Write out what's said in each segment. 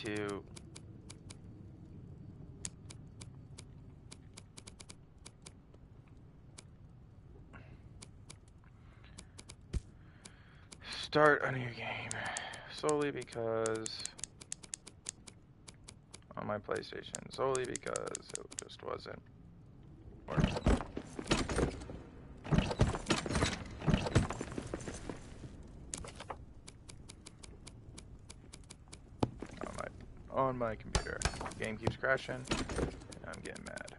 to start a new game solely because on my PlayStation, solely because it just wasn't working. On my computer, game keeps crashing, and I'm getting mad.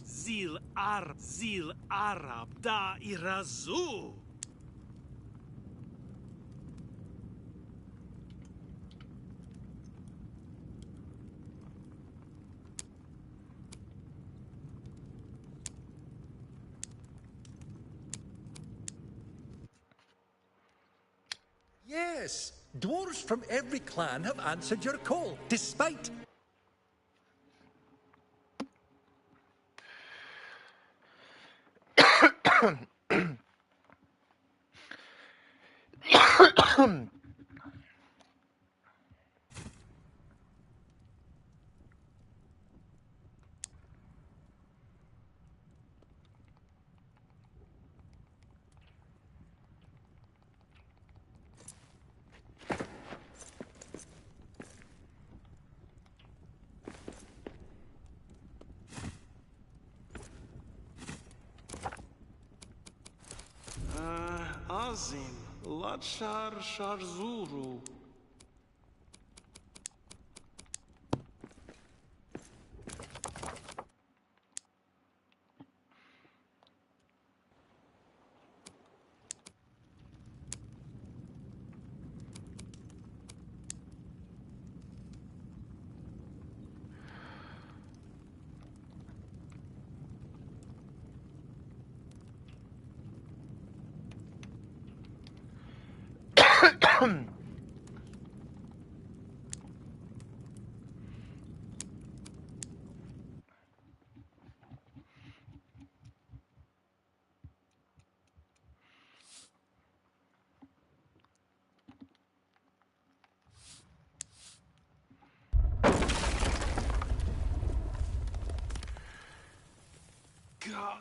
Zil Arab da irazu. Yes, dwarves from every clan have answered your call, despite... Azim, Ladshar Sharzuru.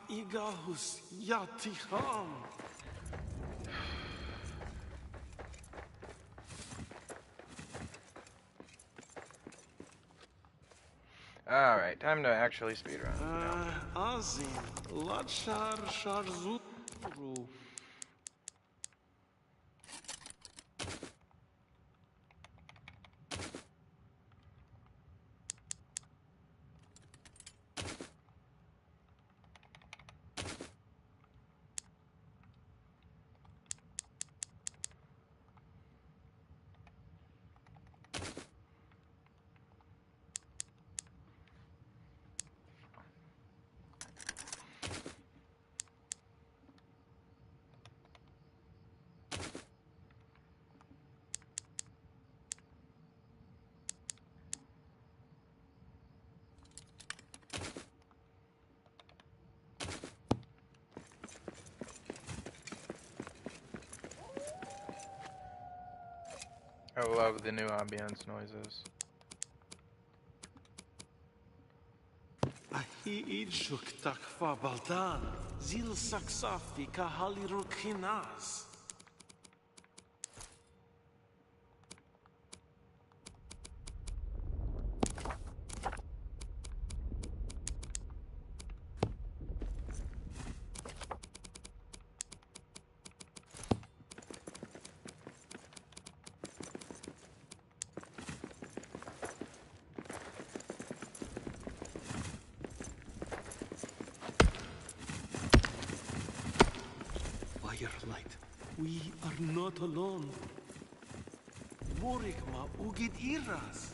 Igahus Yatiham. Alright, time to actually speedrun. Azim, Ladshar Sharzuru. I love the new ambience noises. Ahi Idshuk Takfa Baldan, Zil Saksafi Kahalirukinas. Firelight, we are not alone. Morikma Ugid Iras.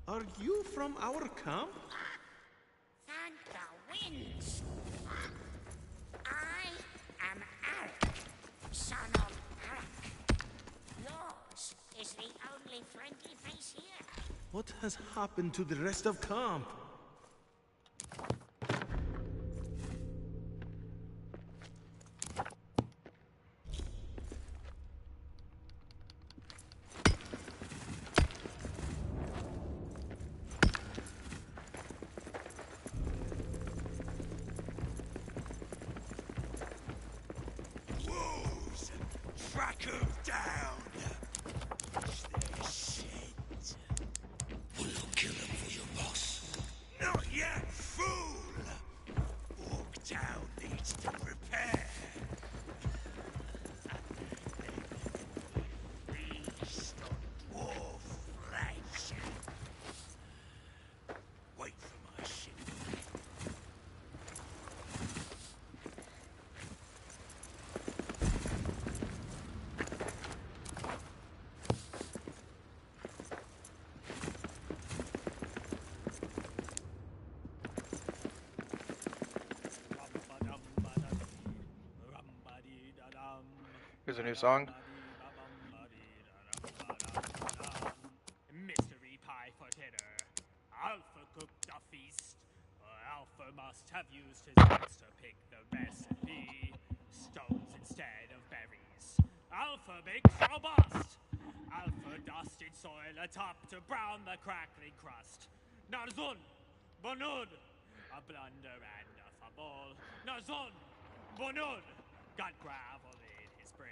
Are you from our camp? Thank the winds. I am Arak, son of Arak. Yours is the only friendly face here. What has happened to the rest of camp? Track 'em down! Watch their shit! We'll kill him for your boss. Not yet, fool! Walktown needs to repair. Feast on dwarf flesh. Here's a new song. Mystery pie for dinner. Alpha cooked a feast. Alpha must have used his wits to pick the recipe. Stones instead of berries. Alpha bakes robust. Alpha dusted soil atop to brown the crackling crust. Narzun, Bonud, a blunder and a fumble. Narzun, Bonud, got gravel in his brain.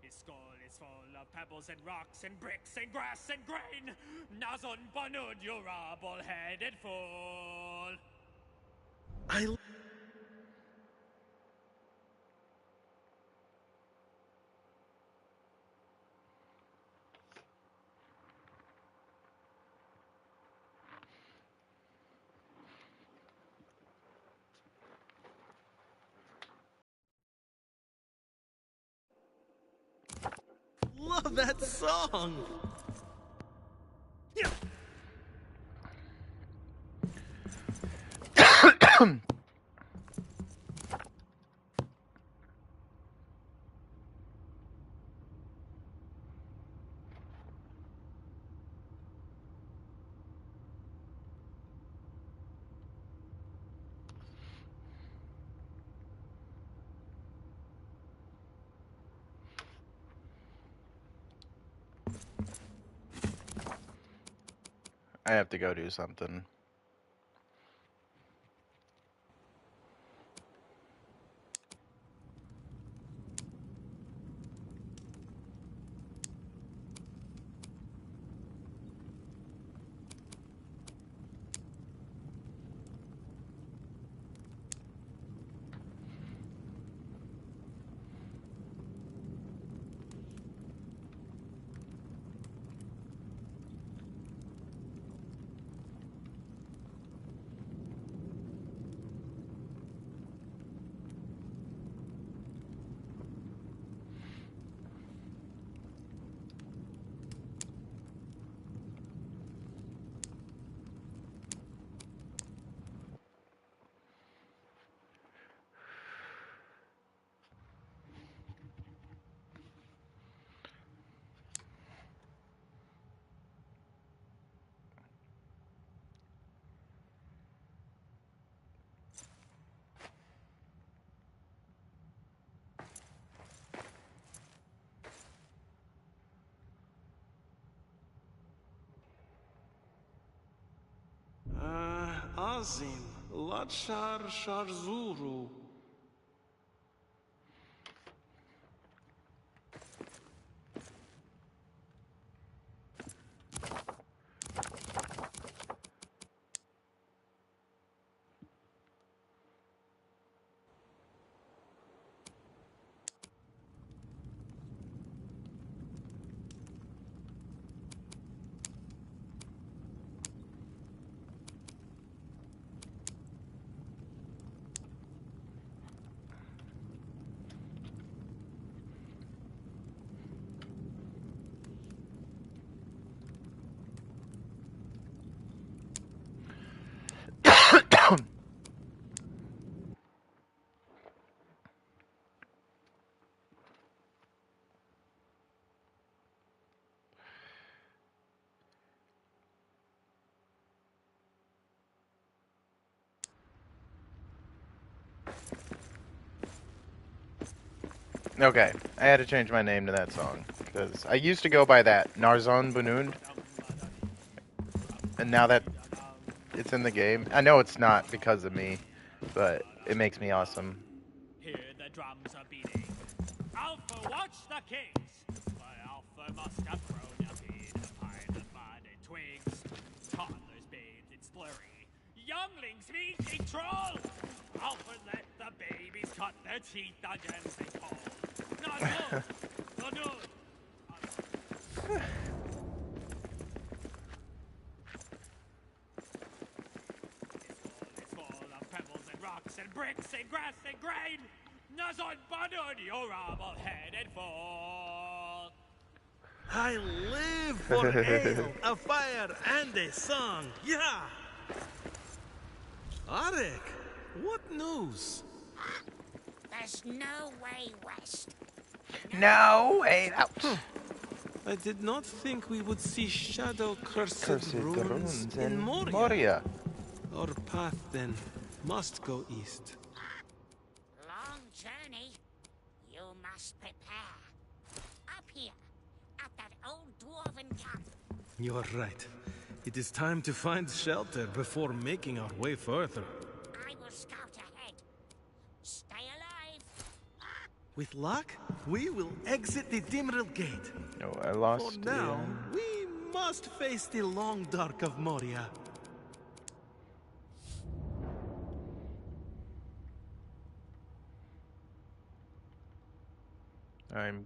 His skull is full of pebbles and rocks and bricks and grass and grain. Nazun Bonud, you rubble-headed fool. Love that song! I have to go do something. Azim, Ladshar Sharzuru. Okay, I had to change my name to that song because I used to go by that Narzon Bunund, and now that it's in the game, I know it's not because of me, but it makes me awesome. Hear the drums are beating. Alpha, watch the kings. But Alpha must have grown up in a pile of mud and twigs. Toddlers bathed in slurry. Younglings meeting troll. Alpha let the babies cut their teeth against a pole. Not good. No, no. It's full of pebbles and rocks and bricks and grass and grain. Nazon Banud, you rubble-headed fool. I live for ale, a fire, and a song. Yeah! Arik, what news? There's no way west. No, wait, ouch. I did not think we would see shadow-cursed Cursed ruins in Moria. Moria. Our path, then, must go east. Long journey. You must prepare. Up here, at that old dwarven camp. You are right. It is time to find shelter before making our way further. I will scout ahead. Stay alive. With luck, we will exit the Dimril Gate. No, I For lost. now, we must face the long dark of Moria. I'm.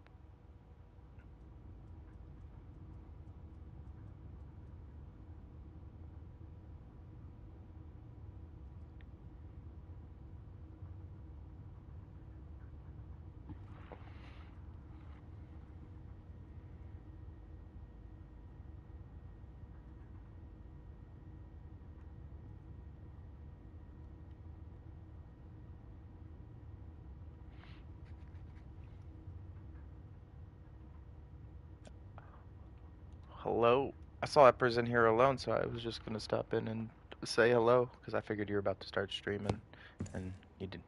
Hello. I saw that person here alone, so I was just gonna stop in and say hello because I figured you were about to start streaming, and you did.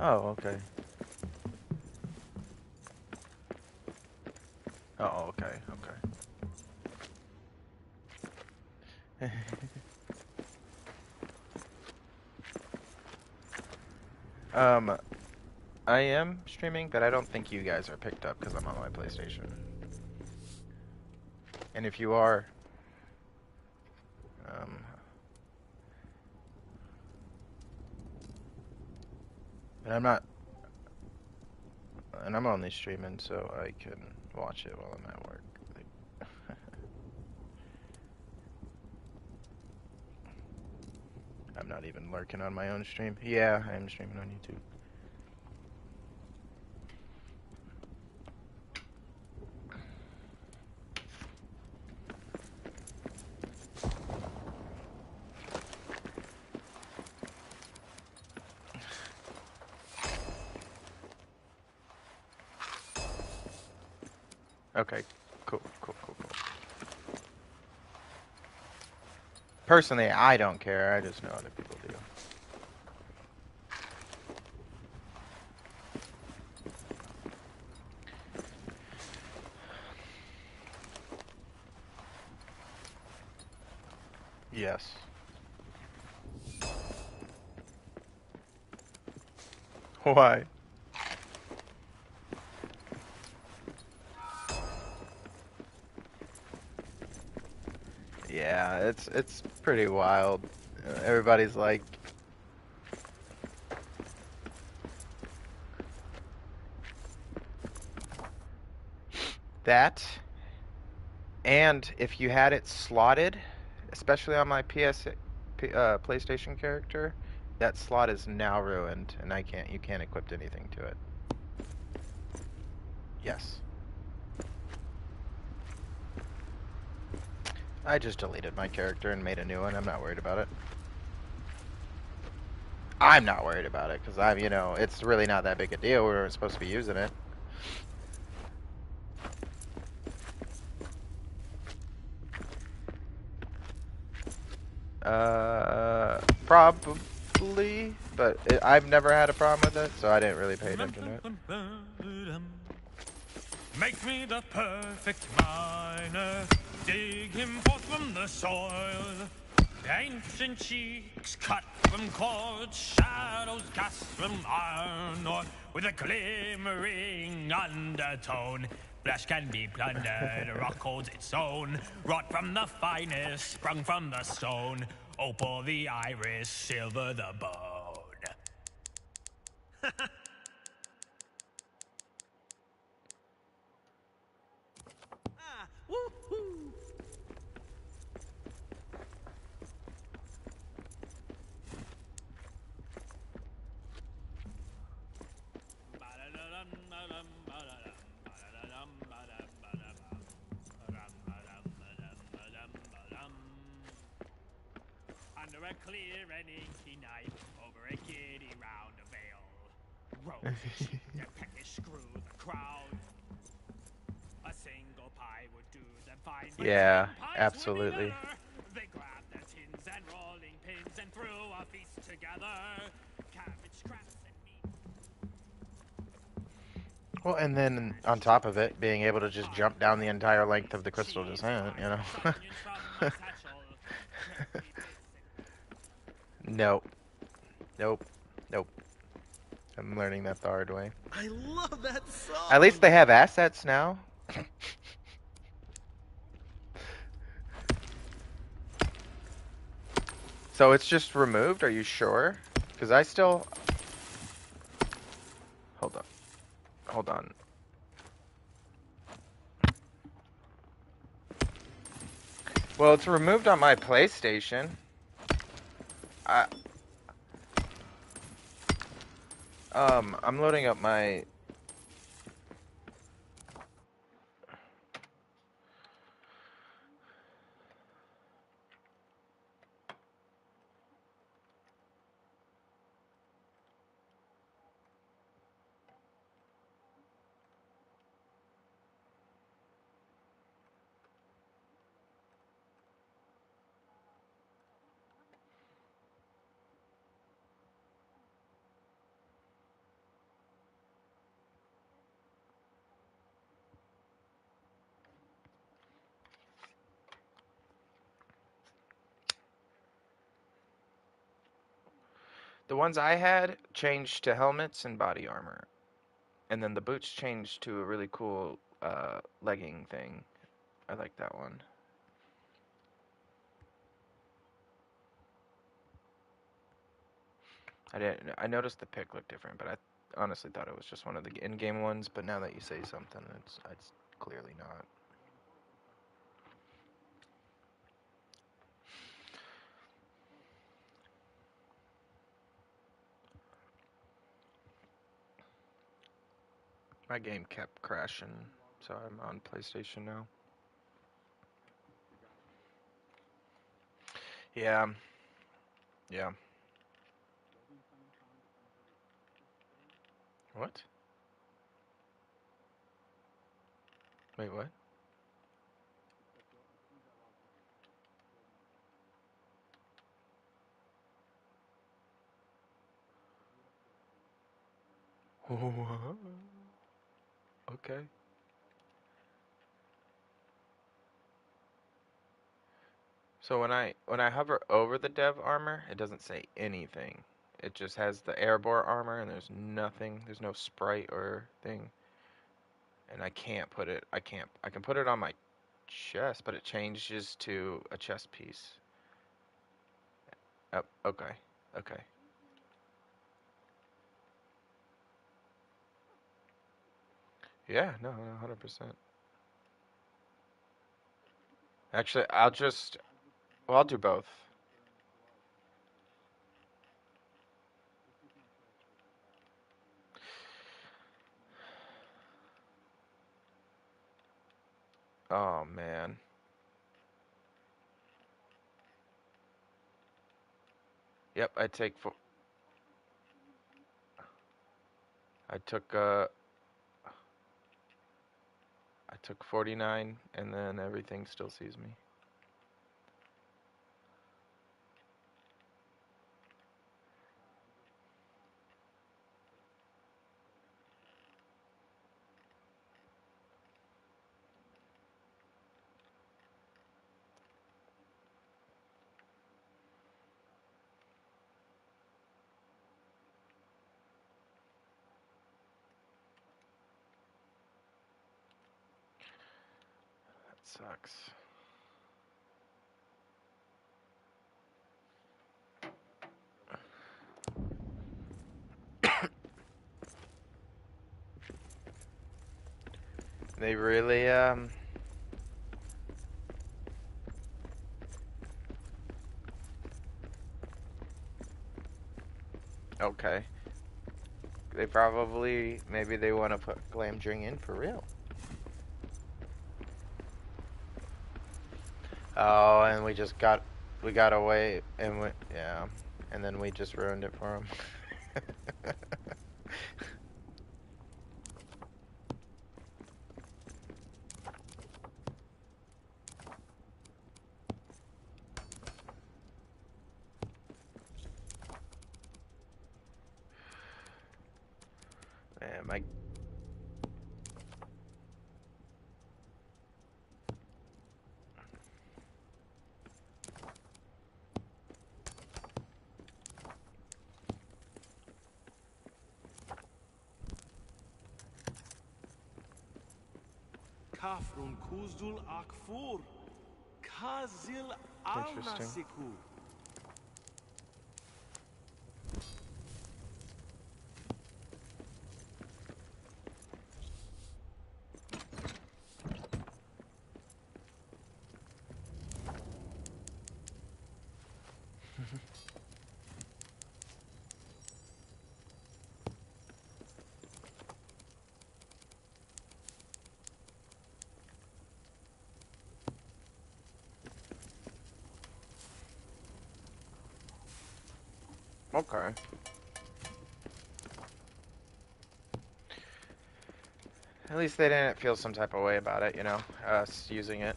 Oh, okay. Oh, okay, okay. I am streaming, but I don't think you guys are picked up because I'm on my PlayStation. And if you are, and I'm not, and I'm only streaming so I can watch it while I'm at work. I'm not even lurking on my own stream. Yeah, I am streaming on YouTube. Okay, cool. Personally, I don't care. I just know other people do. Yes. Why? Yeah, it's pretty wild. Everybody's like, that, and if you had it slotted, especially on my PlayStation character, that slot is now ruined, and you can't equip anything to it. Yes. I just deleted my character and made a new one. I'm not worried about it. I'm not worried about it, because it's really not that big a deal. We weren't supposed to be using it. Probably, but I've never had a problem with it, so I didn't really pay attention to it. Make me the perfect miner, dig him forth from the soil. Ancient cheeks cut from quartz, shadows cast from iron ore, with a glimmering undertone. Flesh can be plundered, rock holds its own, wrought from the finest, sprung from the stone. Opal the iris, silver the bone. Woohoo! Under a clear and inky night, over a giddy round a veil. Rogues cheat their peckish screw the crowd. A single pie would do them fine, but Yeah, 10 pies would be absolutely. better. They grabbed their tins and rolling pins and threw a feast together. Cabbage, scraps, and meat. Well, and then on top of it, being able to just jump down the entire length of the crystal Cheese descent, you fries know? and onions from my satchel. Jerky bits and Nope. Nope. Nope. I'm learning that the hard way. I love that At least song. they have assets now. So it's just removed? Are you sure? Because I still... Hold on. Hold on. Well, it's removed on my PlayStation. I... I'm loading up my... The ones I had changed to helmets and body armor. And then the boots changed to a really cool legging thing. I like that one. I noticed the pick looked different, but I honestly thought it was just one of the in-game ones. But now that you say something, it's clearly not. My game kept crashing, so I'm on PlayStation now. Yeah, yeah. What? Wait, what? Okay. So when I hover over the dev armor, it doesn't say anything. It just has the airborne armor, and there's nothing. There's no sprite or thing. And I can't put it. I can't. I can put it on my chest, but it changes to a chest piece. Oh, okay. Okay. Yeah, no, 100%. Actually, well, I'll do both. Oh man. Yep, I took uh I took 49 and then everything still sees me. That sucks. They really okay. They probably maybe they want to put Glamdring in for real. Oh, and we got away and we yeah, and then we just ruined it for him. my Kafrun kuzdul akfur. Kazil al interesting. nasiku. Okay. At least they didn't feel some type of way about it, you know, us using it.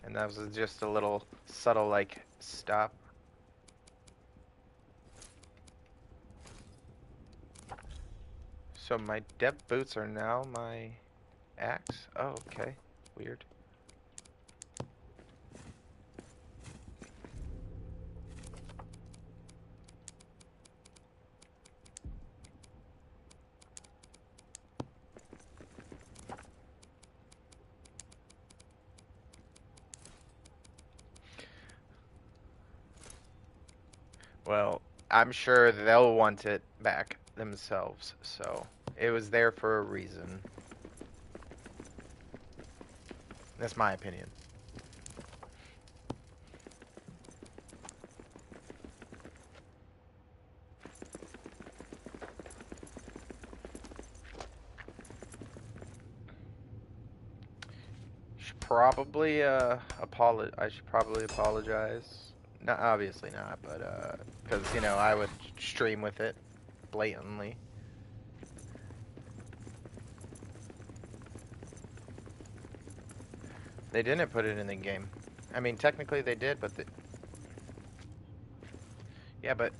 And that was just a little subtle, like, stop. So my dev boots are now my axe? Oh, okay. Weird. Well, I'm sure they'll want it back themselves, so it was there for a reason. That's my opinion. Should probably I should probably apologize. Not obviously not, but because you know I would stream with it blatantly. They didn't put it in the game. I mean, technically they did, but yeah, but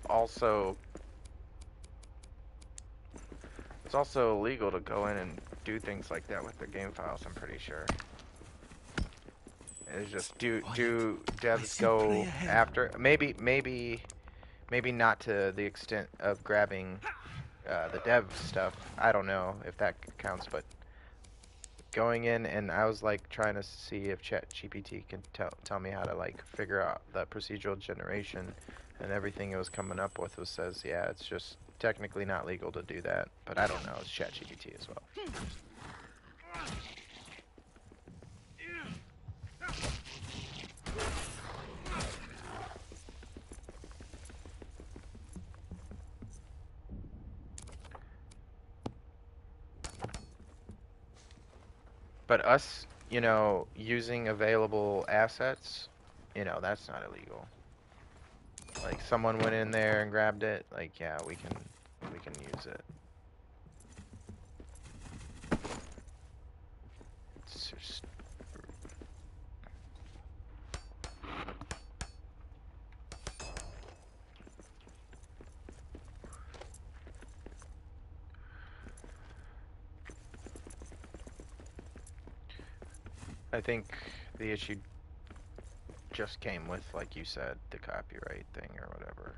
also it's also illegal to go in and do things like that with the game files. I'm pretty sure. It's just do devs go after maybe not to the extent of grabbing the dev stuff. I don't know if that counts, but going in and I was like trying to see if ChatGPT can tell me how to like figure out the procedural generation, and everything it was coming up with says yeah, it's just technically not legal to do that, but I don't know. It's ChatGPT as well. But us, you know, using available assets, you know, that's not illegal. Like someone went in there and grabbed it, like yeah, we can use it. It's just, I think the issue just came with, like you said, the copyright thing or whatever.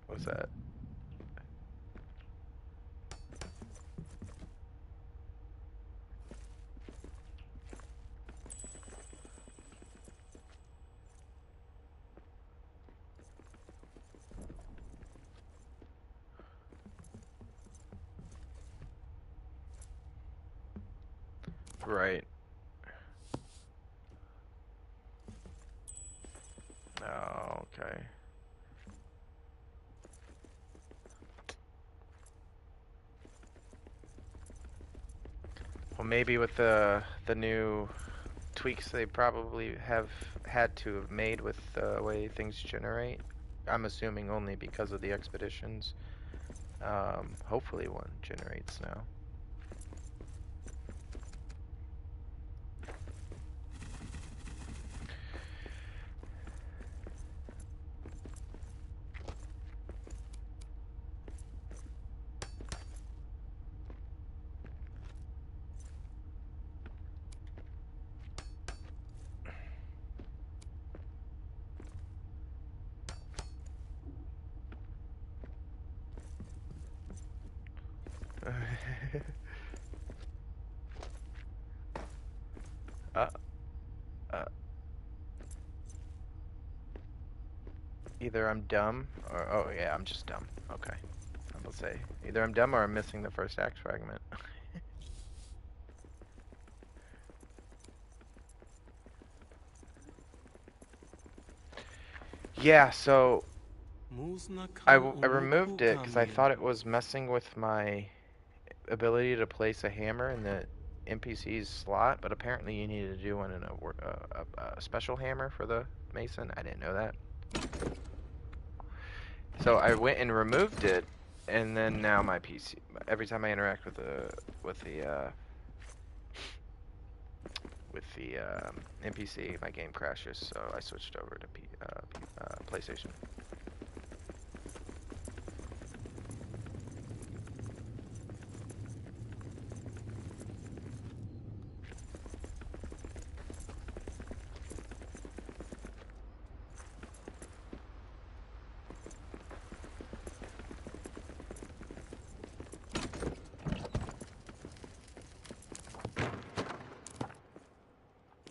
What's that? Right. Oh, okay. Well, maybe with the new tweaks they probably have had to have made with the way things generate. I'm assuming only because of the expeditions. Hopefully one generates now. uh, uh, Either I'm dumb or oh yeah, I'm just dumb. Okay. I will say either I'm dumb or I'm missing the first axe fragment. Yeah, so I removed it because I thought it was messing with my ability to place a hammer in the NPC's slot, but apparently you need to do one in a special hammer for the mason. I didn't know that. So I went and removed it, and then now my PC, every time I interact with the NPC, my game crashes. So I switched over to PlayStation.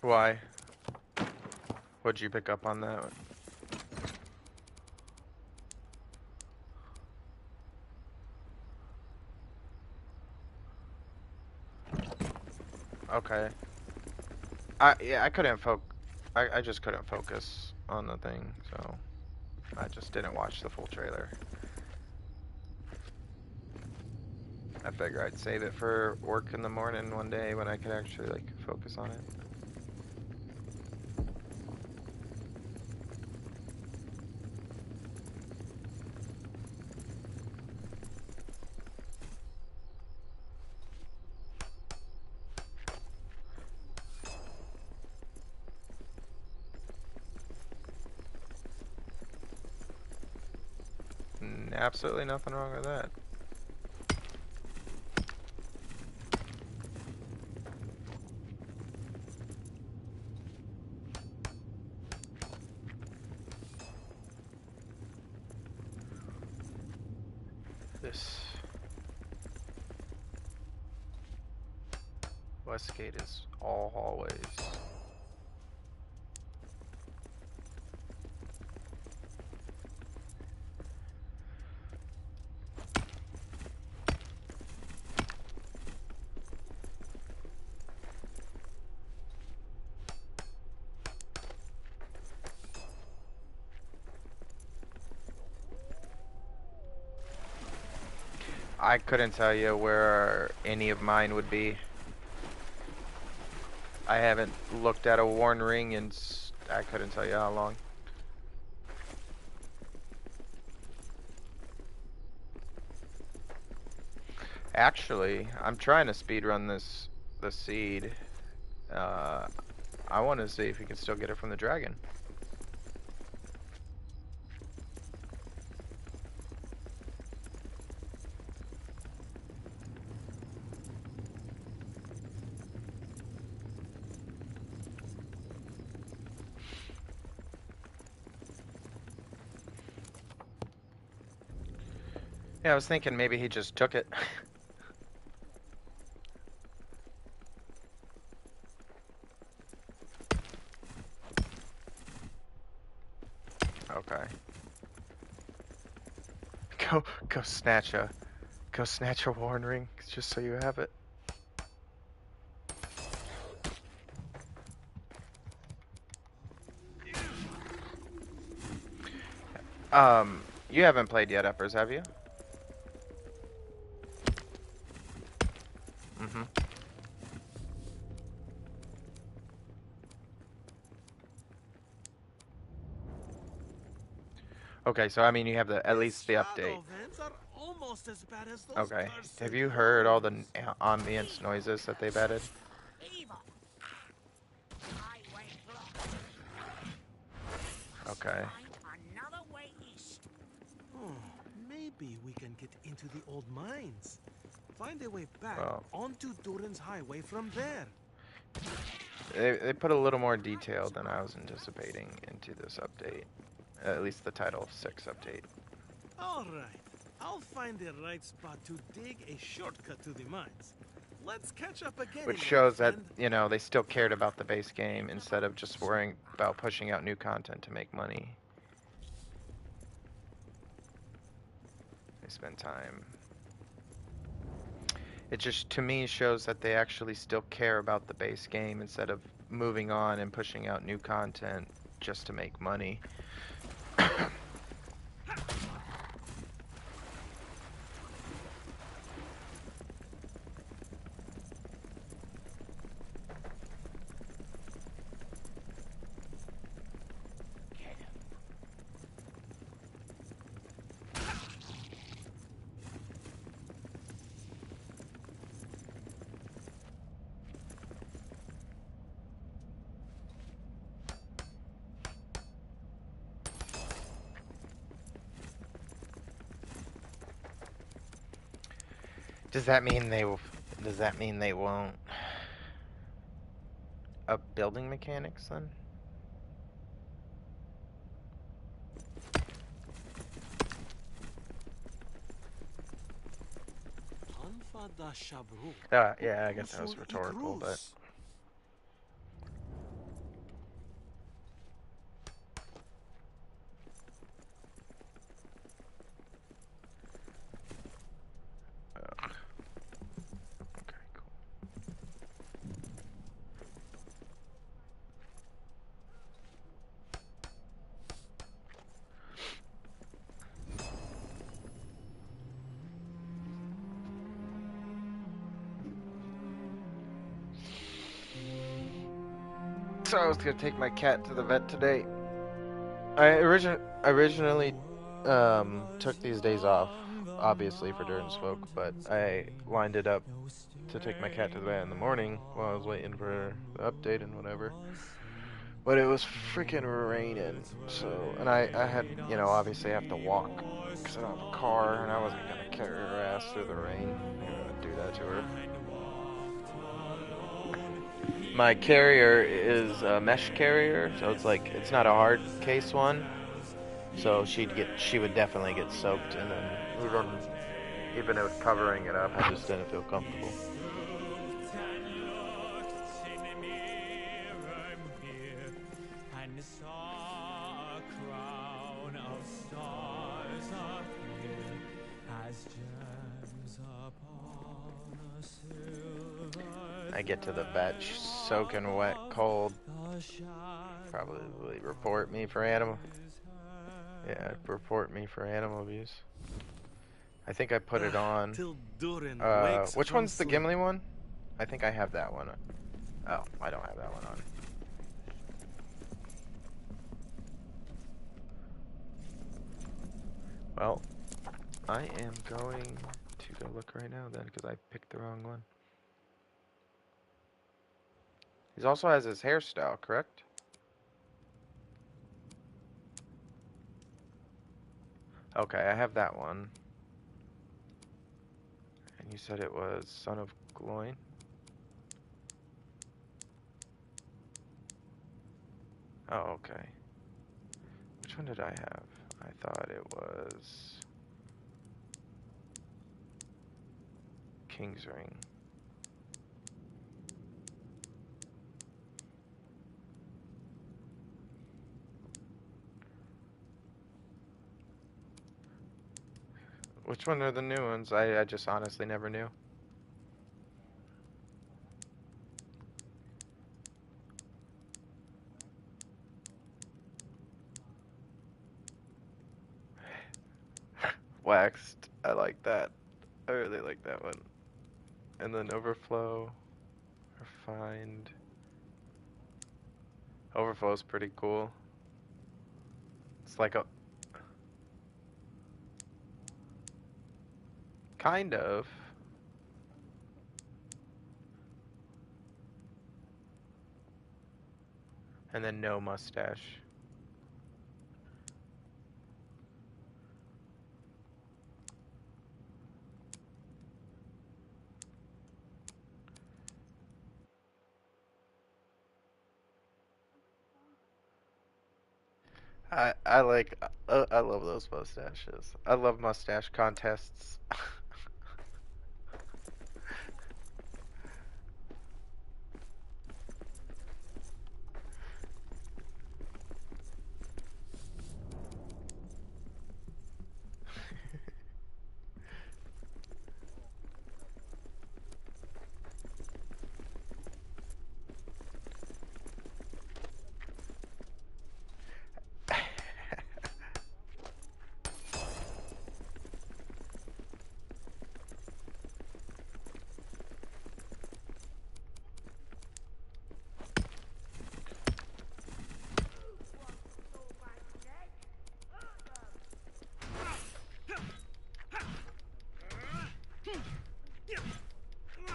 Why? What'd you pick up on that? Okay. I couldn't I just couldn't focus on the thing, so I just didn't watch the full trailer. I figure I'd save it for work in the morning one day when I could actually like focus on it. Absolutely nothing wrong with that. This west gate is all hallways. I couldn't tell you where any of mine would be. I haven't looked at a worn ring and I couldn't tell you how long. Actually, I'm trying to speedrun the seed. I want to see if you can still get it from the dragon. Yeah, I was thinking maybe he just took it. Okay. Go snatch a worn ring just so you have it. You haven't played yet, Uppers, have you? Mm-hmm. Okay, so I mean you have at least the update. Shadow vents are almost as bad as those Okay. cursed Have you heard all the wolves. ambience noises that they've added? Evil. Highway blocked. Must Okay. find another way east. Oh, maybe we can get into the old mines. Find a way back Well, onto Durin's highway from there. they put a little more detail than I was anticipating into this update. At least the Title 6 update. All right. I'll find the right spot to dig a shortcut to the mines. Let's catch up again. Which young shows that, friend. you know, they still cared about the base game instead of just worrying about pushing out new content to make money. They spend time. It just, to me, shows that they actually still care about the base game instead of moving on and pushing out new content just to make money. Does that mean they won't up building mechanics then? Yeah, I guess that was rhetorical, but okay, cool. So I was gonna take my cat to the vet today. I originally took these days off, obviously for Durin's Folk, but I lined it up to take my cat to the vet in the morning while I was waiting for the update and whatever. But it was freaking raining, so, and I had, you know, obviously have to walk because I don't have a car, and I wasn't gonna carry her ass through the rain. I ain't gonna do that to her. My carrier is a mesh carrier, so it's like, it's not a hard case one. So she would definitely get soaked, and then even with covering it up, I just didn't feel comfortable. I get to the vet, she's soaking wet, cold. Probably report me for animal. Yeah, report me for animal abuse. I think I put it on. Till Durin wakes Which from one's the sleep. Gimli one? I think I have that one. Oh, I don't have that one on. Well, I am going to go look right now then, because I picked the wrong one. He also has his hairstyle, correct? Okay, I have that one. And you said it was Son of Gloin? Oh, okay. Which one did I have? I thought it was King's Ring. Which one are the new ones? I just honestly never knew. Waxed. I like that. I really like that one. And then Overflow. Refined. Overflow's pretty cool. It's like a... Kind of. And then no mustache. I like I love those mustaches. I love mustache contests.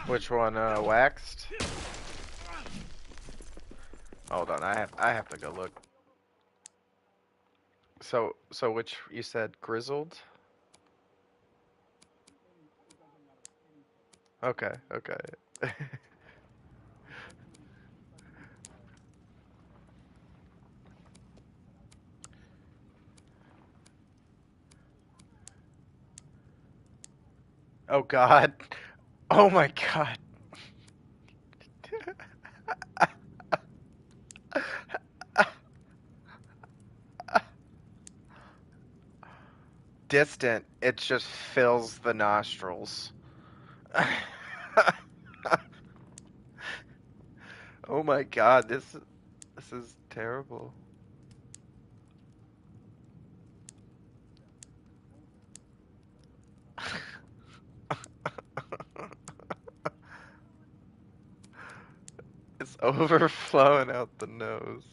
Which one waxed? Hold on, I have to go look. So which you said grizzled? Okay, okay. Oh God. Oh my God. Distant, it just fills the nostrils. Oh my God, this is terrible. It's overflowing out the nose.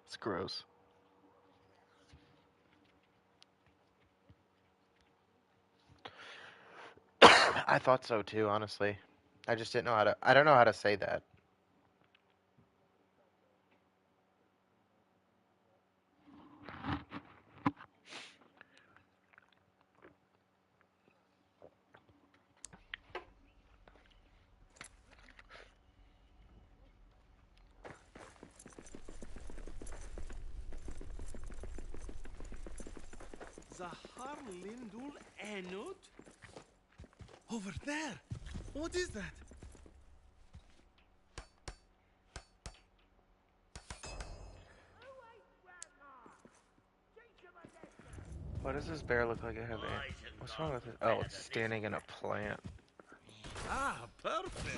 It's gross. I thought so too, honestly. I just didn't know how to. I don't know how to say that. Zahar Lindul Enut? Over there. What is that? Why does this bear look like it has what's wrong with it? Oh, it's standing in a plant. Ah, perfect.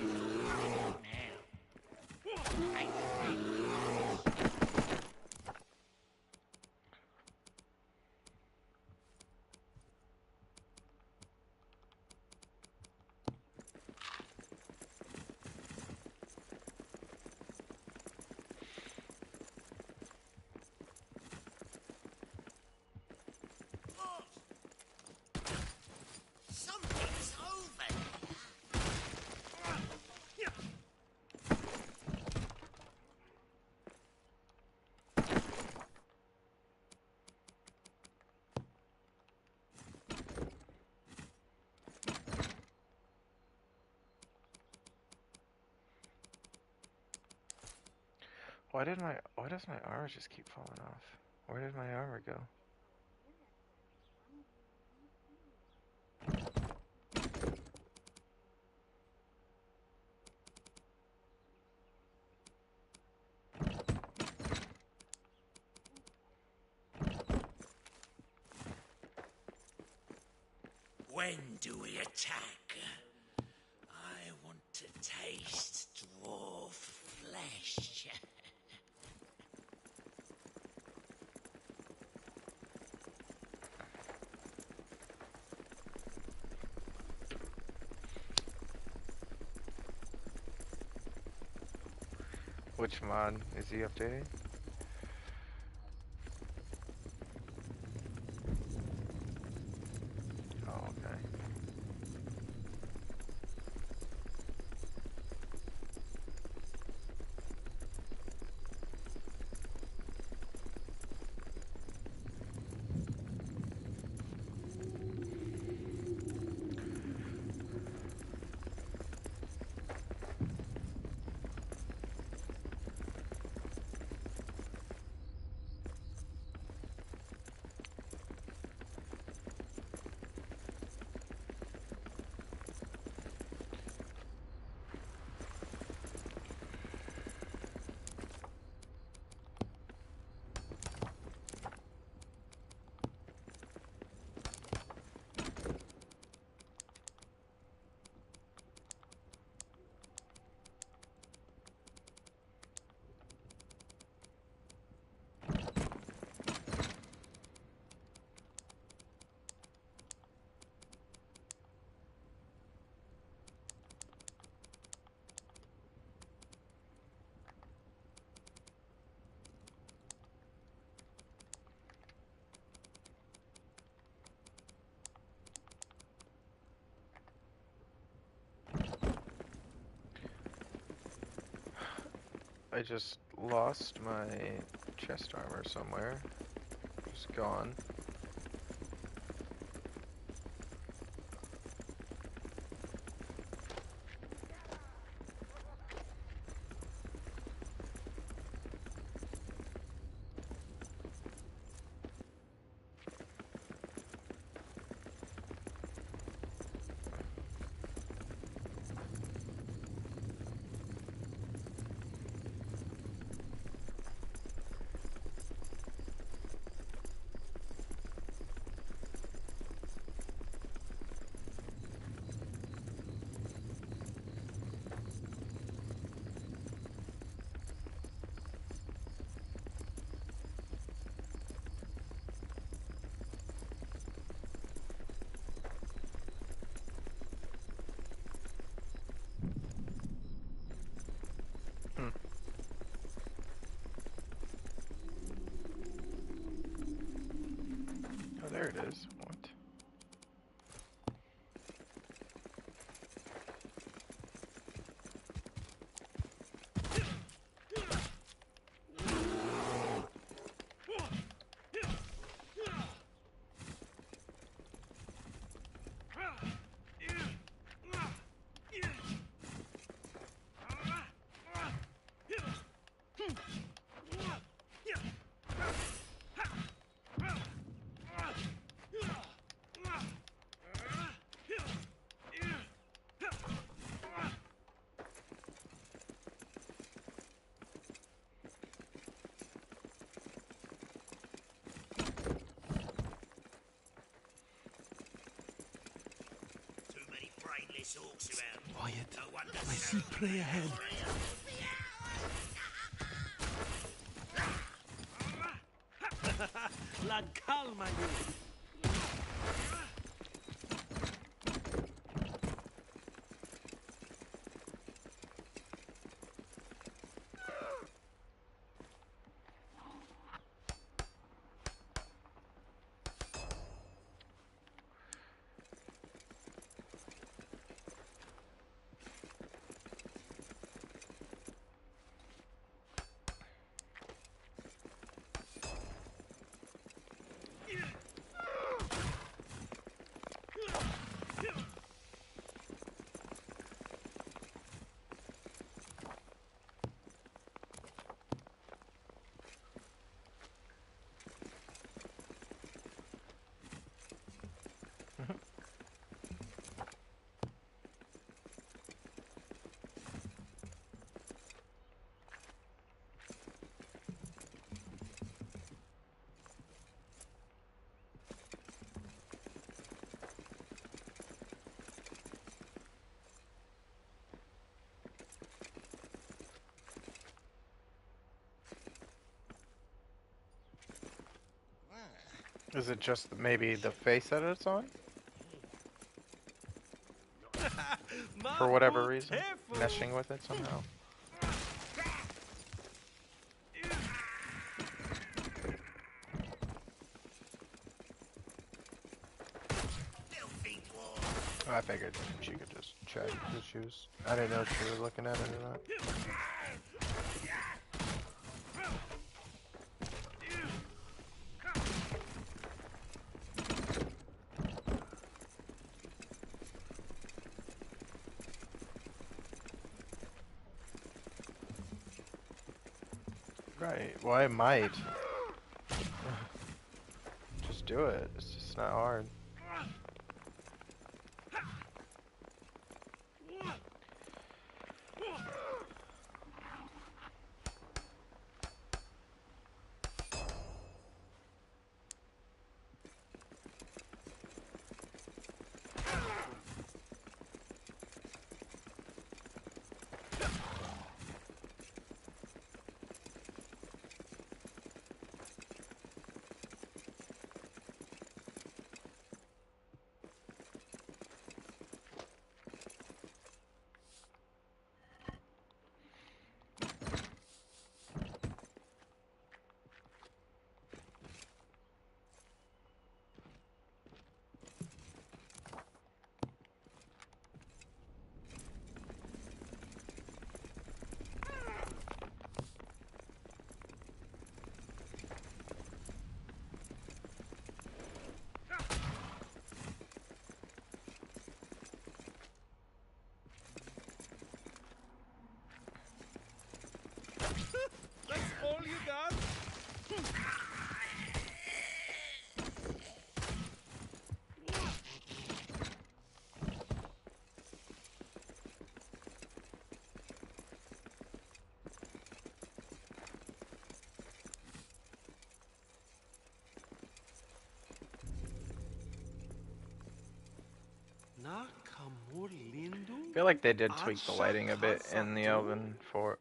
Something's over. Why does my armor just keep falling off? Where did my armor go? When do we attack? I want to taste dwarf flesh. Which mod is he updating? Oh, okay. I just lost my chest armor somewhere. It's gone. Hmm. Oh, there it is. What? Too many brainless orcs around. Quiet. No wonder I see prey ahead. La calma, you. Is it just maybe the face that it's on? For whatever reason? Meshing with it somehow? figured she could just check if she was. I didn't know if she was looking at it or not. Right. Well, I might. Just do it. It's just not hard. That's all you got? I feel like they did tweak the lighting a bit in the Elven for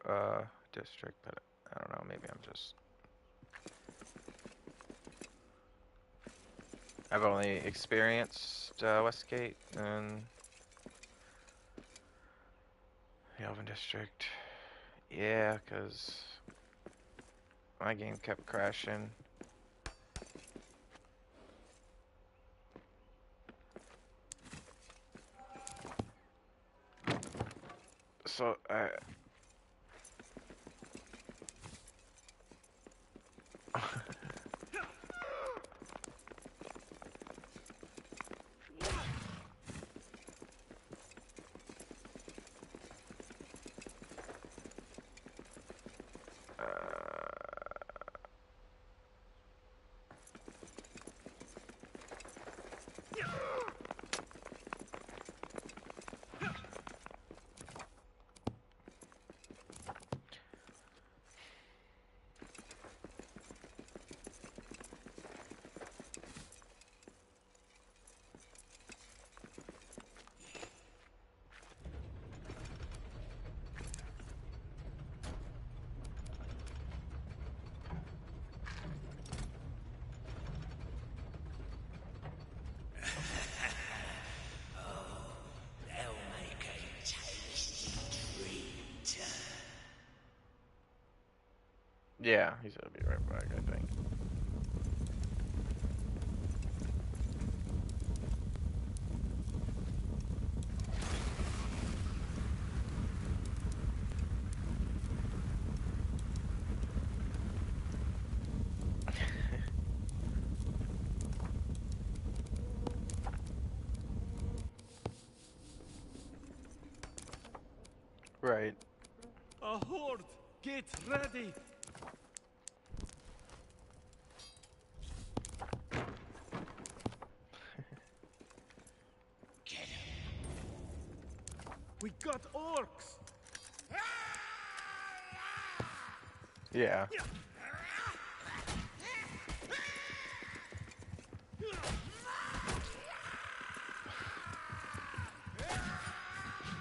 district, but I don't know. Maybe I'm just. I've only experienced Westgate and the Elven district. Yeah, because my game kept crashing. So I. They'll make a tasty treat. Yeah, he said he'll be right back, I think. Right. A horde! Get ready! Get him. We got orcs! Yeah.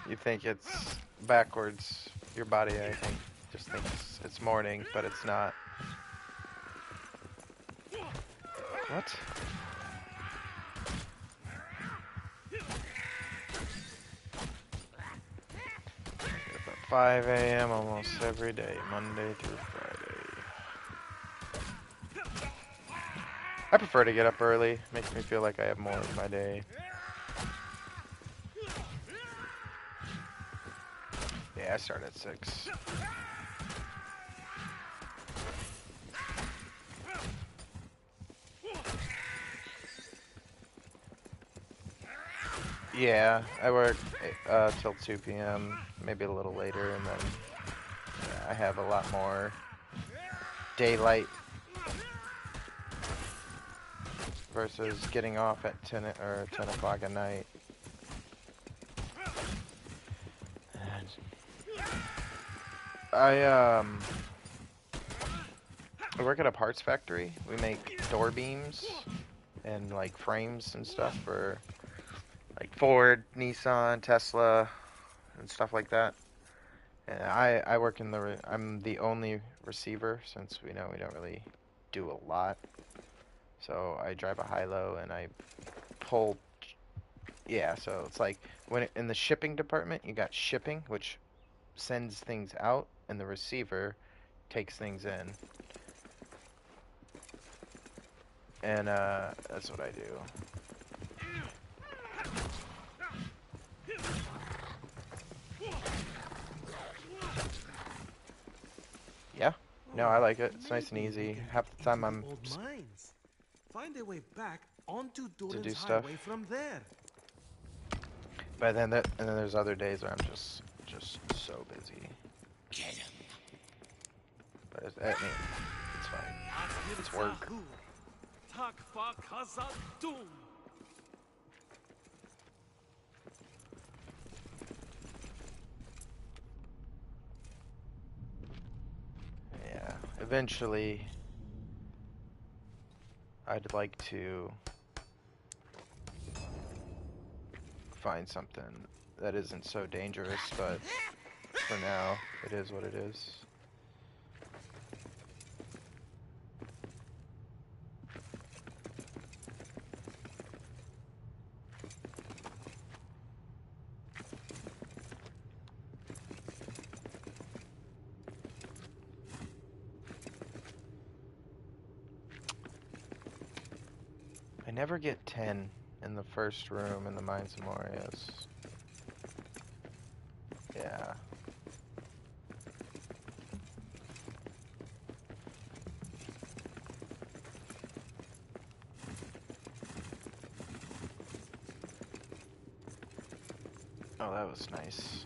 You think it's backwards. Your body, I think, just thinks it's morning, but it's not. What? Get up at 5 a.m. almost every day, Monday through Friday. I prefer to get up early. Makes me feel like I have more of my day. Yeah, I start at 6. Yeah, I work till 2 p.m., maybe a little later, and then I have a lot more daylight versus getting off at 10 or 10 o'clock at night. I I work at a parts factory. We make door beams and like frames and stuff for like Ford, Nissan, Tesla, and stuff like that. And I work in I'm the only receiver since we know we don't really do a lot. So I drive a high-low and I pull. Yeah, so it's like in the shipping department, you got shipping, which sends things out, and the receiver takes things in. And that's what I do. Yeah. No, I like it. It's nice and Maybe we easy. can Half get the time into I'm the old mines. Find a way back onto to do Durin's stuff. highway from there. But then and then there's other days where I'm just so busy. Get him. But I mean, it's fine. It's work. Takfa Kazadum. Yeah. Eventually, I'd like to find something that isn't so dangerous, but for now, it is what it is. I never get 10 in the first room in the Mines of Moria's. Yeah. Oh, that was nice.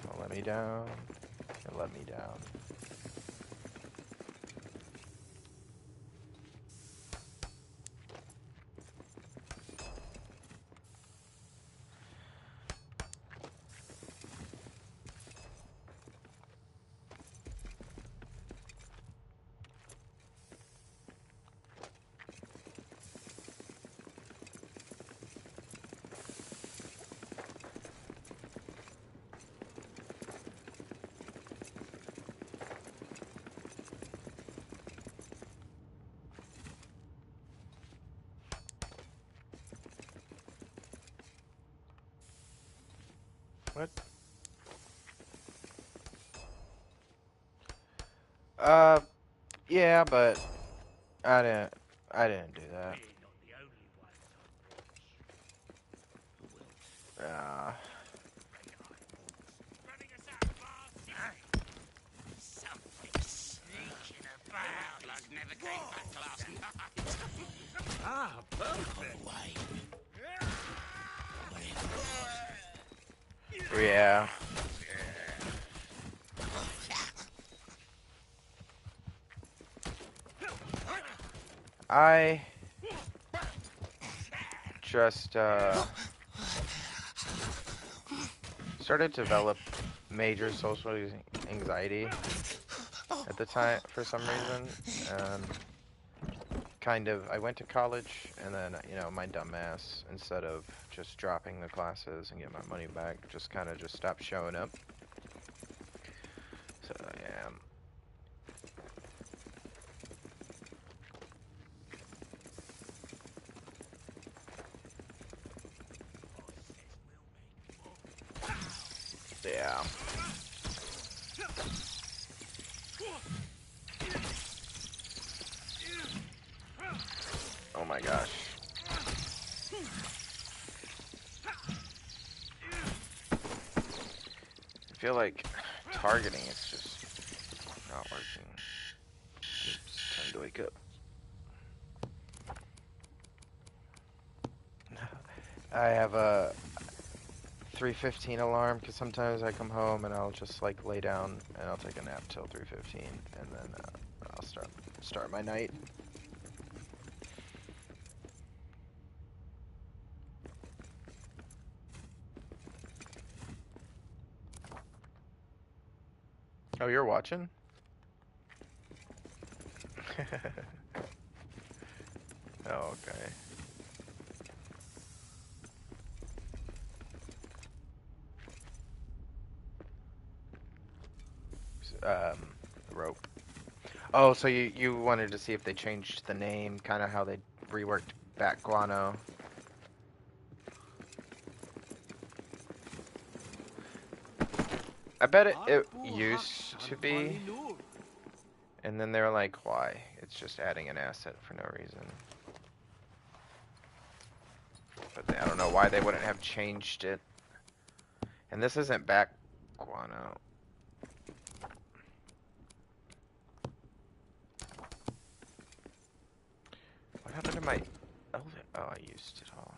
Don't let me down. It let me down. What? Uh, yeah, but I didn't. I didn't do that. Uh, Something sneaking about like never came back last night. Ah, perfect. yeah. I just started to develop major social anxiety at the time for some reason. Kind of, I went to college and then, you know, my dumb ass, instead of just dropping the classes and getting my money back, just kind of just stopped showing up. So, yeah. Yeah. gosh. I feel like targeting is just not working. Oops, time to wake up. I have a 3:15 alarm because sometimes I come home and I'll just like lay down and I'll take a nap till 3:15 and then I'll start my night. Oh, you're watching? Oh, okay. Rope. Oh, so you wanted to see if they changed the name, kind of how they reworked Bat Guano. I bet it used to be, and then they were like, why? It's just adding an asset for no reason. But I don't know why they wouldn't have changed it. And this isn't Bat Guano. What happened to my elder? Oh, I used it all.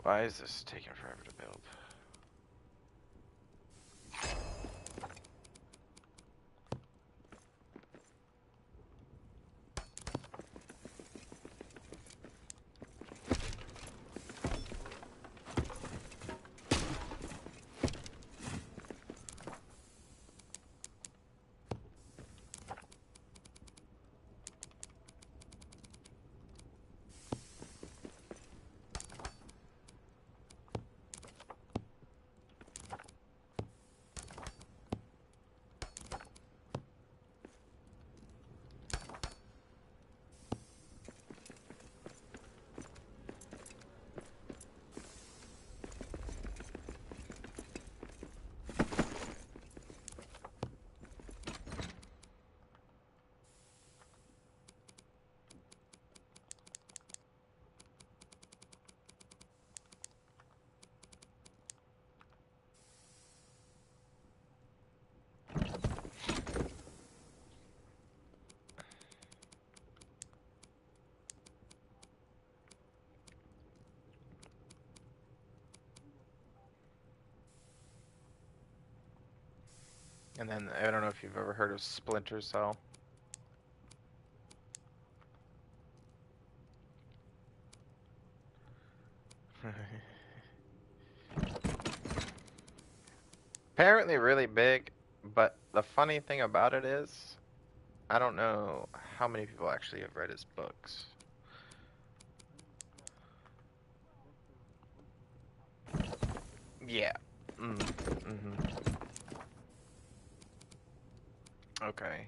Why is this taking forever to build? And then I don't know if you've ever heard of Splinter Cell. Apparently really big, but the funny thing about it is, I don't know how many people actually have read his books. Yeah. Mm-hmm. Okay.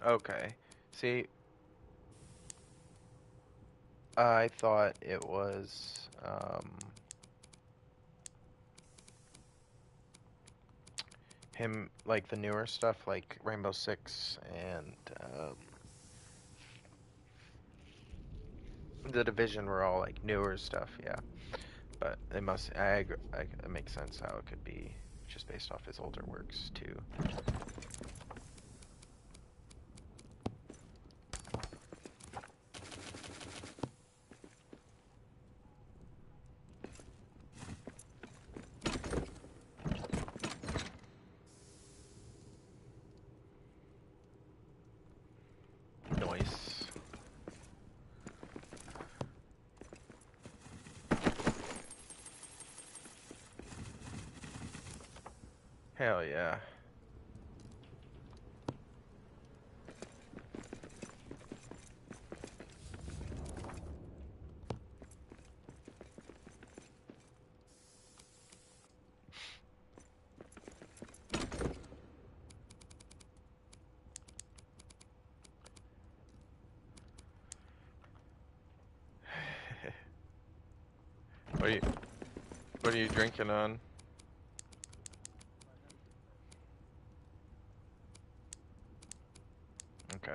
Okay. See, I thought it was, him, like the newer stuff, like Rainbow Six and, The Division were all like newer stuff, yeah. But they must, it makes sense how it could be just based off his older works too. Noise. Hell yeah. What are you drinking on? Okay.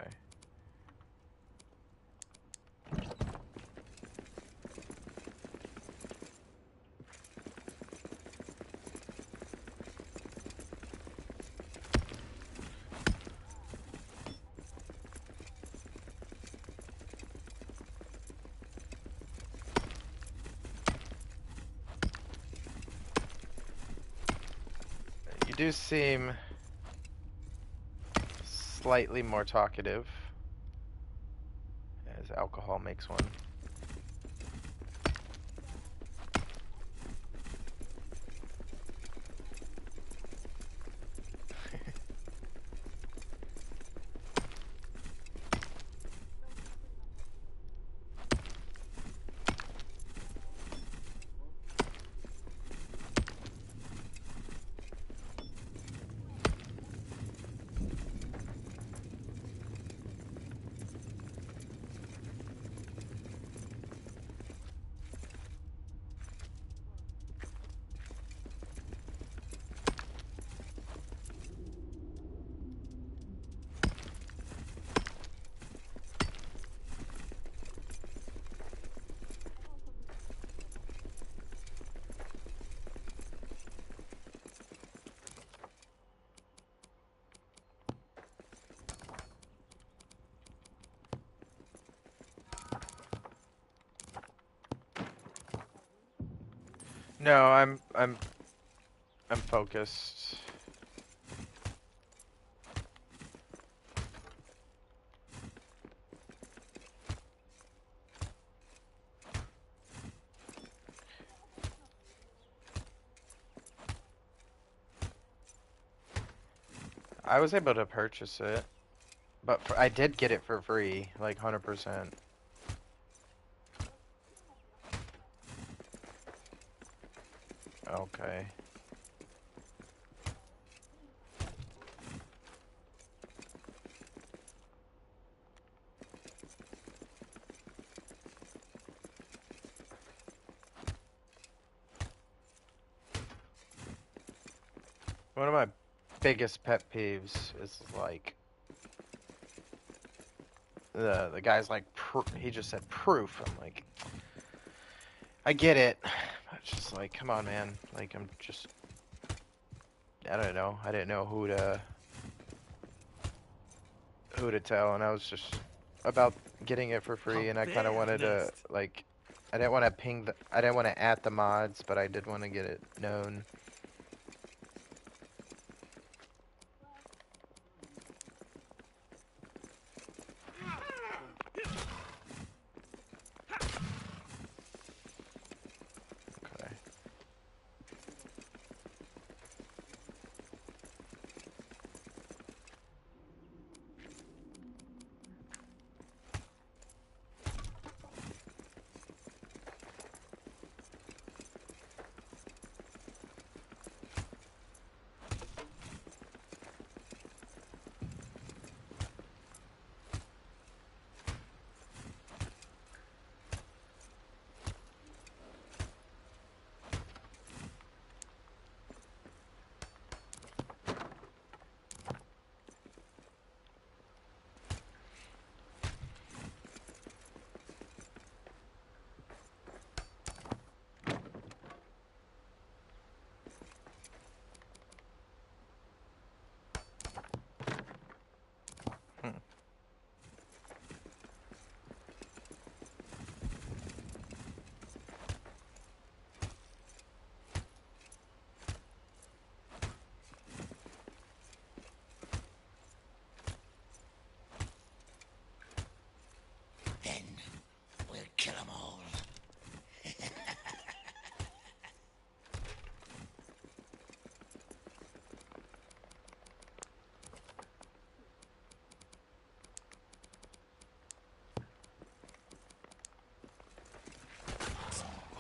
You do seem slightly more talkative, as alcohol makes one. No, I'm focused. I was able to purchase it, but I did get it for free, like 100%. Okay. One of my biggest pet peeves is like the guy's like he just said proof. I'm like, I get it. It's just like, come on, man. Like I don't know. I didn't know who to tell, and I was just about getting it for A free, and I kind of bear wanted to nest. like, I didn't want to add the mods, but I did want to get it known. Okay.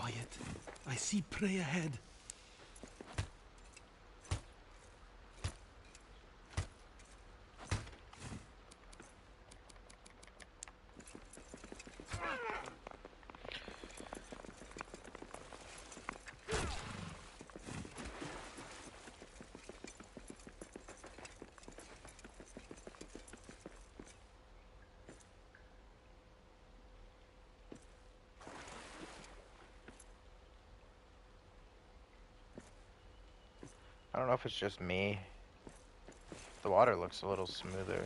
quiet. I see prey ahead. I don't know if it's just me. The water looks a little smoother.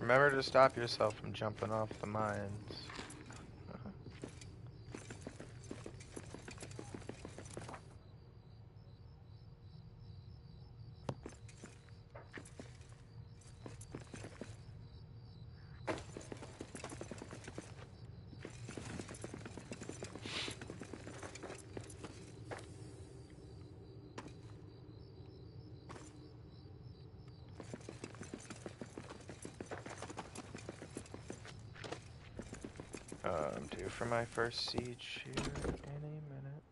Remember to stop yourself from jumping off the mines. I'm due for my first siege here in a minute.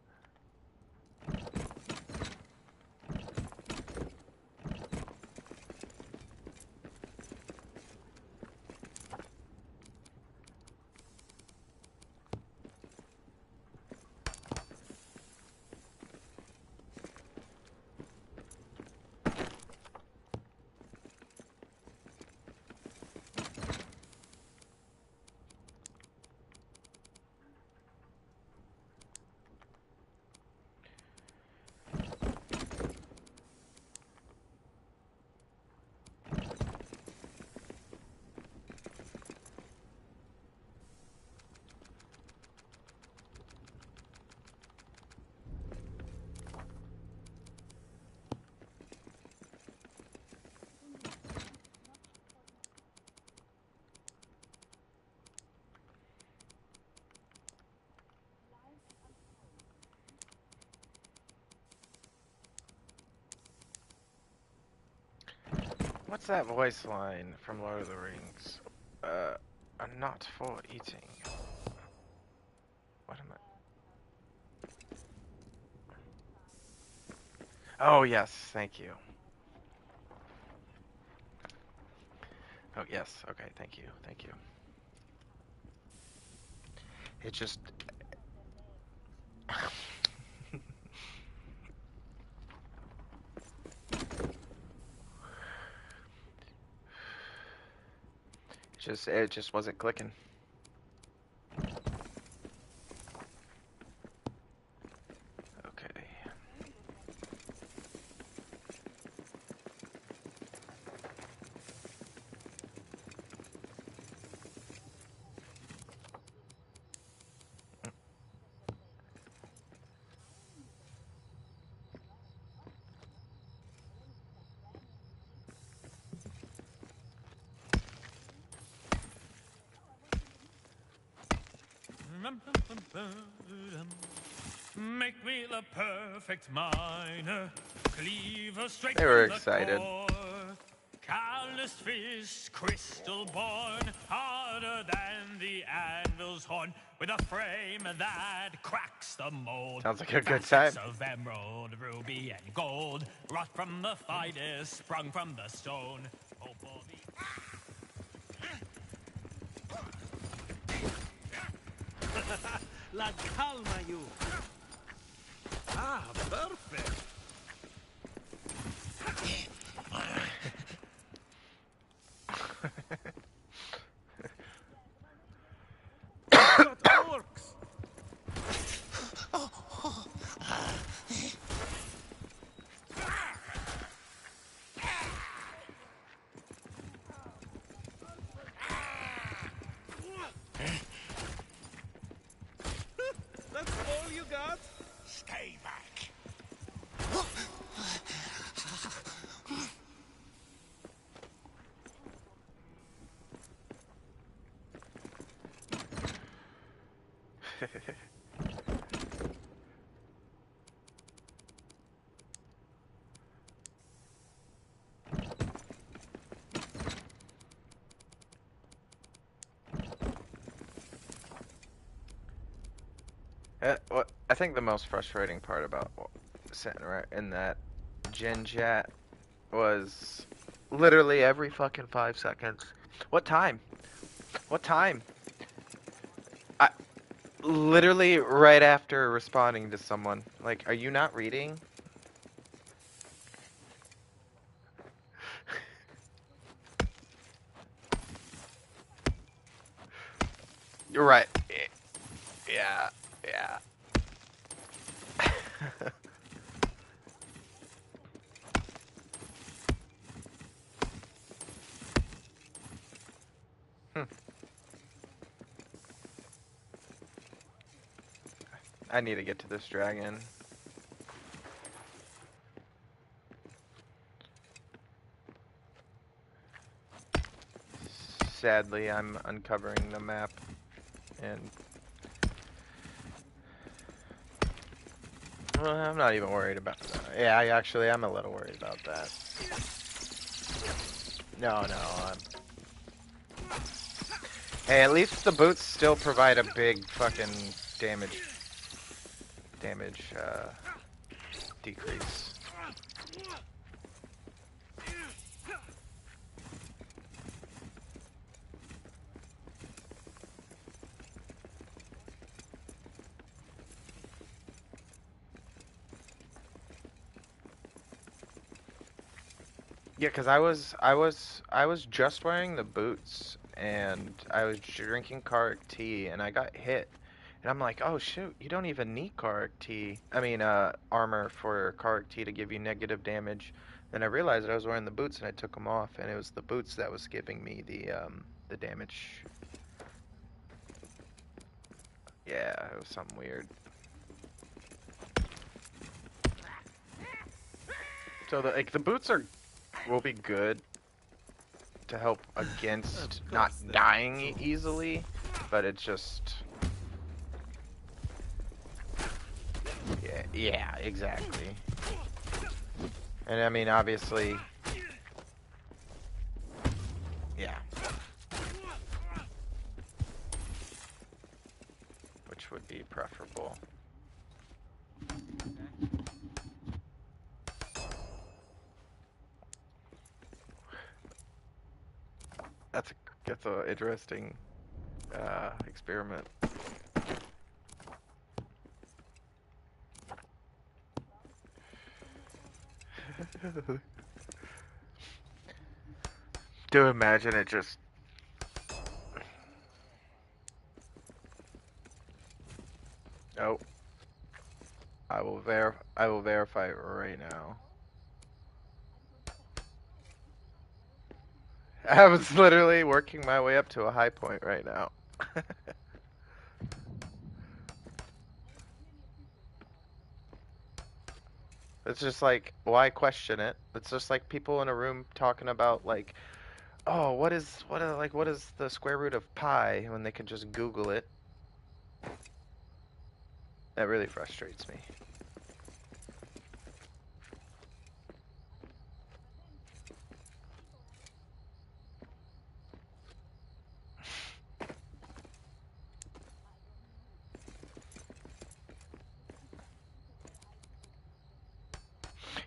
What's that voice line from Lord of the Rings? I'm not for eating. What am I? Oh, yes, thank you. Oh, yes, okay, thank you, thank you. It just... it just wasn't clicking. Okay. Make me the perfect miner, cleaver straight They were from the excited. core. Callous fist, crystal born, harder than the anvil's horn, with a frame that cracks the mold. Sounds like a good Facets time. of emerald, ruby, and gold, wrought from the finest, sprung from the stone. Oh, for the La calma, you. Ah, perfect. Got orcs. I think the most frustrating part about sitting right in that Gen chat was literally every fucking 5 seconds. What time? What time? I literally right after responding to someone. Like, are you not reading? You're right. Yeah. Yeah. Hmm. I need to get to this dragon. Sadly, I'm uncovering the map and well, I'm not even worried about that. Yeah, I'm a little worried about that. No, no. Hey, at least the boots still provide a big fucking damage decrease. Yeah, cause I was just wearing the boots and I was drinking Karik tea and I got hit. And I'm like, oh shoot, you don't even need Karik tea. I mean, armor for Karik tea to give you negative damage. Then I realized I was wearing the boots and I took them off and it was the boots that was giving me the damage. Yeah, it was something weird. So the boots will be good to help against not dying easily, but it's just yeah, exactly. And I mean, obviously, yeah, which would be preferable. That's a interesting experiment. To imagine it just. Oh, I will verify it right now. I was literally working my way up to a high point right now. It's just like, why question it? It's just like people in a room talking about like, oh, what is the square root of pi when they can just Google it. That really frustrates me.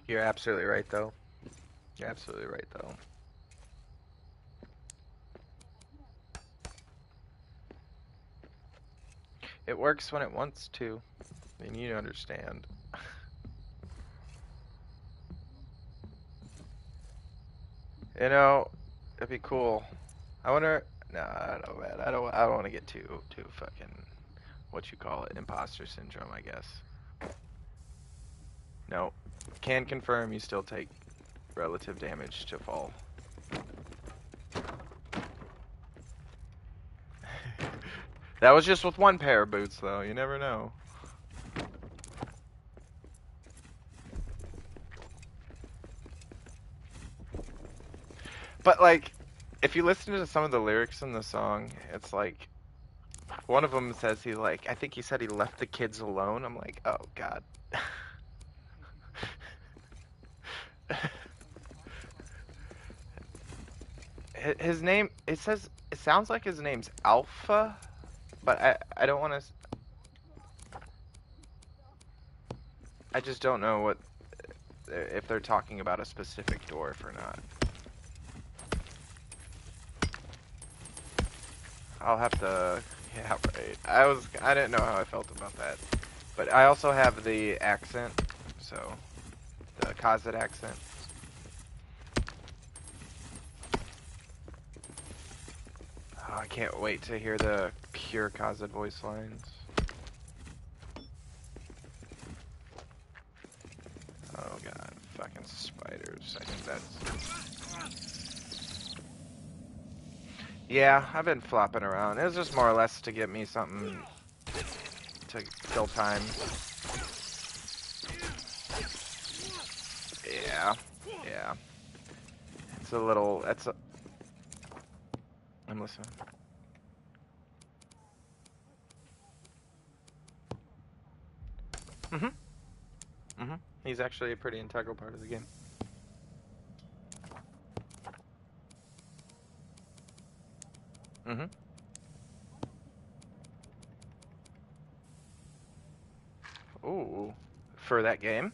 You're absolutely right though. You're absolutely right though. It works when it wants to. And you understand. You know, it'd be cool. I wonder. No, I don't know, man. I don't want to get too fucking what you call it, imposter syndrome. I guess. No, can confirm you still take relative damage to fall. That was just with one pair of boots, though. You never know. But like, if you listen to some of the lyrics in the song, it's like One of them says he like, I think he said he left the kids alone. I'm like, oh god. His name, it sounds like his name's Alpha, but I don't want to, I just don't know what, if they're talking about a specific dwarf or not. I'll have to, yeah, right. I didn't know how I felt about that. But I also have the accent, so, the Khazad accent. Oh, I can't wait to hear the pure Khazad voice lines. Oh god, fucking spiders. I think that's... Yeah, I've been flopping around. It was just more or less to get me something to kill time. Yeah, yeah. It's a little, I'm listening. He's actually a pretty integral part of the game. Ooh, for that game?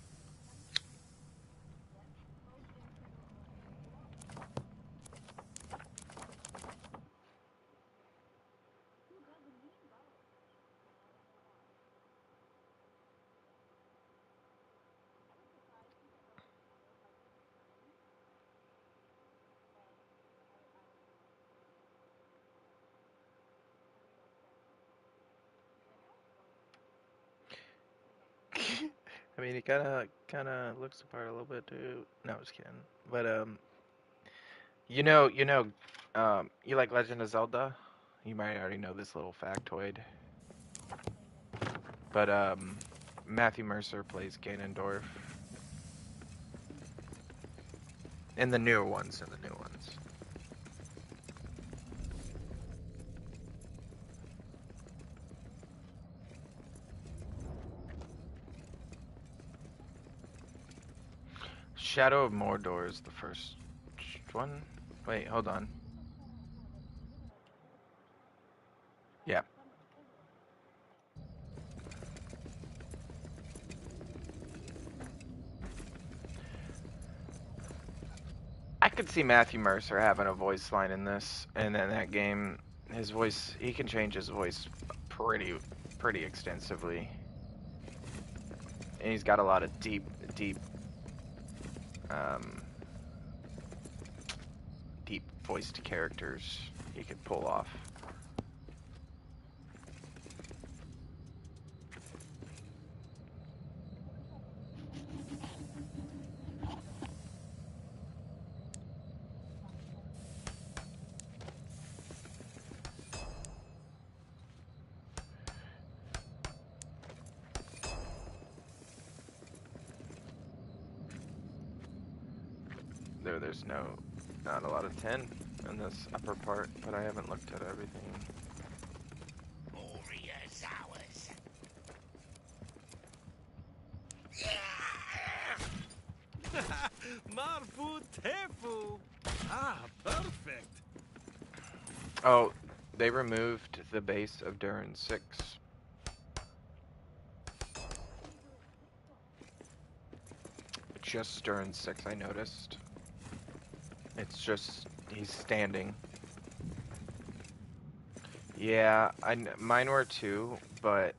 I mean, he kind of looks the part a little bit too. No, I was kidding. But you like Legend of Zelda? You might already know this little factoid. But Matthew Mercer plays Ganondorf in the newer ones. Shadow of Mordor is the first one. Wait, hold on. Yeah. I could see Matthew Mercer having a voice line in this, and then that game, his voice, he can change his voice pretty extensively. And he's got a lot of deep, um, deep voiced characters he could pull off. There's not a lot of 10 in this upper part, but I haven't looked at everything. Warriors ours. Marfu tefu. Ah, perfect. Oh, they removed the base of Durin 6. Just Durin 6, I noticed. It's just, he's standing. Yeah, mine were too, but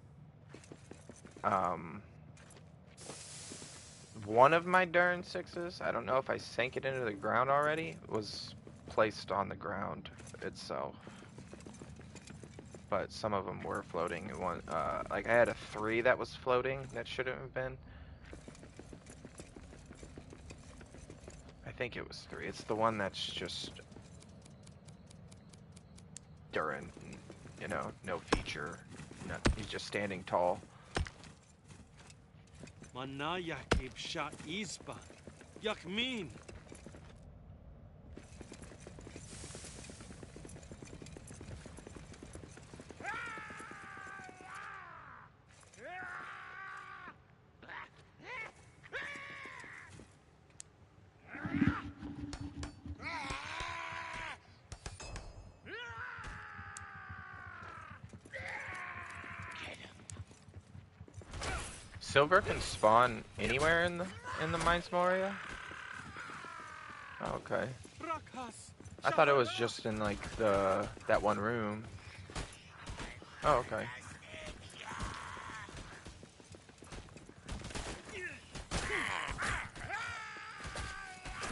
one of my Durin 6s, I don't know if I sank it into the ground already, was placed on the ground itself. But some of them were floating. One, like I had a 3 that was floating that shouldn't have been. I think it was 3. It's the one that's just Durin, you know, no feature. He's just standing tall. Manaya keep shot ispa. Yakmin. silver can spawn anywhere in the Mines Moria? Oh, okay. I thought it was just in like that one room. Oh, okay.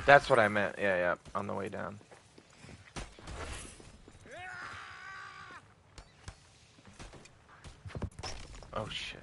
That's what I meant. Yeah, yeah, on the way down. Oh shit.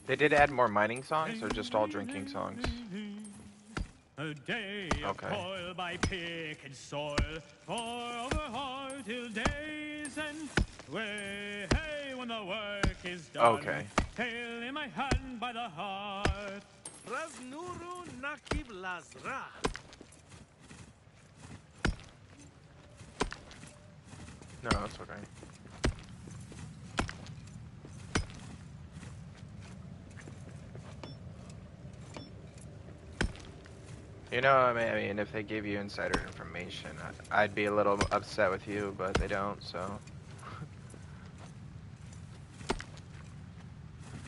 They did add more mining songs or just all drinking songs? A day of Okay. toil by pick and soil, for over hard till days end. Way, hey, when the work is done. Okay. Tail in my hand by the heart. Raznuru nakib lazra. No, that's okay. You know, I mean, if they give you insider information, I'd be a little upset with you, but they don't, so.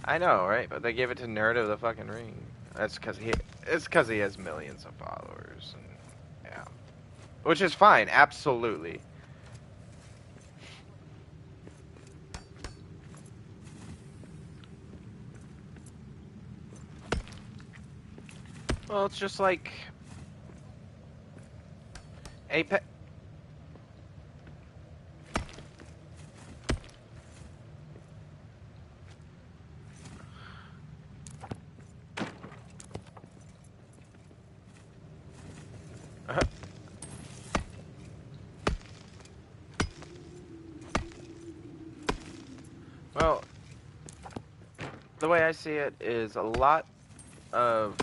I know, right? But they gave it to Nerd of the fucking Ring. It's because he has millions of followers, and yeah, which is fine, absolutely. Well, it's just like Apex. Well, the way I see it is a lot of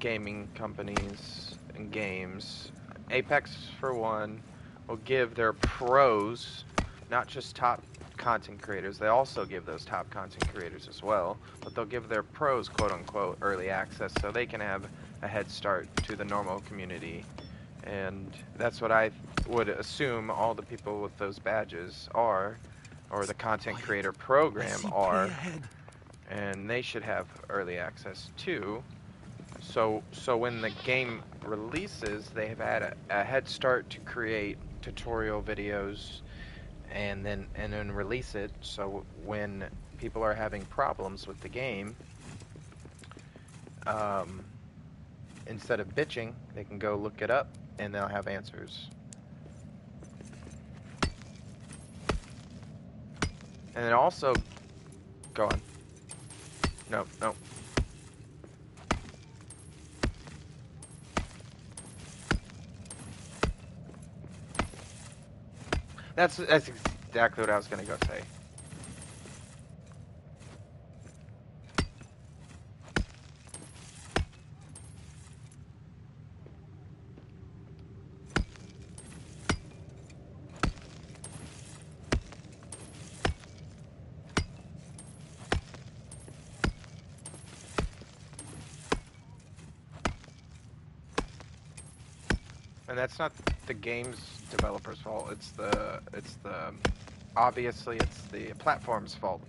gaming companies and games, Apex for one, will give their pros, not just top content creators, they also give those top content creators as well, but they'll give their pros, quote unquote, early access so they can have a head start to the normal community. And that's what I would assume all the people with those badges are, or the content creator program are, and they should have early access too. So when the game releases, they have had a head start to create tutorial videos and then release it. So when people are having problems with the game, instead of bitching, they can go look it up and they'll have answers. And then also, go on. No. That's exactly what I was gonna go say. And that's not the game's developer's fault. It's the obviously it's the platform's fault,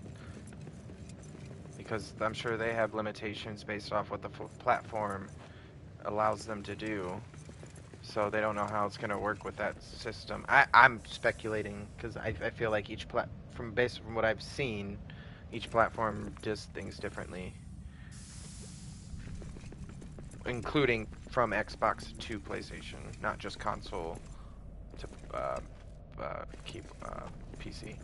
because I'm sure they have limitations based off what the platform allows them to do. So they don't know how it's going to work with that system. I'm speculating because I feel like based from what I've seen, each platform does things differently, including from Xbox to PlayStation, not just console to keep PC.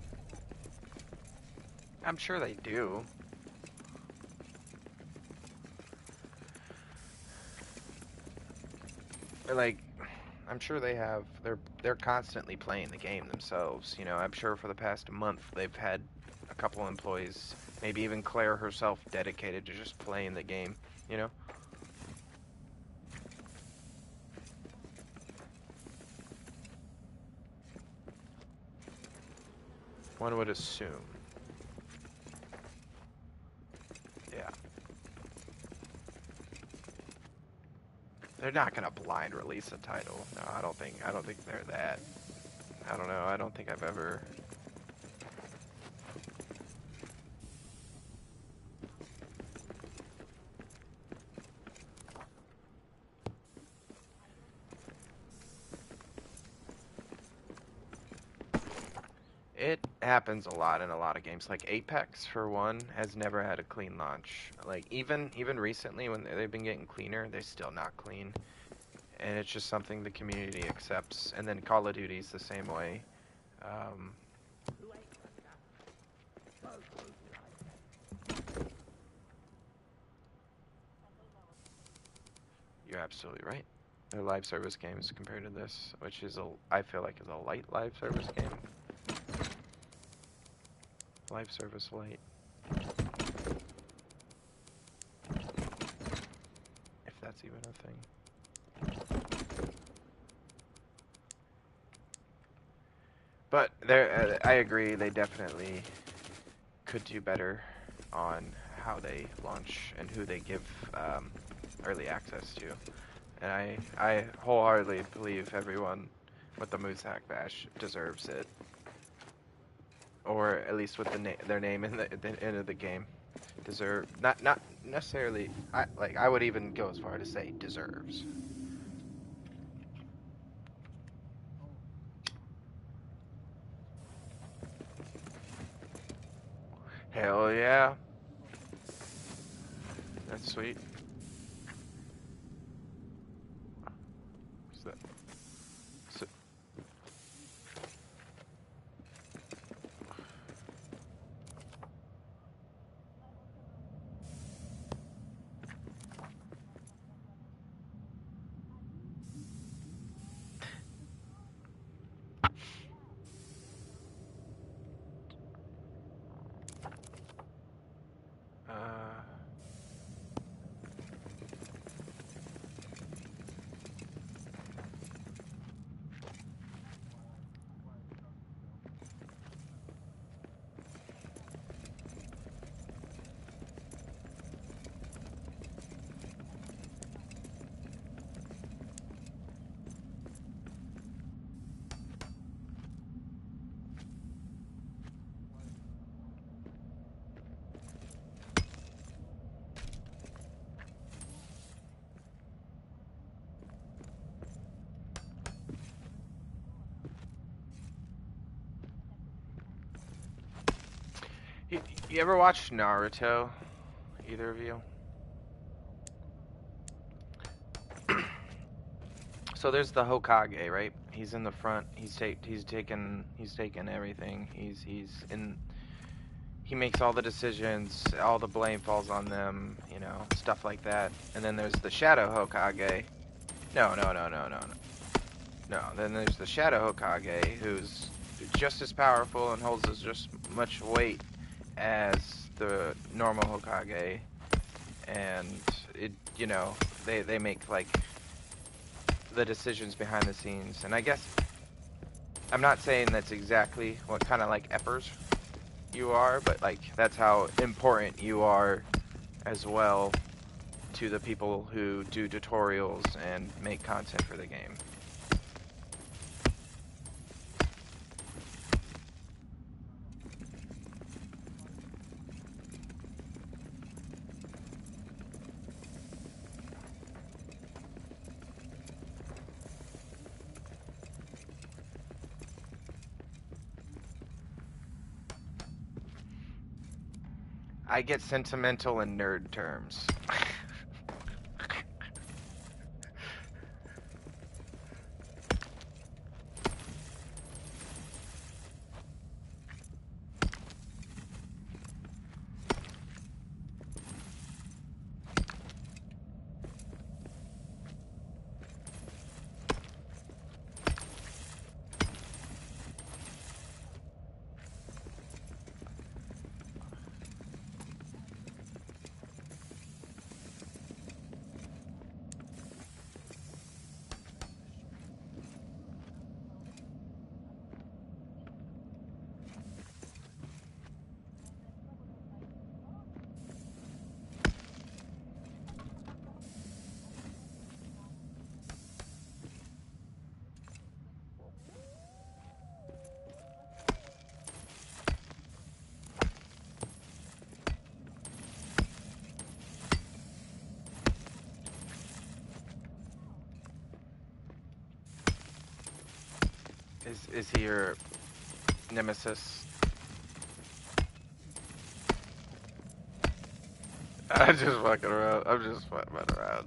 I'm sure they do. Like, I'm sure they have. They're constantly playing the game themselves. You know, I'm sure for the past month they've had a couple employees, maybe even Claire herself, dedicated to just playing the game. You know. One would assume. Yeah. They're not gonna blind release a title. No, I don't think. I don't think they're that. I don't know. I don't think I've ever. It happens a lot in a lot of games. Like Apex, for one, has never had a clean launch. Like even recently, when they've been getting cleaner, they're still not clean, and it's just something the community accepts. And then Call of Duty's the same way. Um, you're absolutely right. They're live service games compared to this, which is I feel like is a light live service game. Live service light, if that's even a thing. But I agree. They definitely could do better on how they launch and who they give early access to. And I wholeheartedly believe everyone with the Moose Hack Bash deserves it, or at least with their name in the end of the game, deserve not necessarily. I would even go as far to say deserves. Hell yeah, that's sweet. So, so, uh, you, you ever watch Naruto? Either of you? So there's the Hokage, right? He's in the front. He's taken everything. He makes all the decisions. All the blame falls on them. You know, stuff like that. And then there's the Shadow Hokage. No, no, no, no, no, no. No. Then there's the Shadow Hokage, who's just as powerful and holds as just much weight as the normal Hokage. And they make like the decisions behind the scenes. And I guess I'm not saying that's exactly what kind of like Eppers you are, but like that's how important you are as well to the people who do tutorials and make content for the game. I get sentimental in nerd terms. Is he your nemesis? I'm just fucking around. I'm just fucking around.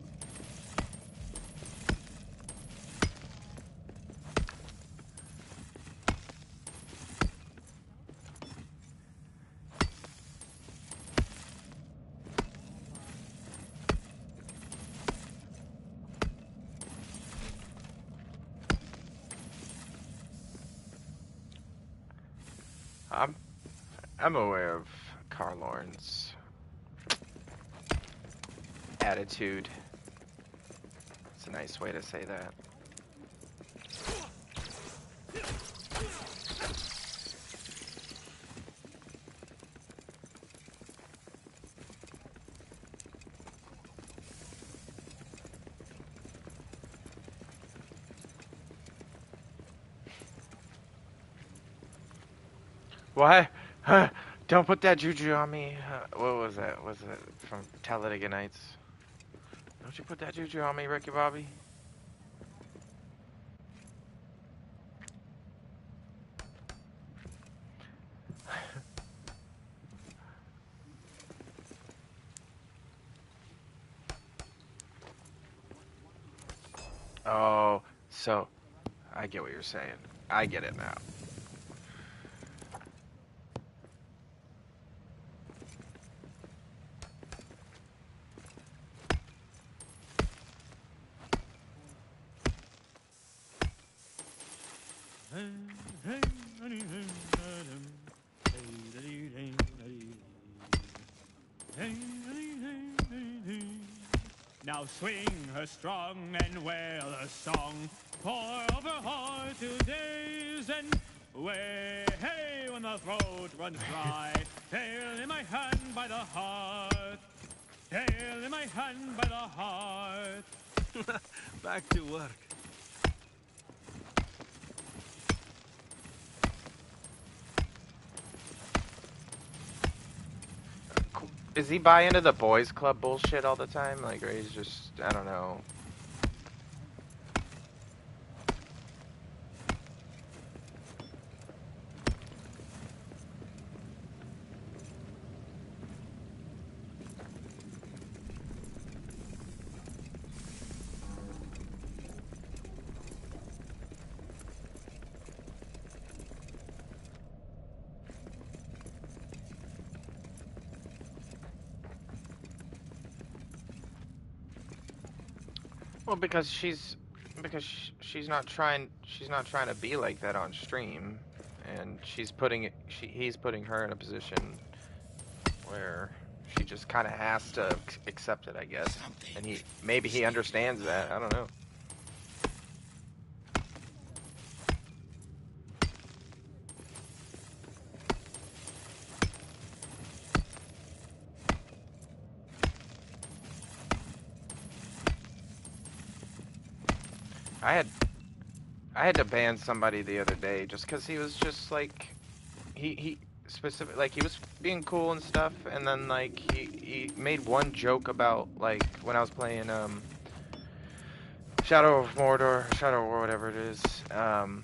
I'm I'm aware of Carlorn's attitude. It's a nice way to say that. Why? Don't put that juju on me. What was that? Was it from Talladega Nights? Don't you put that juju on me, Ricky Bobby? Oh, so I get what you're saying. I get it now. Now swing her strong and wail a song, pour over heart to days and way. Hey, when the throat runs dry, tail in my hand by the heart, tail in my hand by the heart. Back to work. Is he buy into the boys club bullshit all the time? Like, or he's just, I don't know. Well, because she's not trying to be like that on stream, and he's putting her in a position where she just kind of has to accept it, I guess. And maybe he understands that. I don't know. I had I had to ban somebody the other day just because he was just like he specific like he was being cool and stuff, and then like he made one joke about like when I was playing Shadow of Mordor, Shadow or whatever it is, and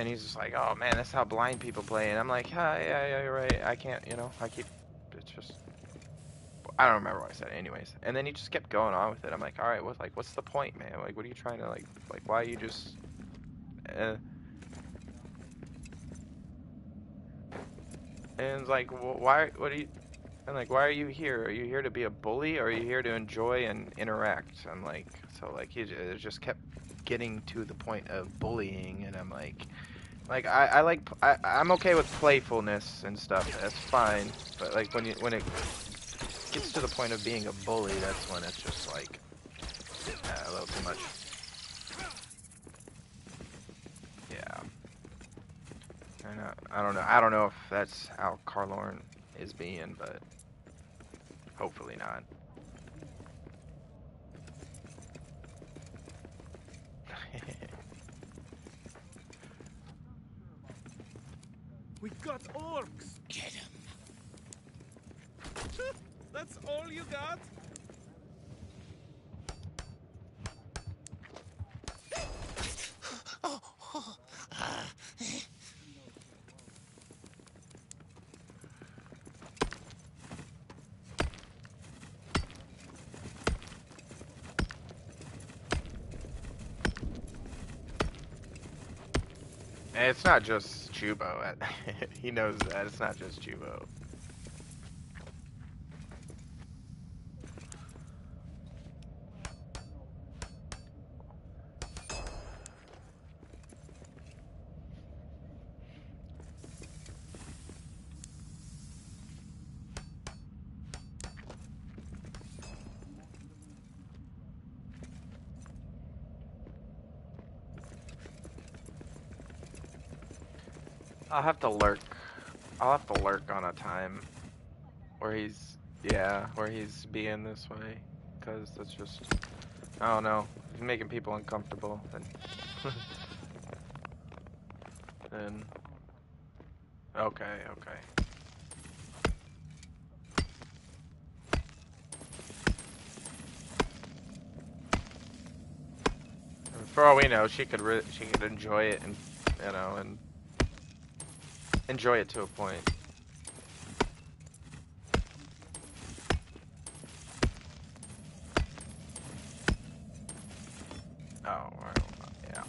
he's just like, oh man, that's how blind people play, and I'm like, yeah, you're right, I can't, it's just I don't remember what I said anyways, and then he just kept going on with it. I'm like, all right, what's the point, man? Like, what are you trying to like why are you just uh, and it's like, why? What are you? I'm like, why are you here? Are you here to be a bully, or are you here to enjoy and interact? I'm like, so like it just kept getting to the point of bullying, and I'm like I'm okay with playfulness and stuff. That's fine, but like when it gets to the point of being a bully, that's when it's just like a little too much. Yeah. And I don't know if that's how Carlorn is being, but hopefully not. We got orcs. Get him. That's all you got? And it's not just Chubo. He knows that. It's not just Chubo. I'll have to lurk. I'll have to lurk on a time where he's, yeah, where he's being this way. Because that's just, I don't know. If he's making people uncomfortable, then okay, okay. And for all we know, she could enjoy it and, you know, and enjoy it to a point. Oh, right, yeah.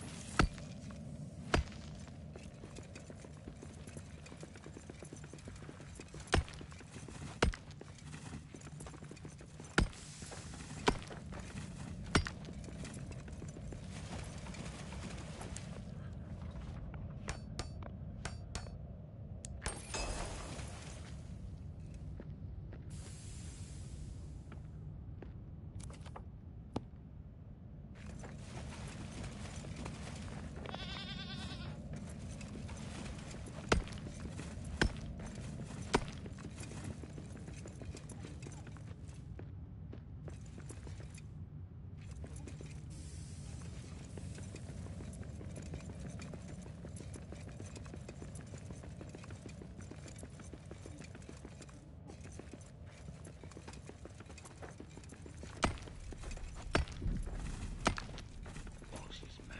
Boss is mad.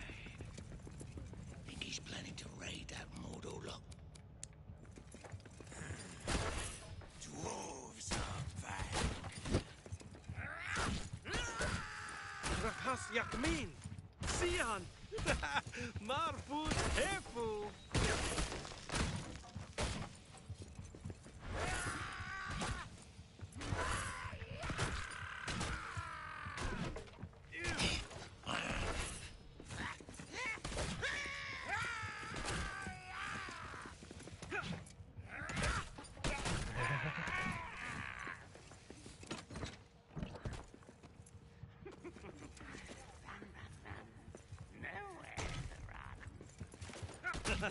Think he's planning to raid that mortal lot. Dwarves are back. Rakas Yakmin! Sian! Marfut Hefu!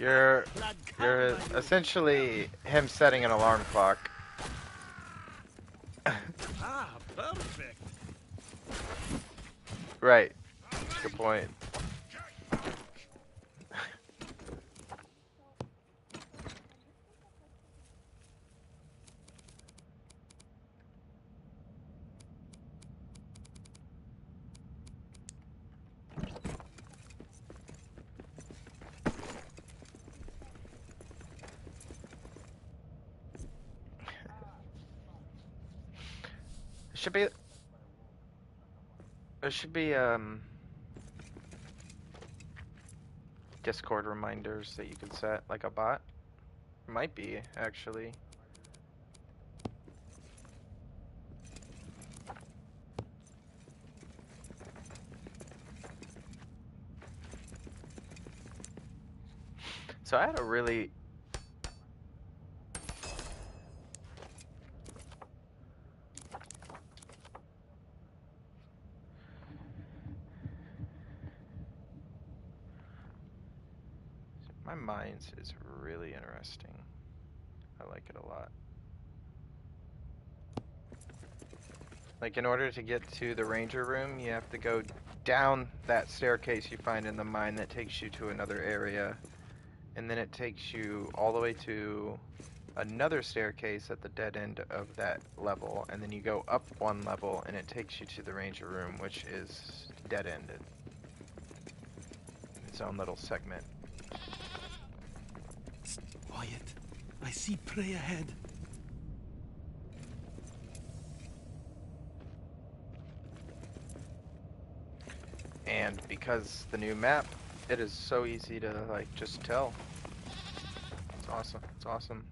You're essentially him setting an alarm clock. Ah, perfect! Right. Good point. Should be there should be Discord reminders that you could set like a bot. Might be actually. So I had a really my mines is really interesting. I like it a lot. Like in order to get to the ranger room, you have to go down that staircase you find in the mine that takes you to another area. And then it takes you all the way to another staircase at the dead end of that level. And then you go up one level and it takes you to the ranger room, which is dead-ended. Its own little segment. Quiet. I see prey ahead. And because the new map It is so easy to like just tell. It's awesome. It's awesome.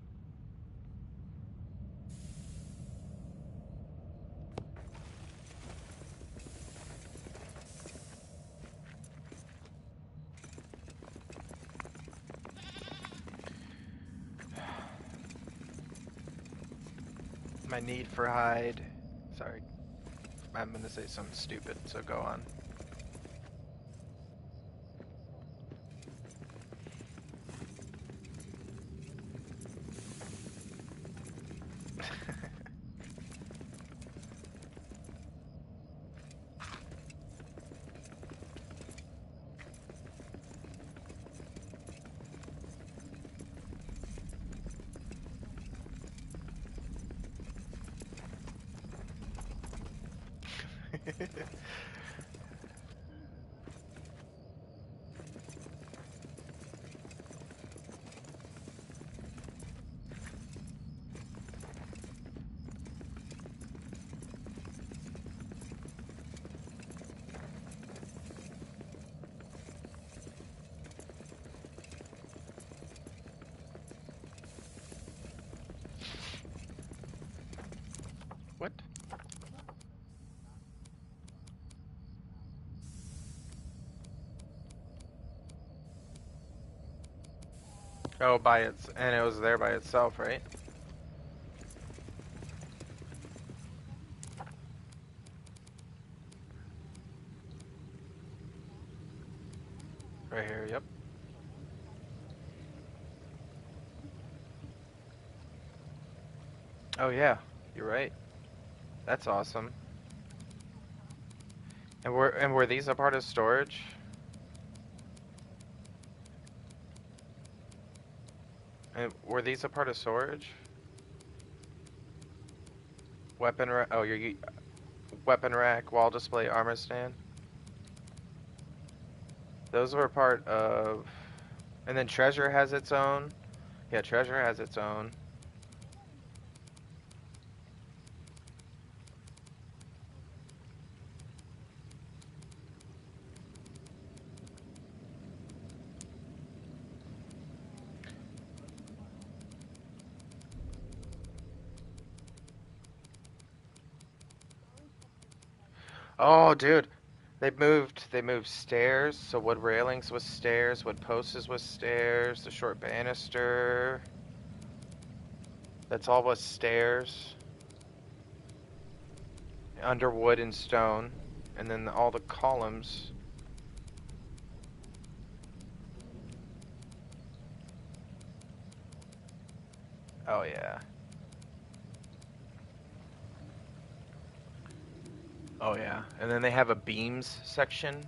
My need for hide. Sorry, I'm gonna say something stupid, so go on. What? Oh, by its and it was there by itself, right? Right here. Yep. Oh yeah, you're right. That's awesome. And were these a part of storage? And were these a part of storage? Weapon rack. Oh, weapon rack, wall display, armor stand. Those were part of. And then treasure has its own. Yeah, treasure has its own. Oh, dude. They moved stairs, so wood railings was stairs, wood posts was stairs, the short banister. That's all was stairs. Under wood and stone. And then all the columns. Oh yeah. Oh yeah. And then they have a beams section.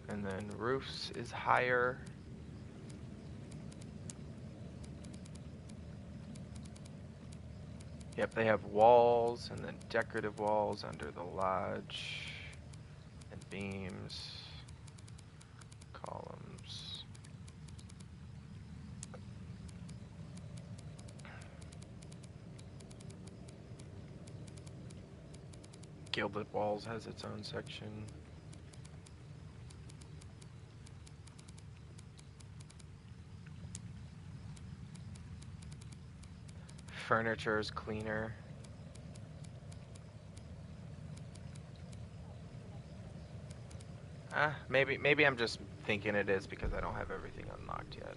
And then roofs is higher. Yep, they have walls and then decorative walls under the lodge. And beams. Columns. Gilded Walls has its own section. Furniture is cleaner. Maybe I'm just thinking it is because I don't have everything unlocked yet.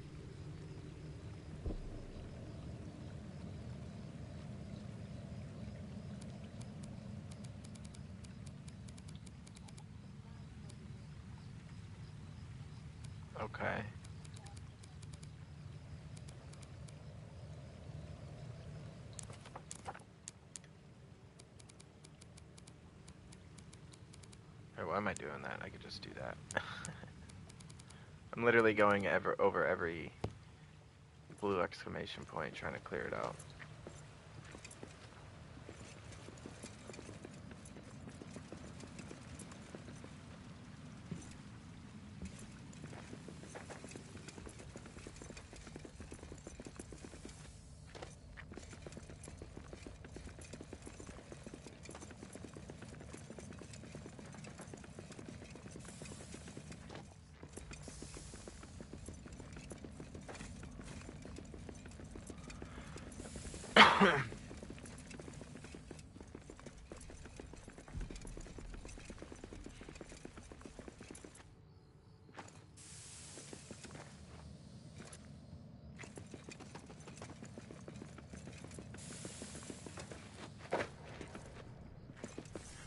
Okay. Or why am I doing that? I could just do that. I'm literally going over every blue exclamation point trying to clear it out.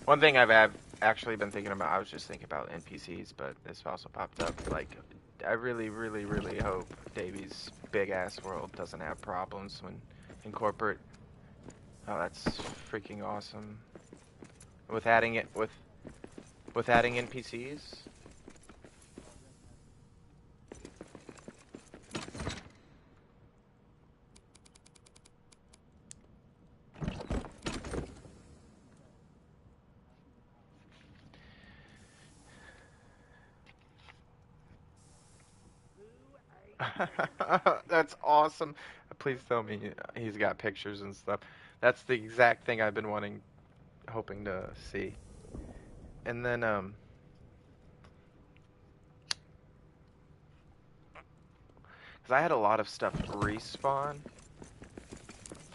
One thing actually been thinking about, I was just thinking about NPCs, but this also popped up. Like, I really, really, really hope Davy's big ass world doesn't have problems when in corporate. Oh, that's freaking awesome. With adding it with adding NPCs. That's awesome. Please tell me he's got pictures and stuff. That's the exact thing I've been hoping to see. And then, because I had a lot of stuff respawn,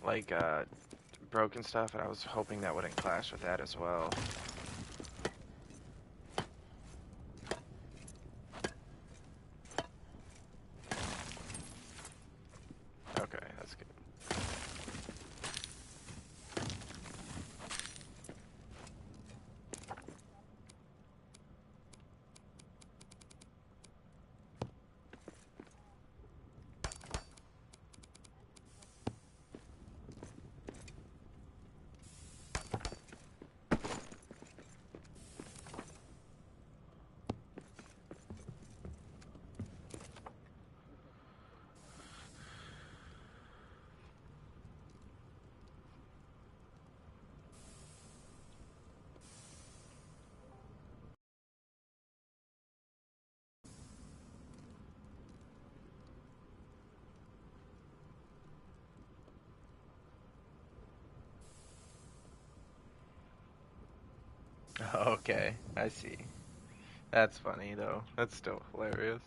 like, broken stuff, and I was hoping that wouldn't clash with that as well. Okay, that's good. Okay, I see. That's funny, though. That's still hilarious.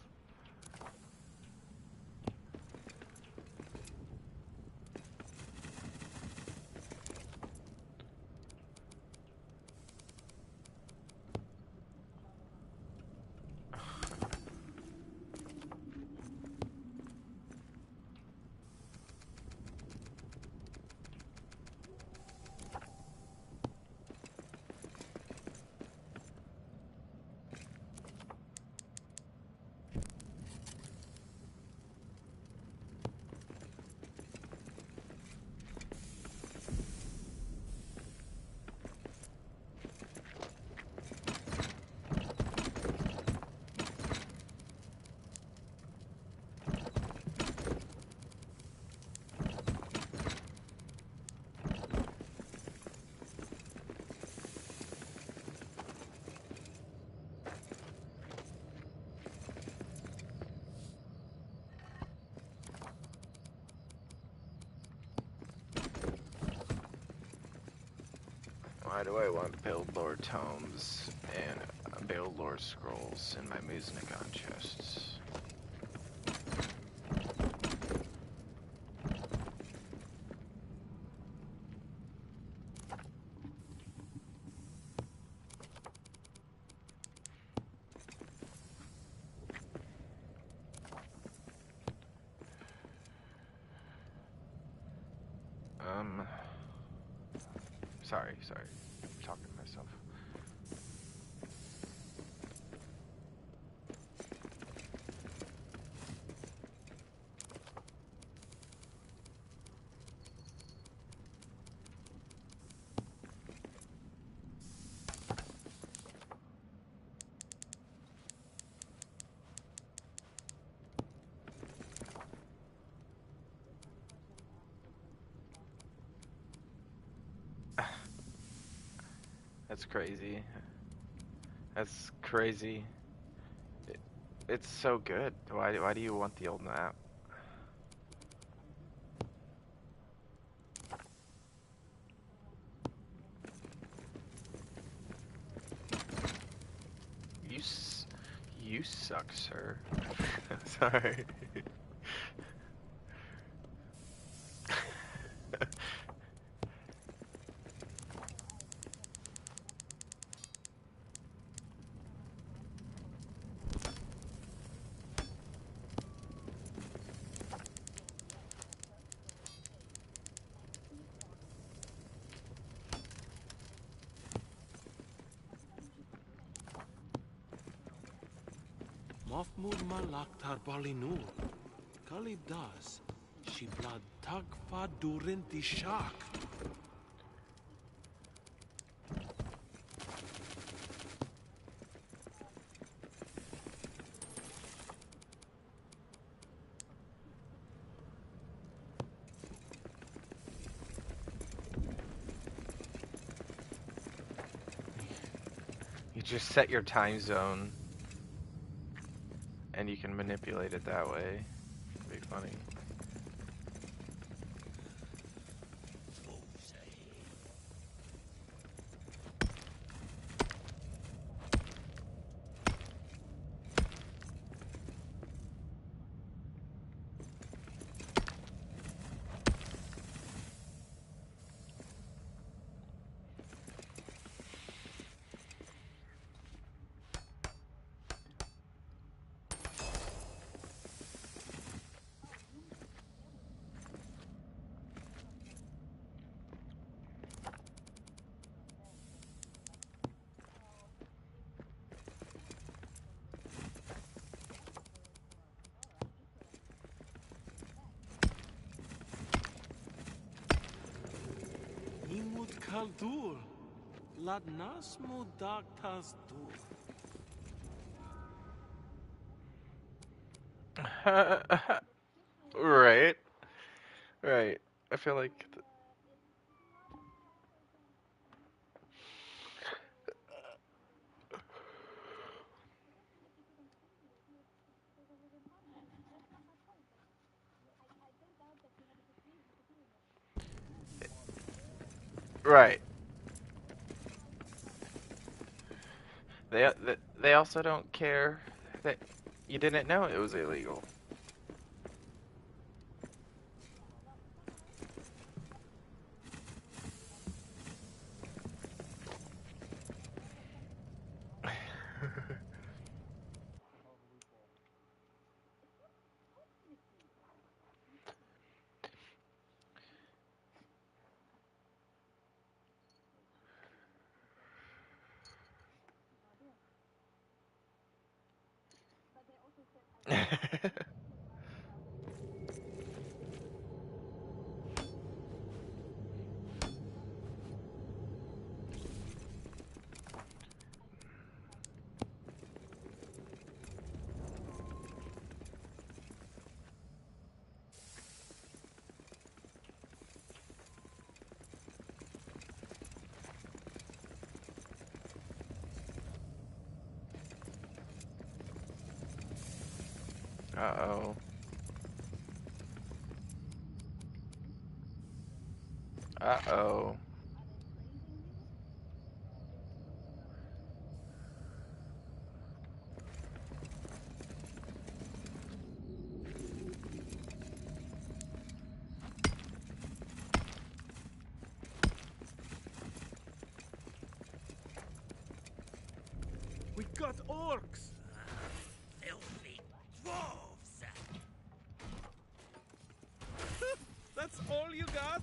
Why do I want build lore tomes and build lore scrolls in my Musnigon chests? Sorry. I'm talking to myself. That's crazy. That's crazy. It's so good. Why do you want the old map? You s you suck, sir. Sorry. Mafmud Malak Tarbalinul. Kalib Das. Shiblad Tagfa Durin Dishak. You just set your time zone, and you can manipulate it that way. It'd be funny. Imud Kaldur. Ladnas Mudak Tasdur. Right. Right. I feel like right. They also don't care that you didn't know it was illegal. Uh-oh. Uh-oh. We got orcs. Filthy dwarves! That's all you got?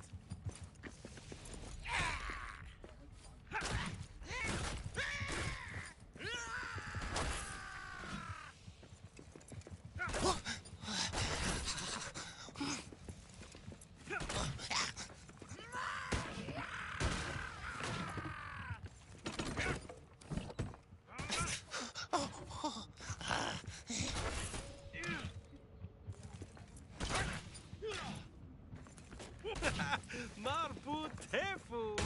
Marbu Tefu.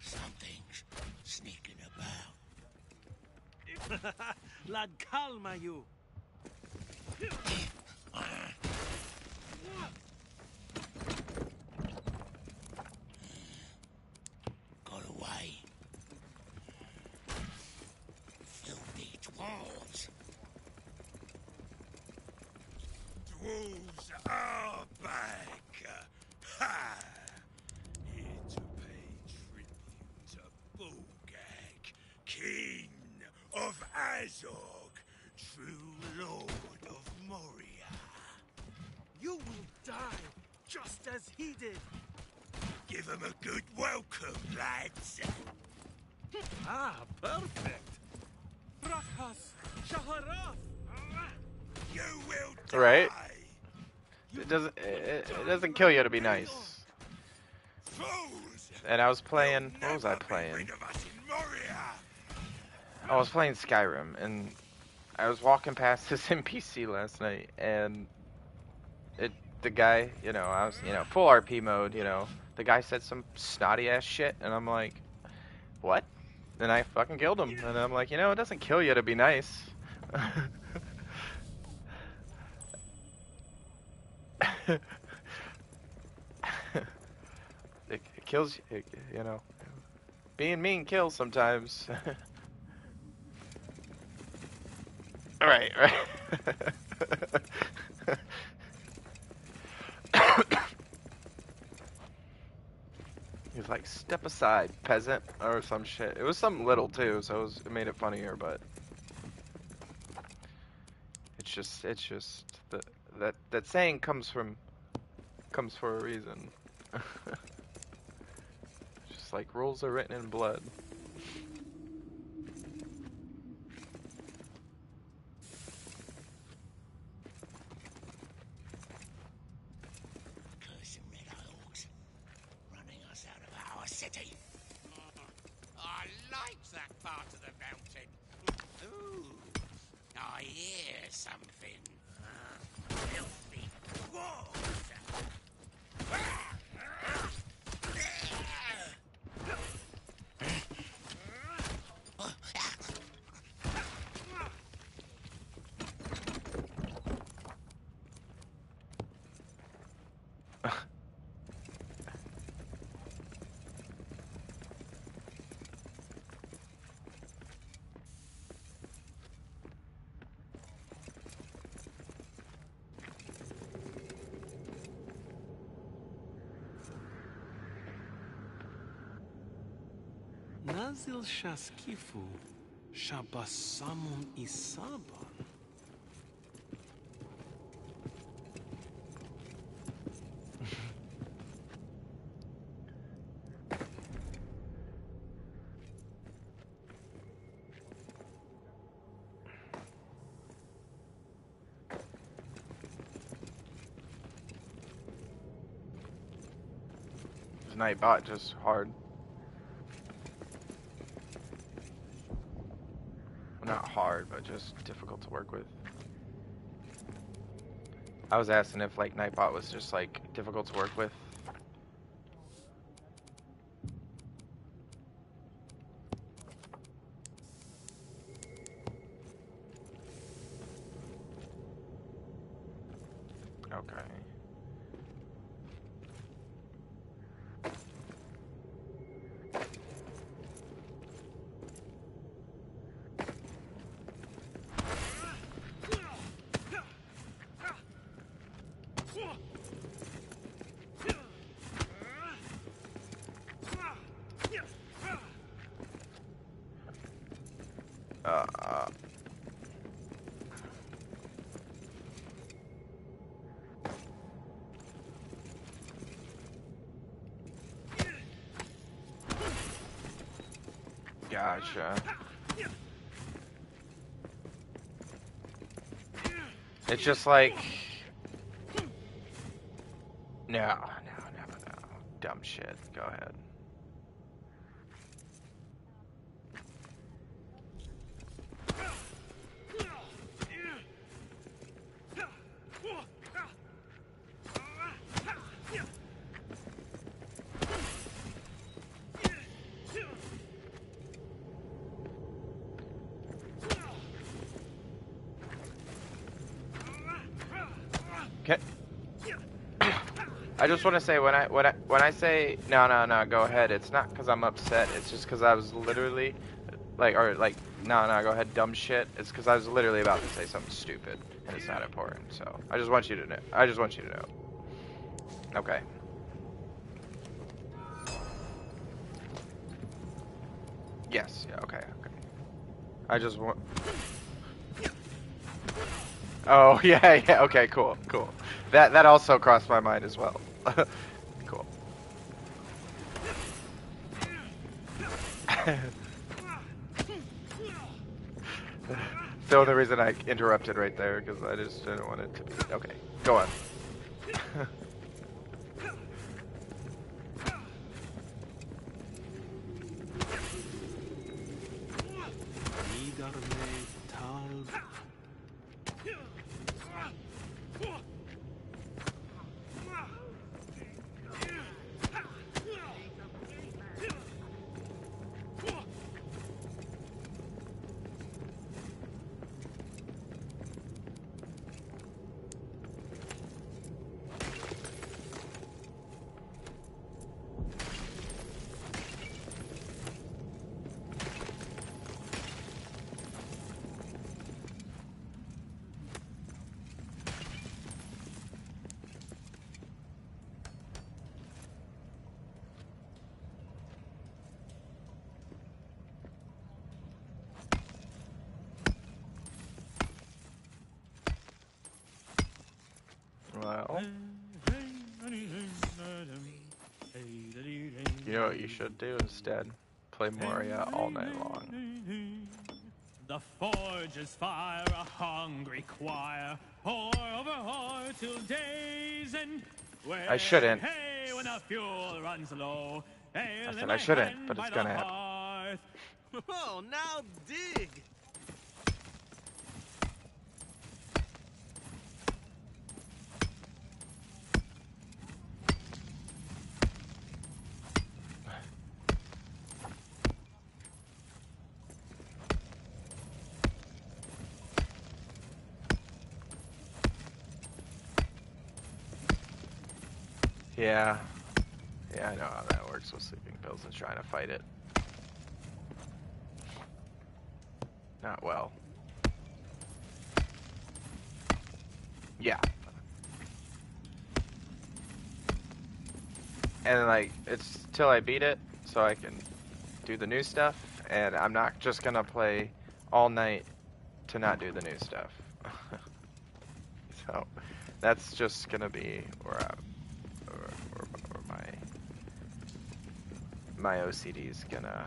Something's sneaking about. Lad calma you. Got away. wolves are back. Ha! Here to pay tribute to Bulgak, King of Azog, true Lord of Moria. You will die just as he did. Give him a good welcome, lads. Ah, perfect. Rakhas Shaharaf. You will die. Right? It doesn't kill you to be nice. Fools! And I was playing. You'll What was I never be playing? rid of us in Moria. I was playing Skyrim, and I was walking past this NPC last night, and the guy, I was, full RP mode, the guy said some snotty ass shit, and I'm like, what? And I fucking killed him, and I'm like, it doesn't kill you to be nice. It kills you, being mean kills sometimes. Right. He's like, step aside, peasant, or some shit. It was something little too, so it made it funnier, but it's just that saying comes for a reason. Just like rules are written in blood. Cursing red hawks, running us out of our city. I like that part of the mountain. Ooh, I hear something. Filthy wolves. Nazil Shaskifu Shabasamun Isaban. Nightbot just hard. Well, not hard, but just difficult to work with. I was asking if like Nightbot was just like difficult to work with. Okay. Uh, Gotcha. It's just like... No. Dumb shit. Go ahead. Okay. I just want to say when I say no, go ahead. It's not because I'm upset. It's just because I was literally like No, no, go ahead, dumb shit. It's because I was literally about to say something stupid, and it's not important. So I just want you to know. I just want you to know. Okay. Yes. Yeah. Okay. Okay. I just want. Oh yeah. Yeah. Okay. Cool. Cool. That also crossed my mind as well. Cool. The only reason I interrupted right there because I just didn't want it to be. Okay. Go on. Well, you know what you should do instead? Play Moriaand all night long. The forges fire a hungry choir, pour over whore till days and I shouldn't. hey, when the fuel runs low, I ale in said I my shouldn't, hand but by it's the gonna happen. hearth. Oh, now dig! Yeah. Yeah, I know how that works with sleeping pills and trying to fight it. Not well. Yeah. And like, it's till I beat it, so I can do the new stuff, and I'm not just gonna play all night to not do the new stuff. So, that's just gonna be where where my OCD's gonna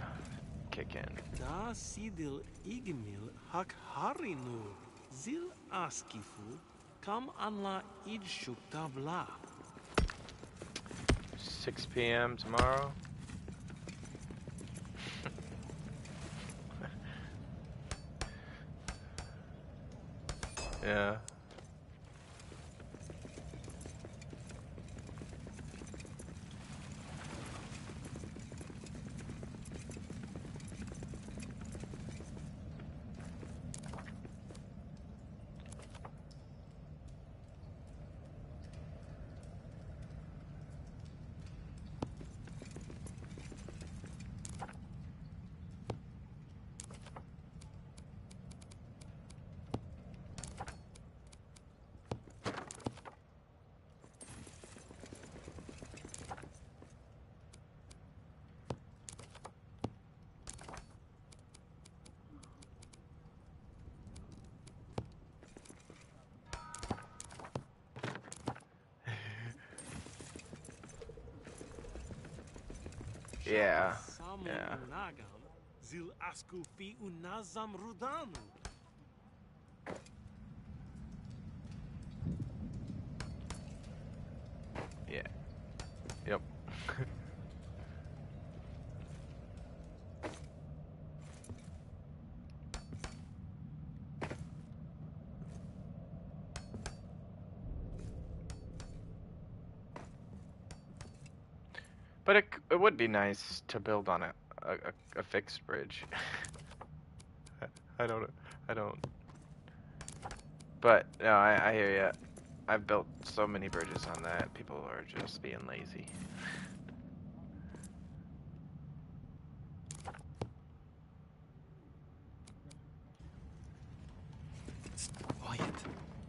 kick in. Da sidil igmil hak harinu. Zil askifu kam anla idshuk tabla. 6 p.m. tomorrow. Yeah. Yeah. Yeah. Unagam. Zil asku fi unazam rudanu. Yeah. Yep. But it would be nice to build on a fixed bridge. I don't I don't. But no, I hear ya. I've built so many bridges on that. People are just being lazy.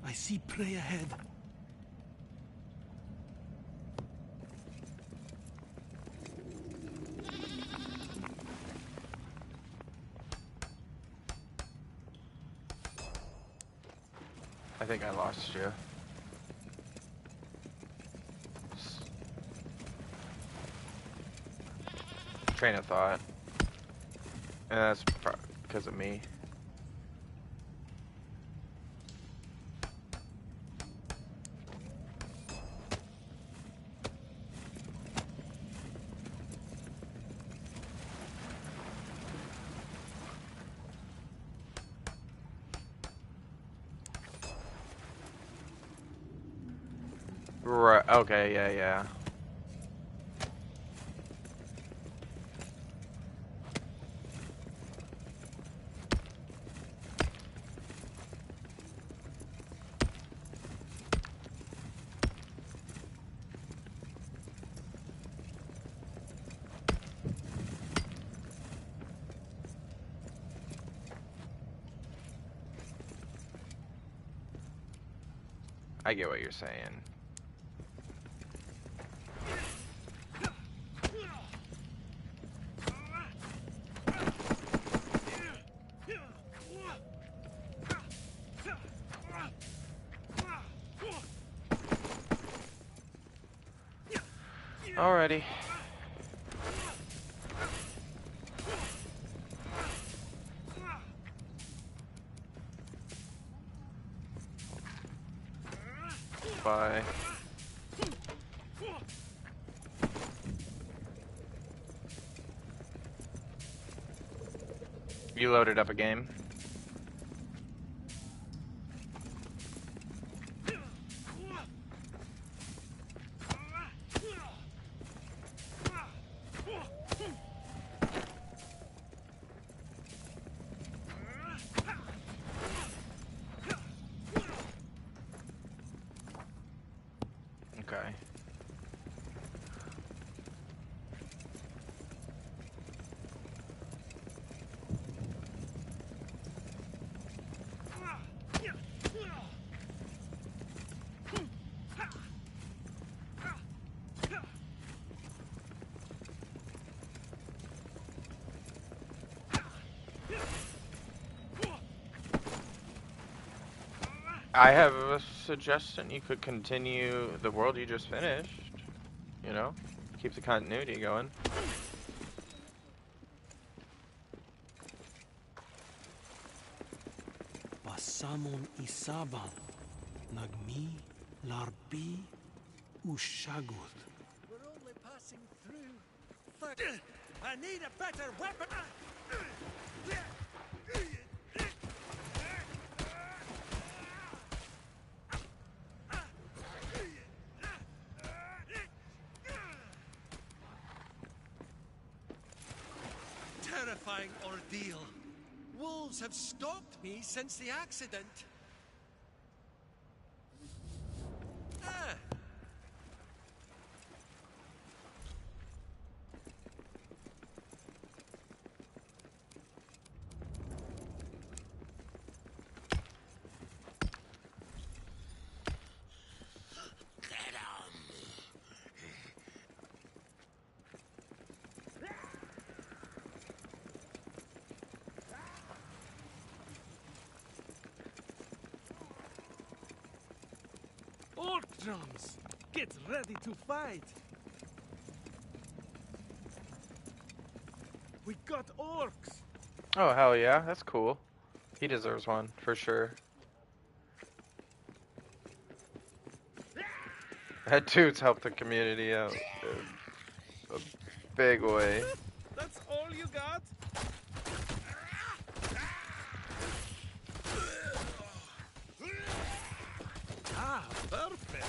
I see prey ahead. I think I lost you. Train of thought. And that's because of me. Right, okay, yeah. I get what you're saying. Alrighty. Bye. You loaded up a game? Okay. I have a suggestion. You could continue the world you just finished. You know? Keep the continuity going. Pasamon isaban. Nagmi, larbi, ushagut. We're only passing through. I need a better weapon. Terrifying ordeal. Wolves have stalked me since the accident. Ah. Get on. Orc drums! Get ready to fight! We got orcs! Oh, hell yeah. That's cool. He deserves one, for sure. That dude's helped the community out in a big way. That's all you got? Ah, perfect!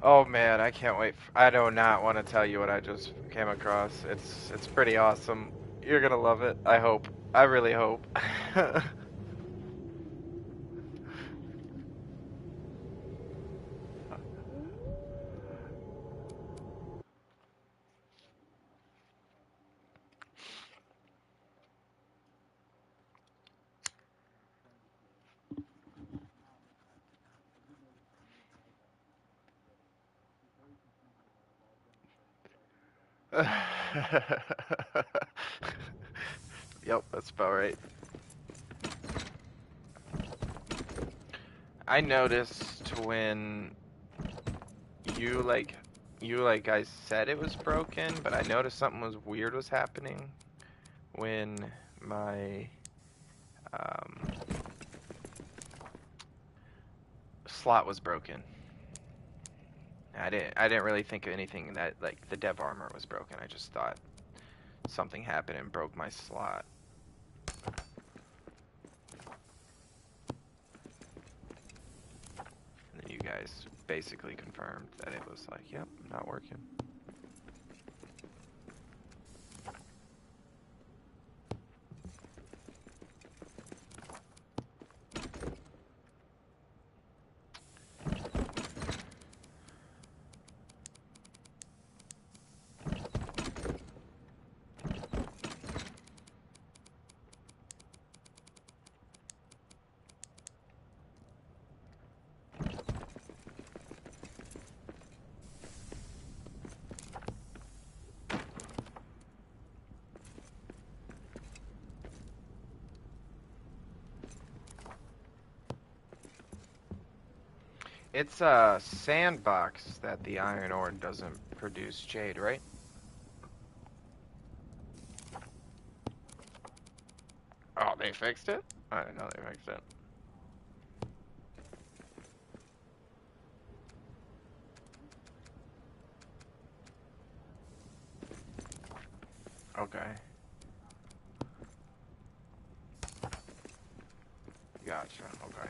Oh man, I can't wait. I do not want to tell you what I just came across. It's pretty awesome. You're gonna love it. I hope. I really hope. Yep, that's about right. I noticed when you like I said it was broken, but I noticed something was weird was happening when my um, slot was broken. I didn't really think of anything that like the dev armor was broken. I just thought something happened and broke my slot. And then you guys basically confirmed that it was like, yep, not working. It's a sandbox that the iron ore doesn't produce jade, right? Oh, they fixed it? I didn't know they fixed it. Okay. Gotcha, okay.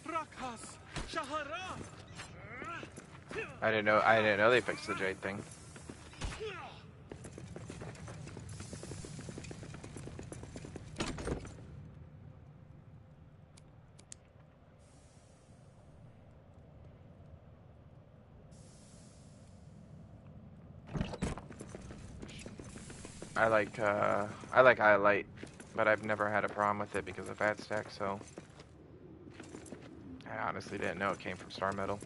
Rakas, Shahara. I didn't know they fixed the jade thing. I like highlight, but I've never had a problem with it because of bad stack, so I honestly didn't know it came from Star Metal.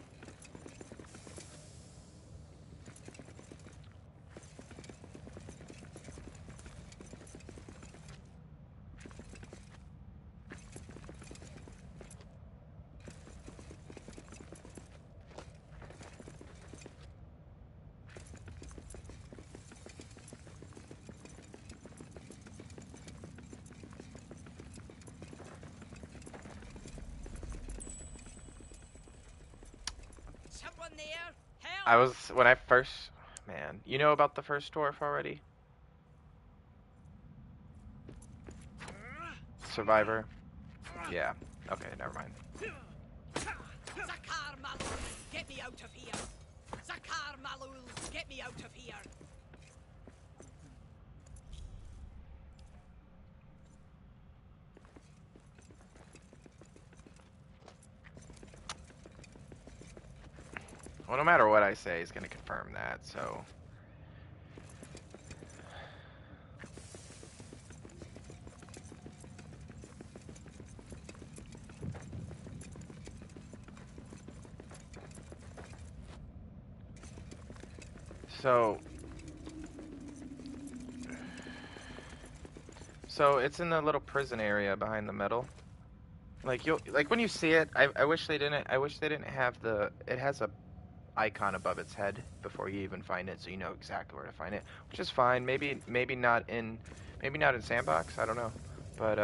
Someone there? Help! I was when I first man, you know about the first dwarf already? Survivor? Yeah. Okay, never mind. Zakar Malul, get me out of here! Zakar Malul, get me out of here! Well, no matter what I say, he's gonna confirm that, so so it's in the little prison area behind the metal. Like you'll like when you see it, I wish they didn't have it has a icon above its head before you even find it, so you know exactly where to find it, which is fine. Maybe not in sandbox, I don't know. But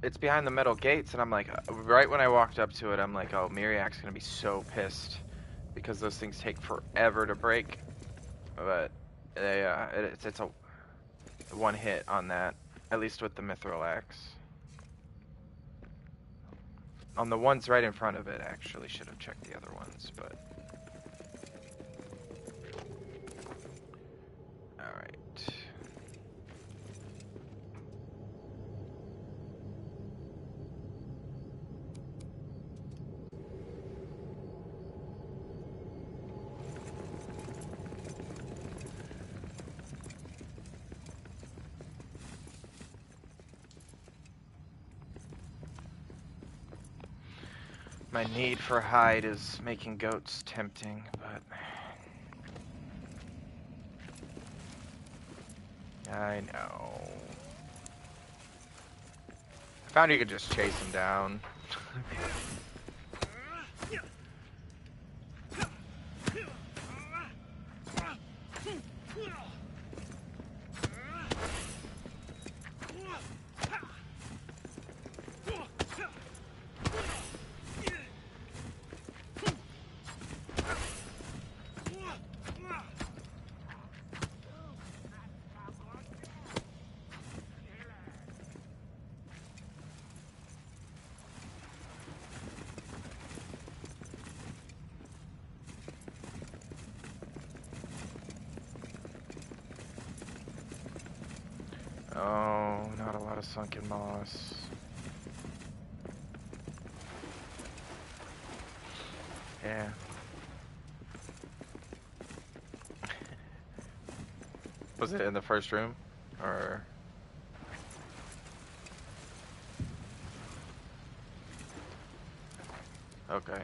it's behind the metal gates, and I'm like, right when I walked up to it, I'm like, oh, Miriak's gonna be so pissed because those things take forever to break. But they it's a one hit on that, at least with the mithril axe. On the ones right in front of it, actually should have checked the other ones, but all right. My need for hide is making goats tempting, but I know. I found you could just chase him down. Oh, not a lot of sunken moss. Yeah. Was it in the first room? Or... Okay.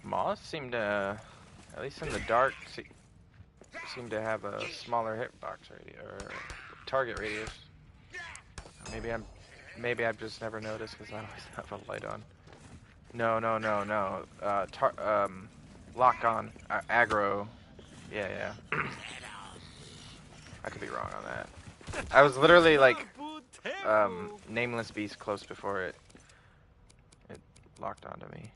Moss seem to, at least in the dark, seem to have a smaller hitbox radius or target radius. Maybe I've just never noticed because I always have a light on. No. Lock on, aggro. Yeah. I could be wrong on that. I was literally like, nameless beast close before it locked onto me.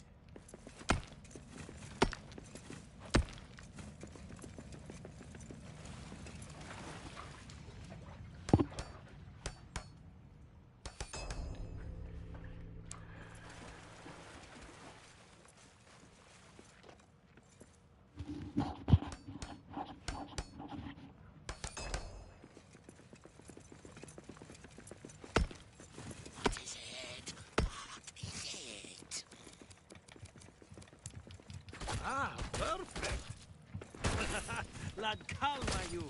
Ah, perfect. La calma you.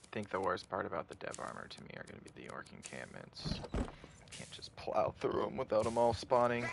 I think the worst part about the dev armor to me are going to be the orc encampments. Can't just plow through them without them all spawning.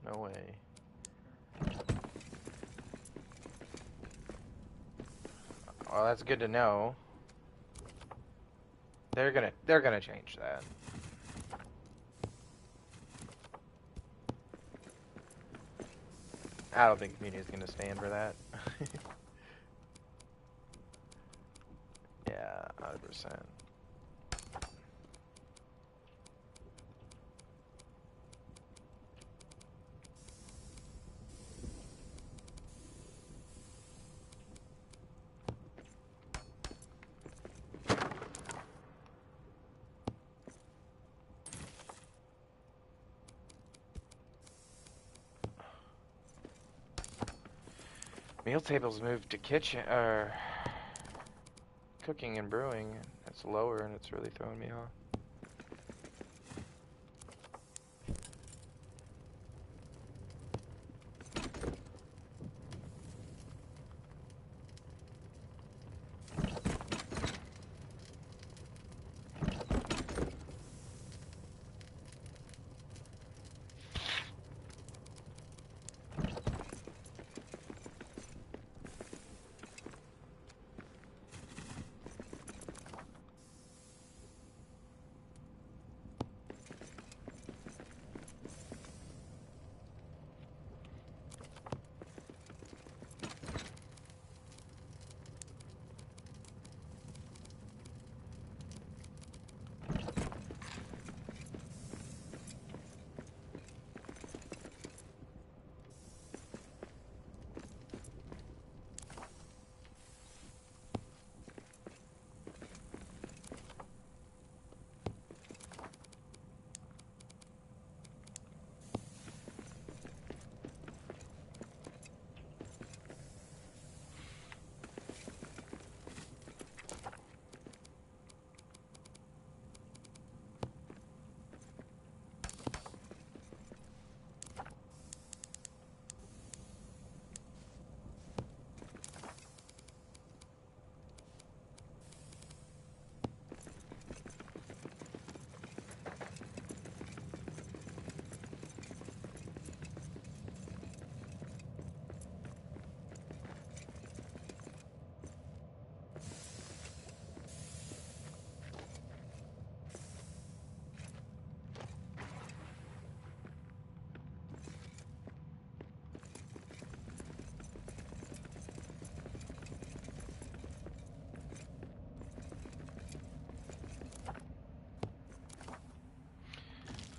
No way. Well, that's good to know. They're gonna change that. I don't think community's gonna stand for that. Yeah, 100%. Meal tables moved to kitchen, or cooking and brewing. It's lower and it's really throwing me off.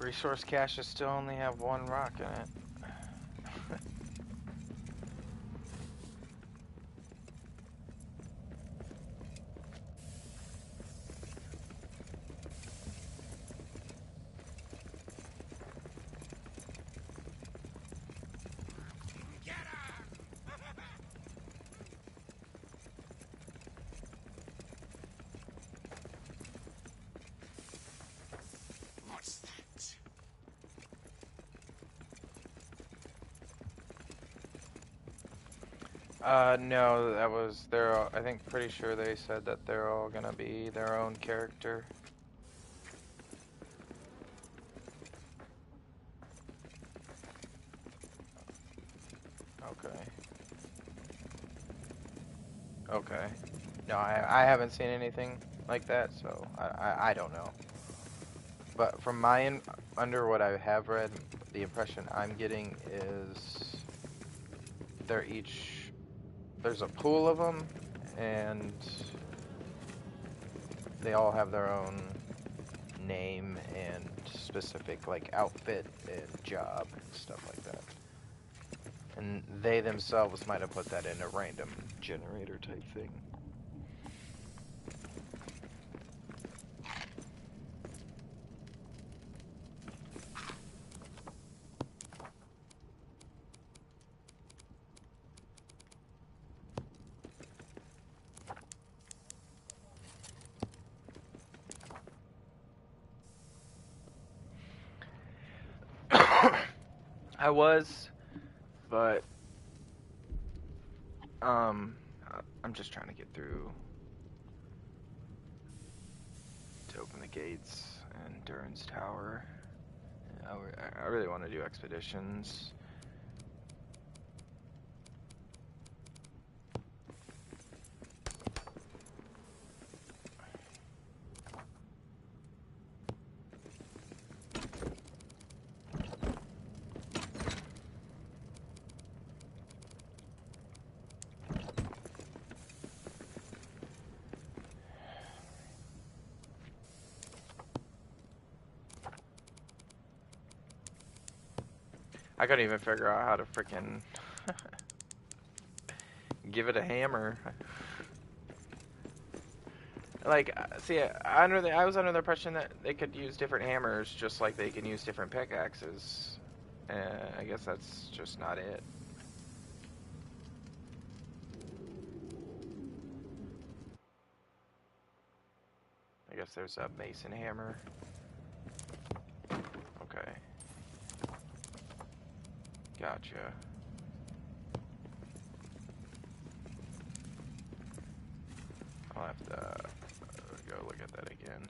Resource caches still only have one rock in it. Get her! What's that? No, that was, they're all, I think pretty sure they said that they're all gonna be their own character. Okay. Okay. No, I haven't seen anything like that, so I don't know. But from under what I have read, the impression I'm getting is they're each, there's a pool of them, and they all have their own name and specific like outfit and job and stuff like that. And they themselves might have put that in a random generator type thing. I was, but I'm just trying to get through to open the gates and Durin's Tower. I really want to do expeditions. I couldn't even figure out how to freaking give it a hammer. Like, see, I was under the impression that they could use different hammers just like they can use different pickaxes. I guess that's just not it. I guess there's a mason hammer. Okay. Gotcha. I'll have to go look at that again.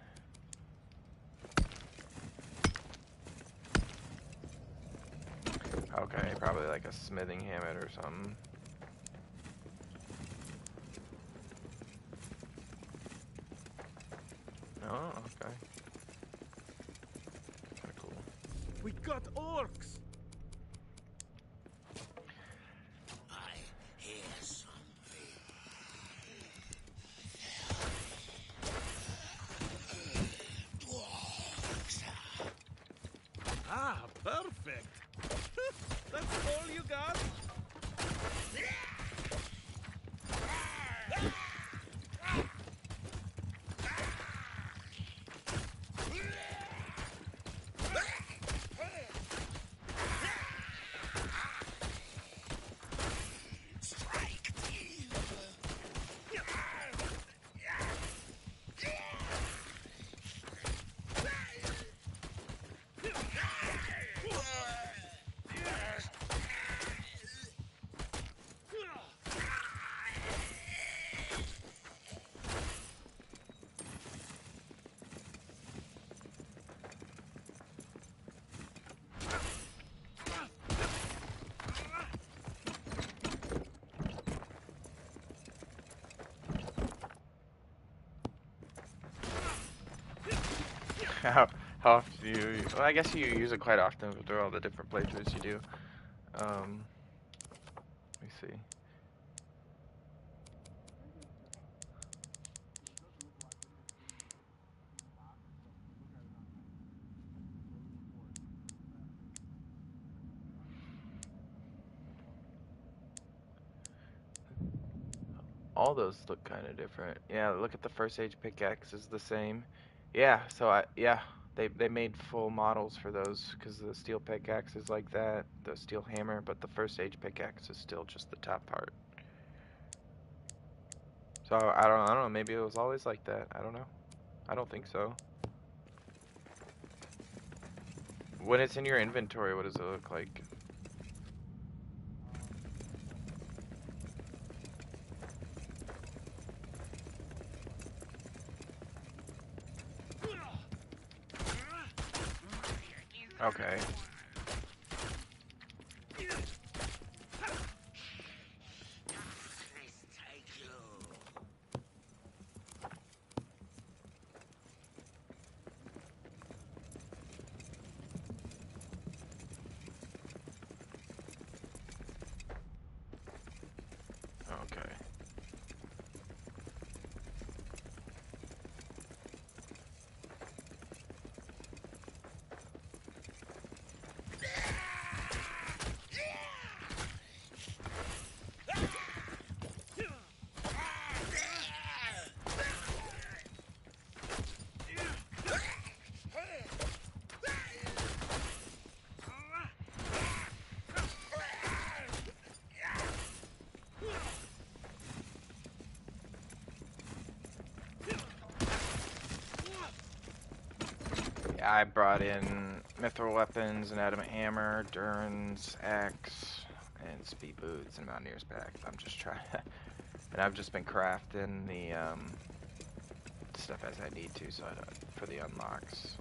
Okay, probably like a smithing hammer or something. Oh, okay. Kinda cool. We got orcs. I hear something. Dwarves. Ah, perfect. That's all you got? Strike team. How how often do you? Well, I guess you use it quite often through all the different playthroughs you do. Let me see. All those look kind of different. Yeah, look at the first age pickaxe is the same. Yeah, so yeah, they made full models for those because the steel pickaxe is like that, the steel hammer, but the first age pickaxe is still just the top part. So I don't know, maybe it was always like that. I don't know. I don't think so. When it's in your inventory, what does it look like? Okay. Darkness take you. Okay. Yeah, I brought in mithril weapons, an adamant hammer, Durin's axe, and speed boots and mountaineer's pack. I'm just trying, and I've just been crafting the stuff as I need to, so for the unlocks.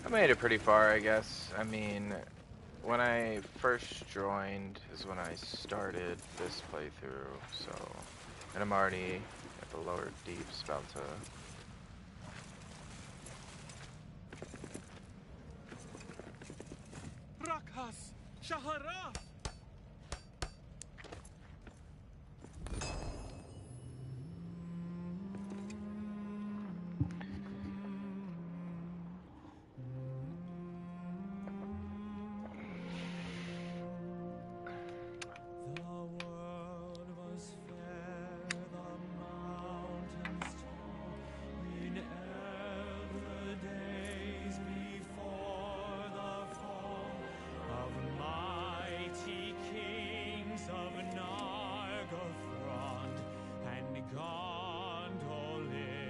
I made it pretty far, I guess. I mean, when I first joined is when I started this playthrough, so, and I'm already at the lower deeps, about to. Rakhas! Shahara!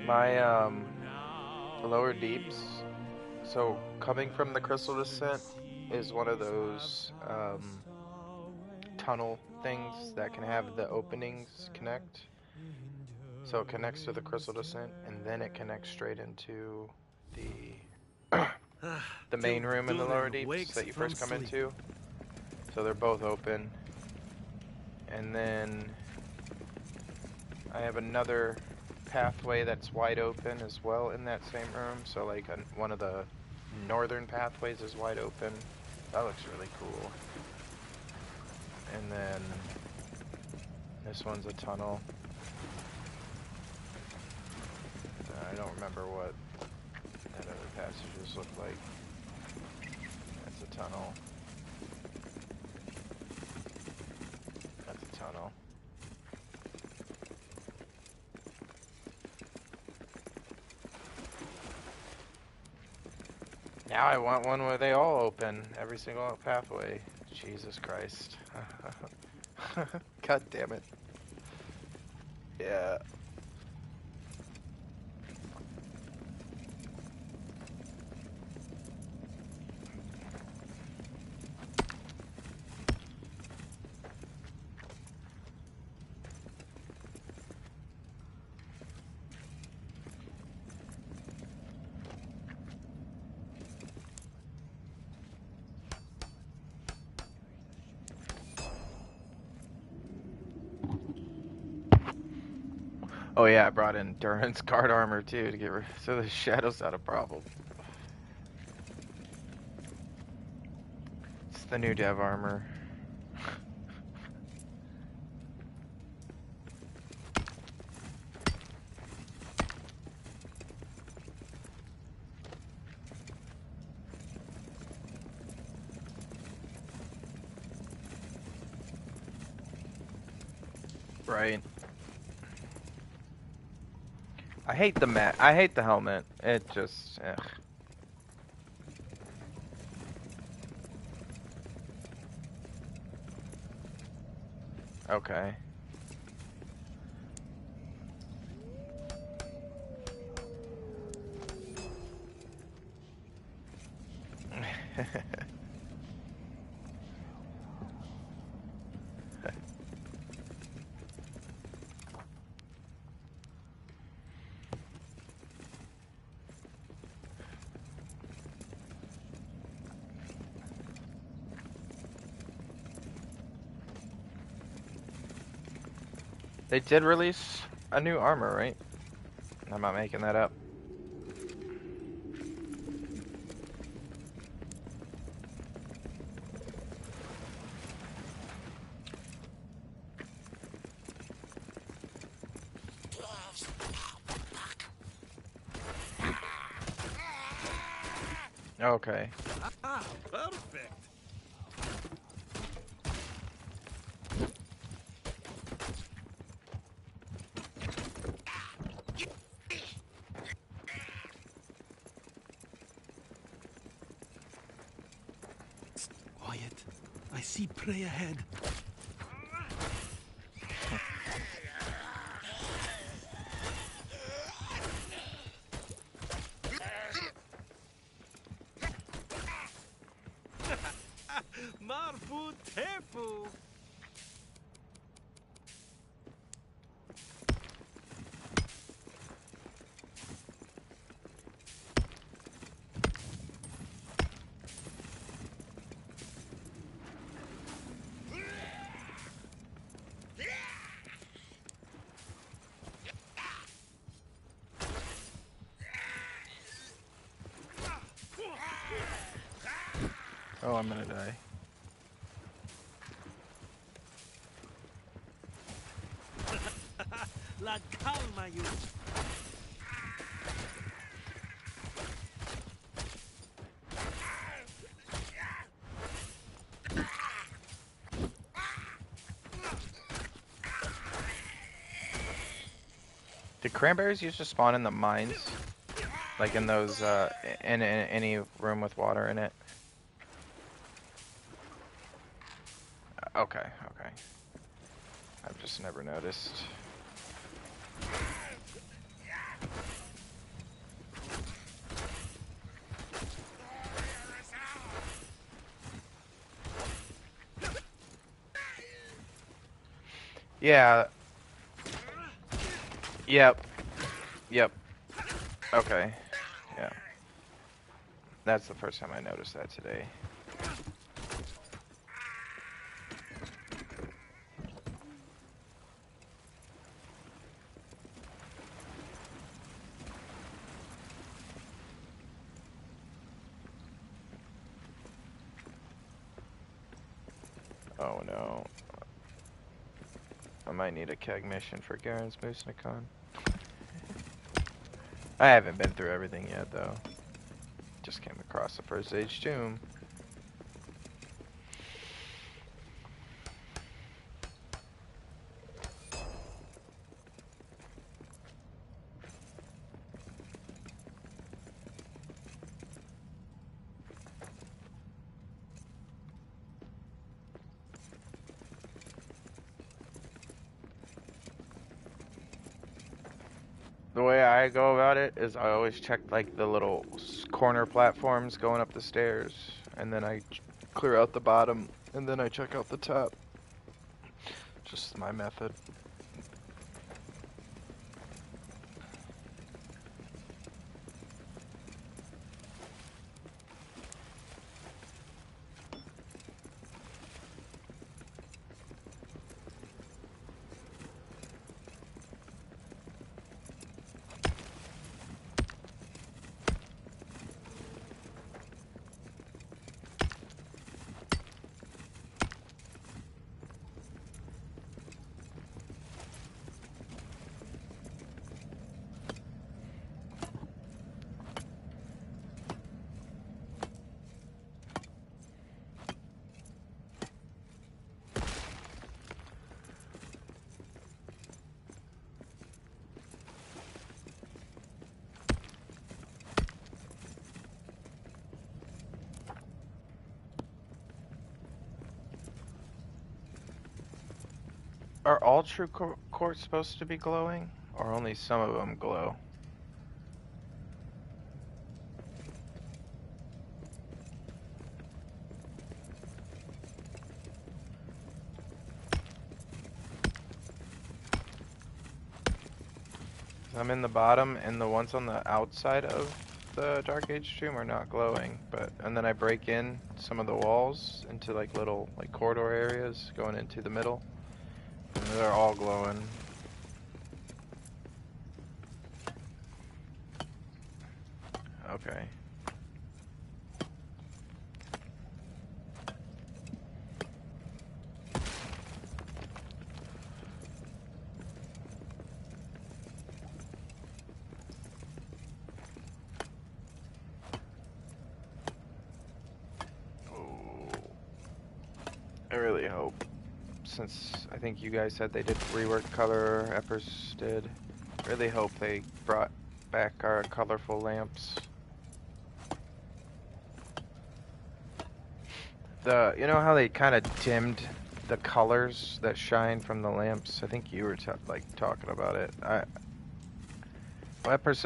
My, the lower deeps, so coming from the Crystal Descent is one of those, tunnel things that can have the openings connect. So it connects to the Crystal Descent, and then it connects straight into the the main Till room in the lower Durin deeps wakes that you from first come sleep. into. So they're both open. And then I have another pathway that's wide open as well in that same room. So like one of the northern pathways is wide open. That looks really cool. And then this one's a tunnel. I don't remember what that other passages look like. That's a tunnel. That's a tunnel. Now I want one where they all open, every single pathway. Jesus Christ. God damn it. Yeah. Oh yeah, I brought in Durin's guard armor too to get rid so the shadow's not a problem. It's the new dev armor. Right. I hate the I hate the helmet. It just, ugh. Okay. They did release a new armor, right? I'm not making that up. Okay. Ah, perfect. Quiet. I see prey ahead. Marfu tefu. Oh, I'm gonna die. La calma, you. Did cranberries used to spawn in the mines? Like in those, in any room with water in it? Okay, okay. I've just never noticed. Yeah. Yep. Yep. Okay. Yeah. That's the first time I noticed that today. Oh no. I might need a keg mission for Garen's Moosnicon. I haven't been through everything yet though. Just came across the first age tomb. The way I go about it is I always check like the little corner platforms going up the stairs, and then I clear out the bottom, and then I check out the top. Just my method. Are all true quartz supposed to be glowing, or only some of them glow? I'm in the bottom, and the ones on the outside of the Dark Age tomb are not glowing. And then I break in some of the walls into like little like corridor areas going into the middle, and they're all glowing. Okay. I really hope, since I think you guys said they did rework color, Eppers did, I really hope they brought back our colorful lamps. You know how they kind of dimmed the colors that shine from the lamps? I think you were talking about it.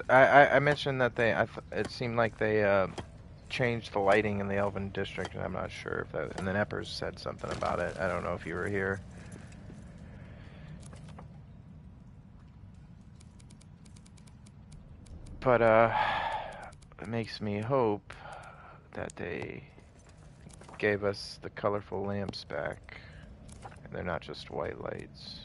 I mentioned that it seemed like they changed the lighting in the Elven District, and I'm not sure if that. And then Eppers said something about it. I don't know if you were here. But it makes me hope that they gave us the colorful lamps back, and they're not just white lights.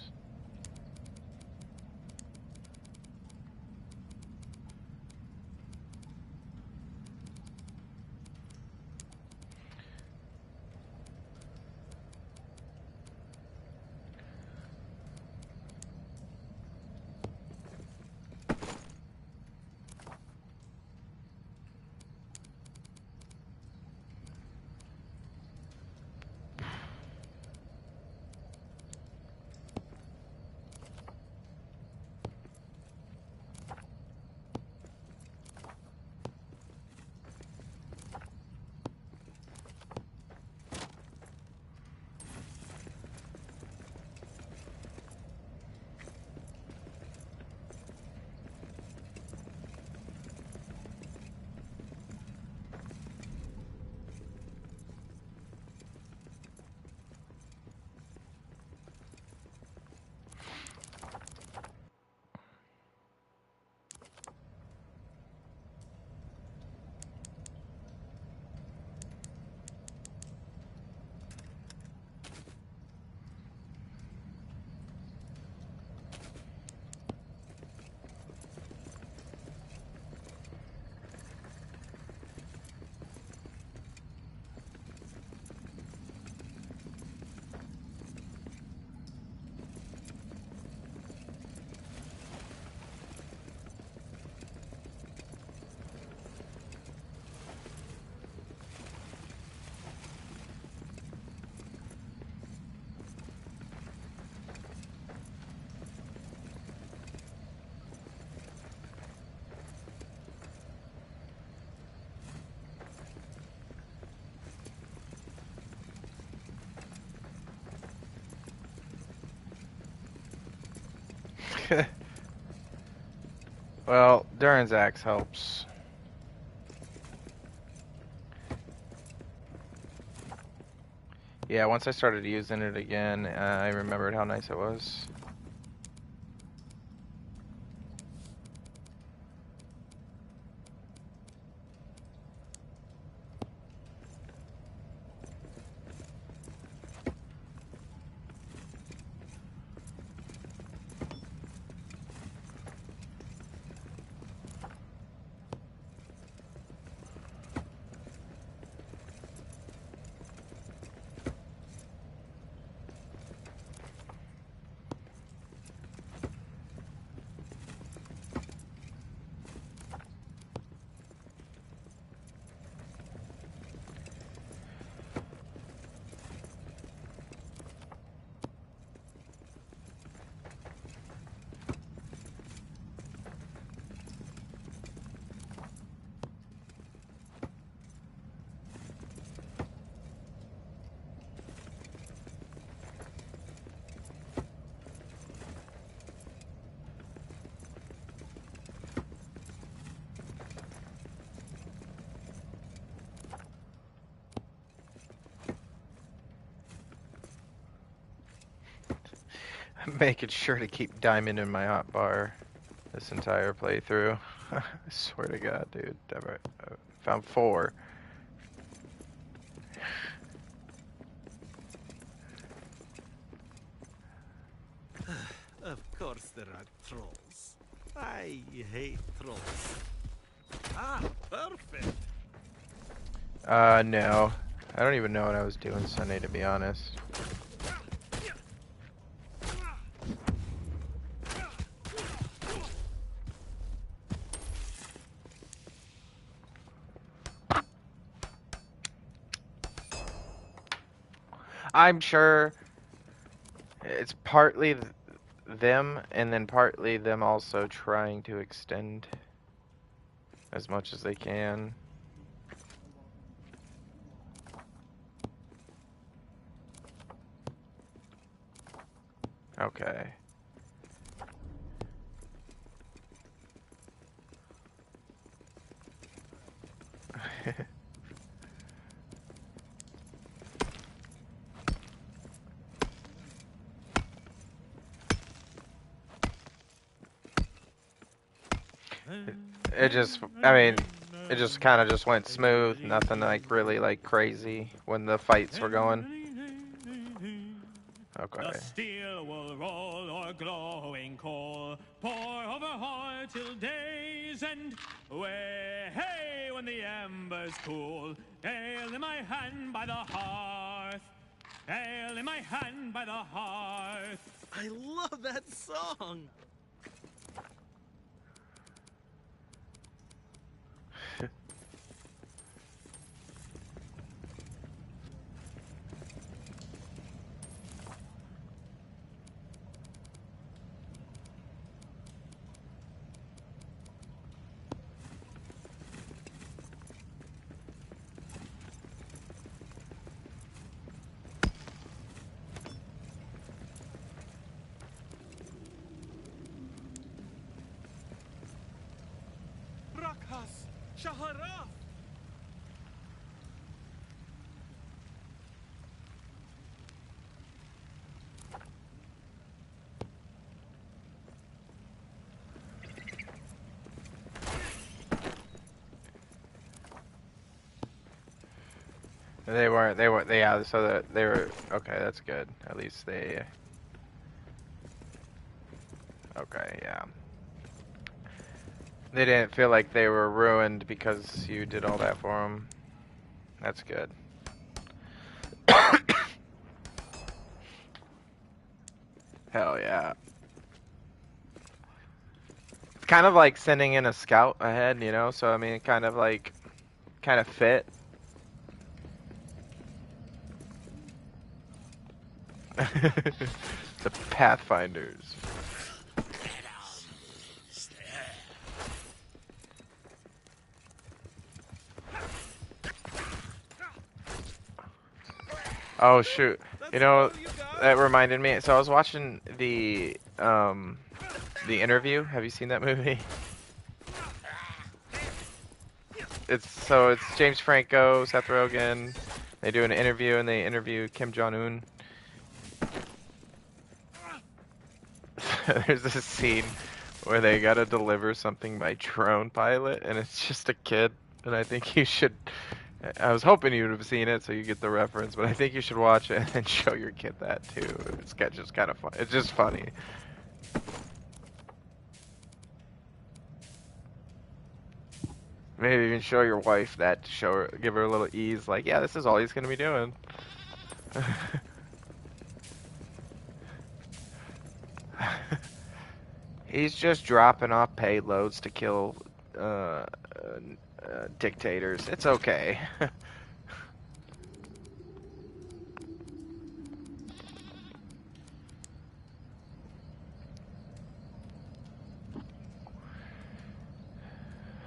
Well, Durin's axe helps. Yeah, once I started using it again, I remembered how nice it was. I'm making sure to keep diamond in my hotbar this entire playthrough. I swear to God, dude. I found 4. Of course there are trolls. I hate trolls. Ah, perfect. No. I don't even know what I was doing Sunday, to be honest. I'm sure it's partly them, and then partly them also trying to extend as much as they can. Okay. It just, I mean, it just kind of just went smooth. Nothing like really like crazy when the fights were going. Okay. The steel will roll o'er glowing coal, pour over heart till day's end. Way, hey, when the embers cool, ale in my hand by the hearth, ale in my hand by the hearth. I love that song. Rakas, Shahara. They weren't, yeah, so that they were, okay, that's good. At least they, okay, yeah. They didn't feel like they were ruined because you did all that for them. That's good. Hell yeah. It's kind of like sending in a scout ahead, you know, so I mean, it kind of like, kind of fit. The Pathfinders. Oh shoot. You know, that reminded me. So I was watching the The Interview. Have you seen that movie? It's James Franco, Seth Rogen. They do an interview and they interview Kim Jong-un. There's this scene where they gotta deliver something by drone pilot, and it's just a kid. And I think you should. I was hoping you would have seen it so you get the reference, but I think you should watch it and show your kid that too. Just kind of fun. It's just funny. Maybe even show your wife that to show her, give her a little ease. Like, yeah, this is all he's gonna be doing. He's just dropping off payloads to kill dictators. It's okay.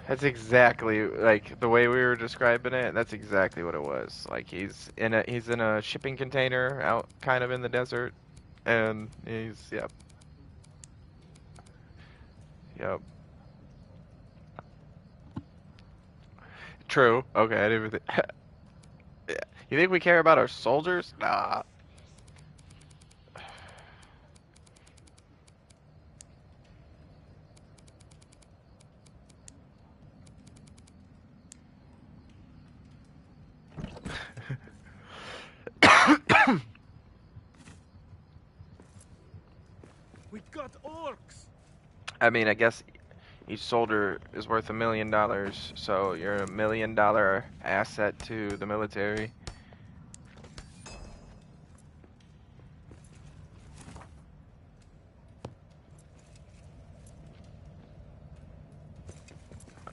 That's exactly like the way we were describing it. That's exactly what it was. Like he's in a shipping container out kind of in the desert, and yep. Yep. True. Okay, I didn't even yeah. You think we care about our soldiers? Nah. We got orcs. I mean, I guess each soldier is worth $1 million, so you're $1 million asset to the military.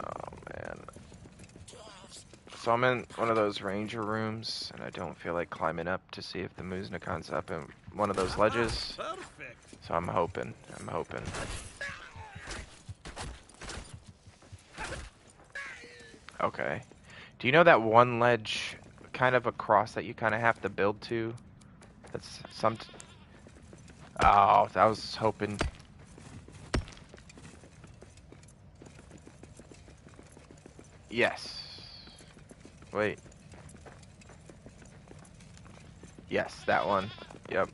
Oh man. So I'm in one of those ranger rooms, and I don't feel like climbing up to see if the Muznakon's up in one of those ledges. Perfect. So I'm hoping. Okay. Do you know that one ledge kind of across that you kind of have to build to? That's some... Oh, I was hoping... Yes. Wait. Yes, that one. Yep.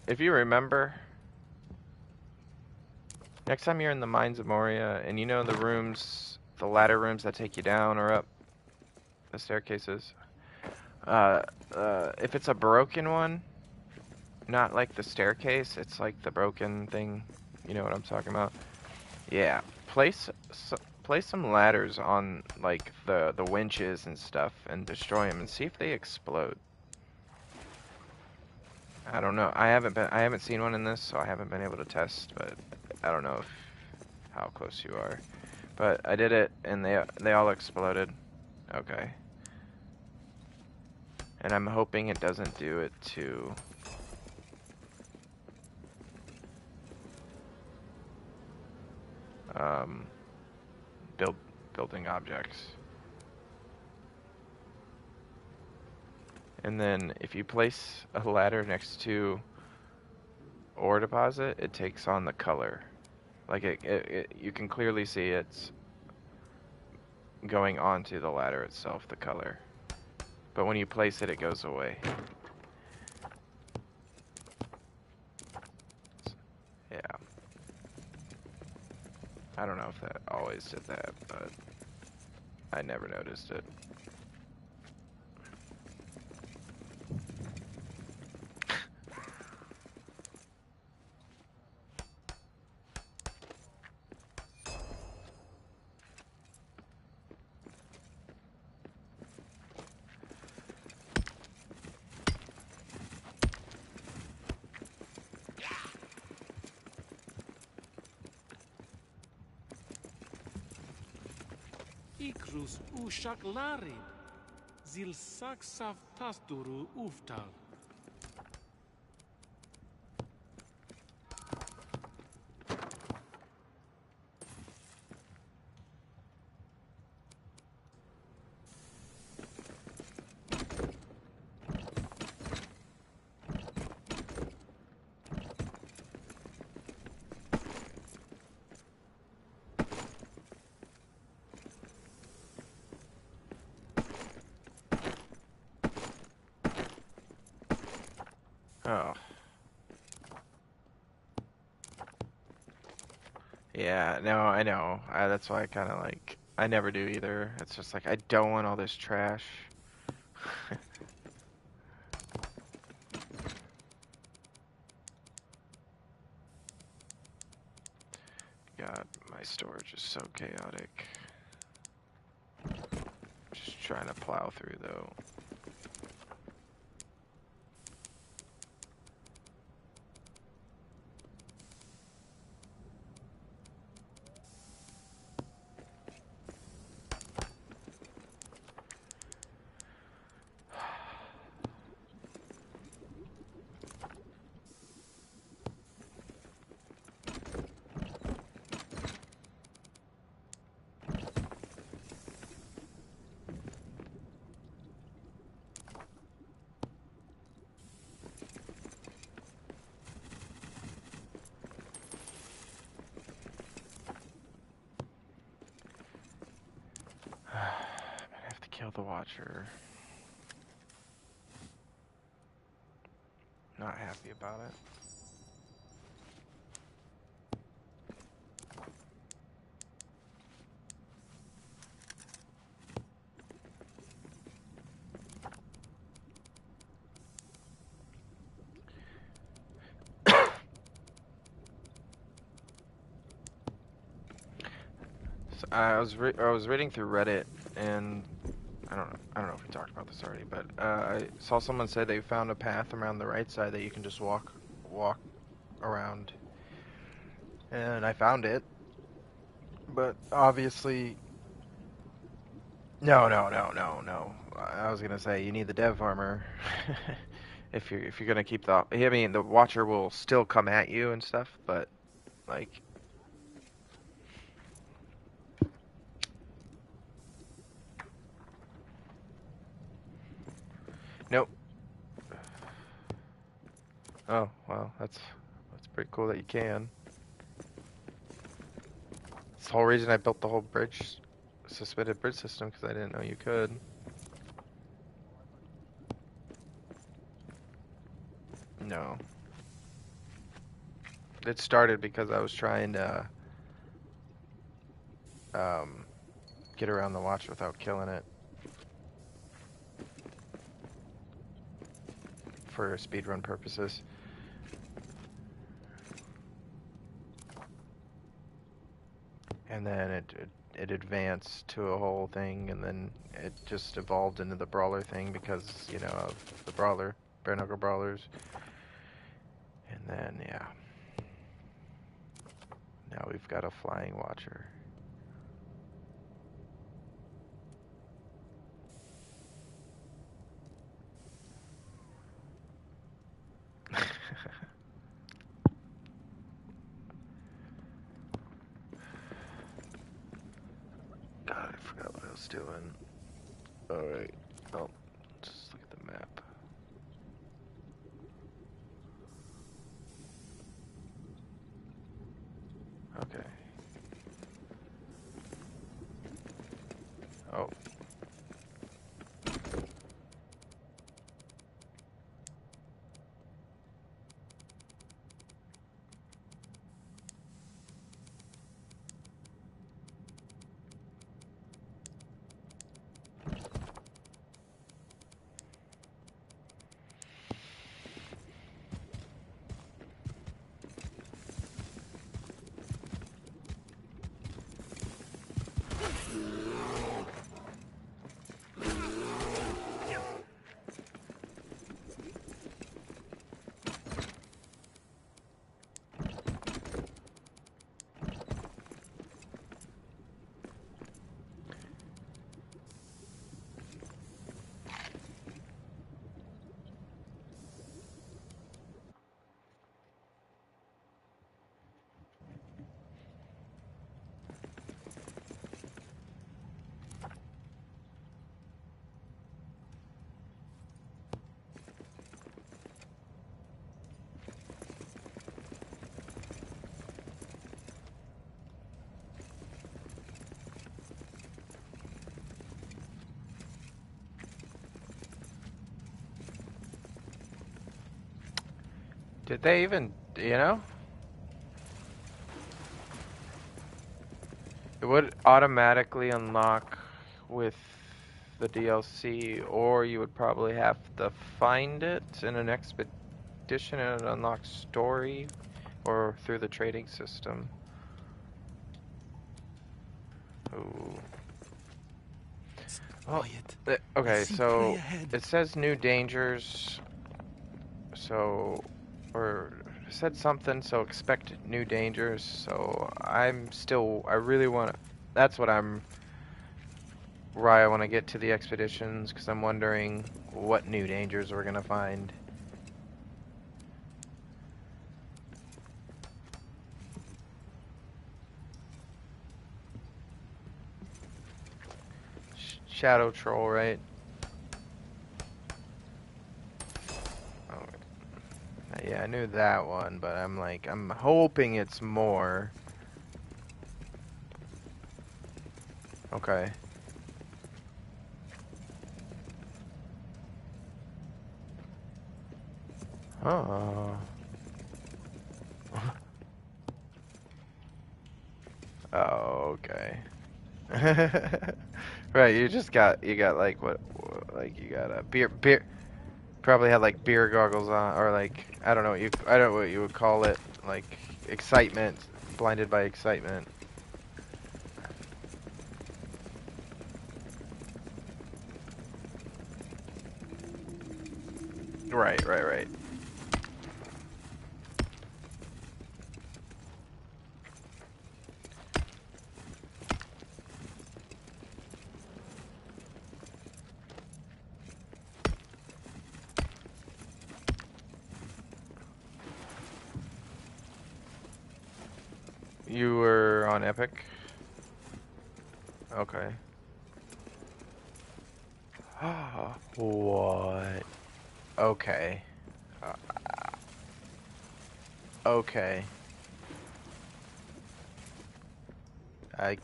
If you remember, next time you're in the Mines of Moria, and you know the rooms, the ladder rooms that take you down or up, the staircases, if it's a broken one, not like the staircase, it's like the broken thing, you know what I'm talking about? Yeah, place some ladders on like the winches and stuff and destroy them and see if they explode. I don't know. I haven't seen one in this, so I haven't been able to test, but I don't know how close you are. But I did it and they all exploded. Okay. And I'm hoping it doesn't do it to building objects. And then if you place a ladder next to ore deposit, it takes on the color. Like you can clearly see it's going onto the ladder itself, the color. But when you place it, it goes away. Yeah. I don't know if that always did that, but I never noticed it. Ikrus ushak larid. Zil saksaf tasturu uftal. Oh. Yeah, no, I know. That's why I kind of like, I never do either. It's just like, I don't want all this trash. God, my storage is so chaotic. Just trying to plow through though. I have to kill the Watcher. Not happy about it. So I was reading through Reddit, and I don't know if we talked about this already, but I saw someone say they found a path around the right side that you can just walk around, and I found it. But obviously, no. I was gonna say you need the dev armor if you're gonna keep the. I mean, the Watcher will still come at you and stuff, but like, nope. Oh well, that's pretty cool that you can. It's the whole reason I built the whole bridge, suspended bridge system, because I didn't know you could. No. It started because I was trying to um, get around the watch without killing it for speedrun purposes. And then it advanced to a whole thing, and then it just evolved into the brawler thing because, you know, of the brawler, bare knuckle brawlers. And then, yeah. Now we've got a flying Watcher. God, I forgot what I was doing. Alright. Oh, just look at the map. Okay. Oh. Did they even, you know? It would automatically unlock with the DLC, or you would probably have to find it in an expedition and it unlocks story, or through the trading system. Ooh. Well, Quiet. I okay, see prey so ahead. it says new dangers, so, or it said something, so expect new dangers, so I really want to, that's what why I want to get to the expeditions, because I'm wondering what new dangers we're going to find. Shadow Troll, right? Oh, yeah, I knew that one, but I'm hoping it's more. Okay. Oh. Oh, okay. Right, you got like like you got a beer probably had like beer goggles on, or like I don't know what you would call it, like excitement, blinded by excitement. Right. You were on Epic? Okay. What? Okay. Uh, okay. I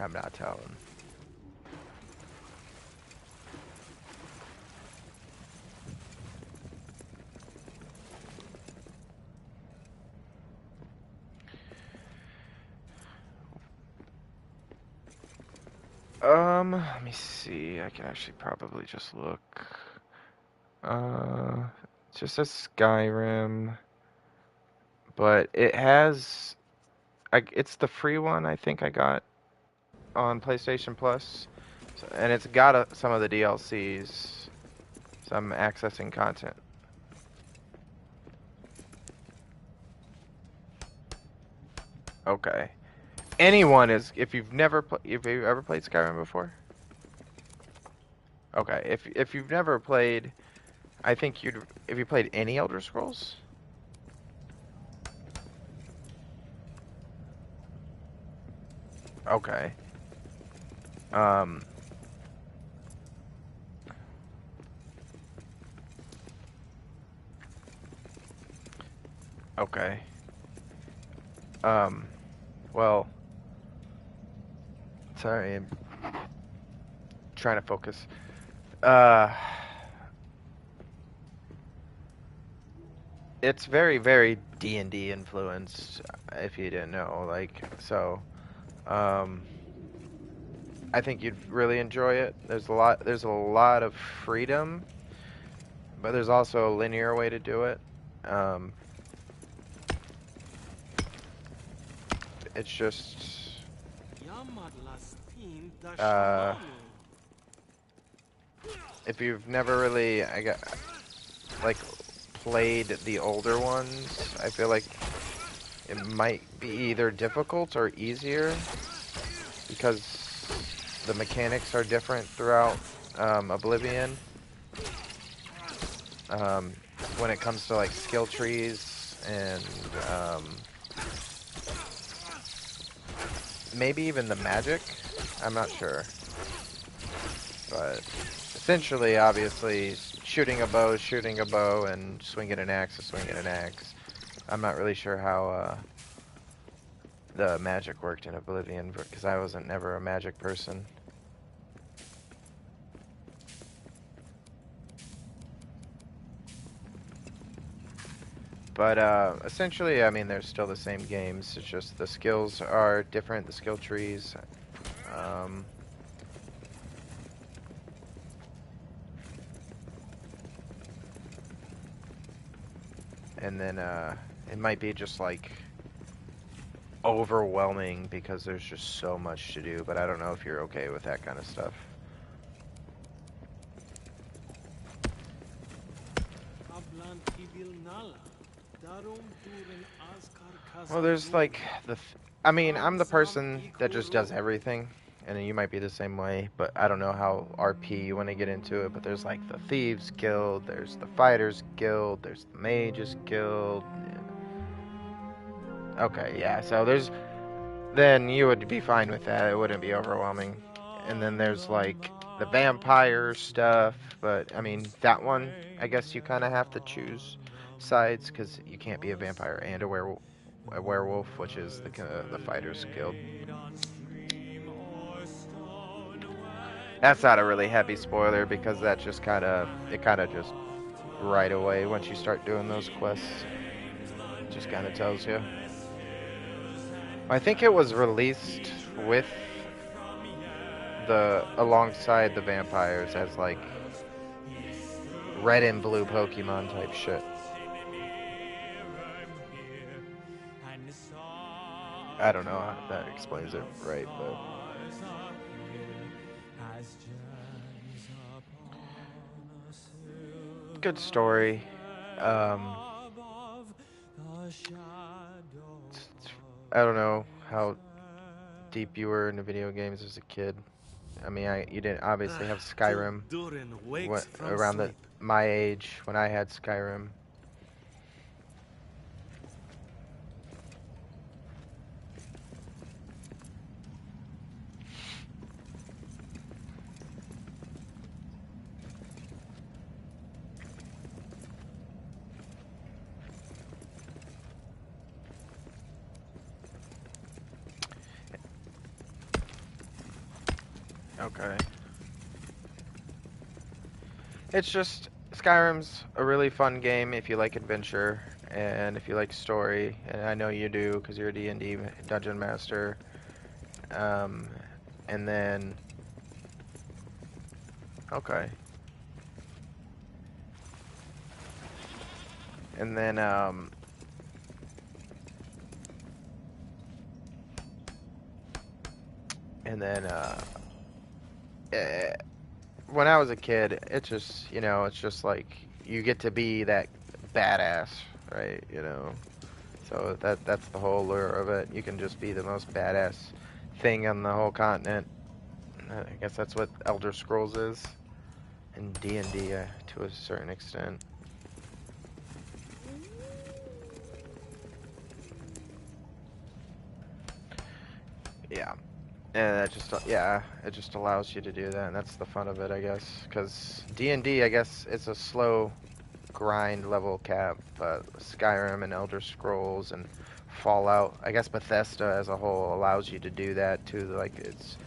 I'm not telling. Let me see. I can actually probably just look. It just says Skyrim, but it has. It's the free one I think I got on PlayStation Plus, and it's got some of the DLCs. So I'm accessing content. Okay. Anyone is if you've never if you ever played Skyrim before? Okay. If you've never played, I think you'd if you played any Elder Scrolls? Okay. Um okay. Um well, sorry, I'm trying to focus. Uh it's very D&D influenced, if you didn't know, like um I think you'd really enjoy it. There's a lot of freedom, but there's also a linear way to do it. Um it's just Yamad Lastin uh Dashamanu. if you've never really like played the older ones, I feel like it might be either difficult or easier because the mechanics are different throughout Oblivion. Um, when it comes to like skill trees and maybe even the magic, I'm not sure, but essentially, obviously, shooting a bow, and swinging an axe, swinging an axe. I'm not really sure how the magic worked in Oblivion because I wasn't never a magic person. But essentially, I mean, they're still the same games. It's just the skills are different, the skill trees. Um, and then it might be just like overwhelming because there's just so much to do, but I don't know if you're okay with that kind of stuff. Hablan ibil nala. Darum duren askar Well, there's kazanum. like I mean, I'm the person that just does everything, and you might be the same way, but I don't know how RP you want to get into it, but there's like the Thieves Guild, there's the Fighters Guild, there's the Mages Guild. Okay, yeah, so then you would be fine with that. It wouldn't be overwhelming. And then there's like the vampire stuff, but I mean, that one, I guess you kind of have to choose sides because you can't be a vampire and a werewolf, which is the Fighters Guild. That's not a really heavy spoiler because that just it kind of just right away once you start doing those quests, just kind of tells you. I think it was released with alongside the vampires as like red and blue Pokemon type shit. I don't know how that explains it right, but good story. Um, I don't know how deep you were into video games as a kid. I mean, you didn't obviously have Till Skyrim Durin wakes from around sleep. my age when I had Skyrim. Okay. It's just Skyrim's a really fun game if you like adventure and if you like story, and I know you do because you're a D&D dungeon master. Um, and then okay, and then and then eh, when I was a kid, it's just like you get to be that badass, right? So that's the whole lure of it. You can just be the most badass thing on the whole continent. I guess that's what Elder Scrolls is, and D&D to a certain extent. Yeah, and it just allows you to do that, and that's the fun of it, I guess. Because D&D, I guess, it's a slow grind level cap, but Skyrim and Elder Scrolls and Fallout, I guess Bethesda as a whole allows you to do that too. Like it's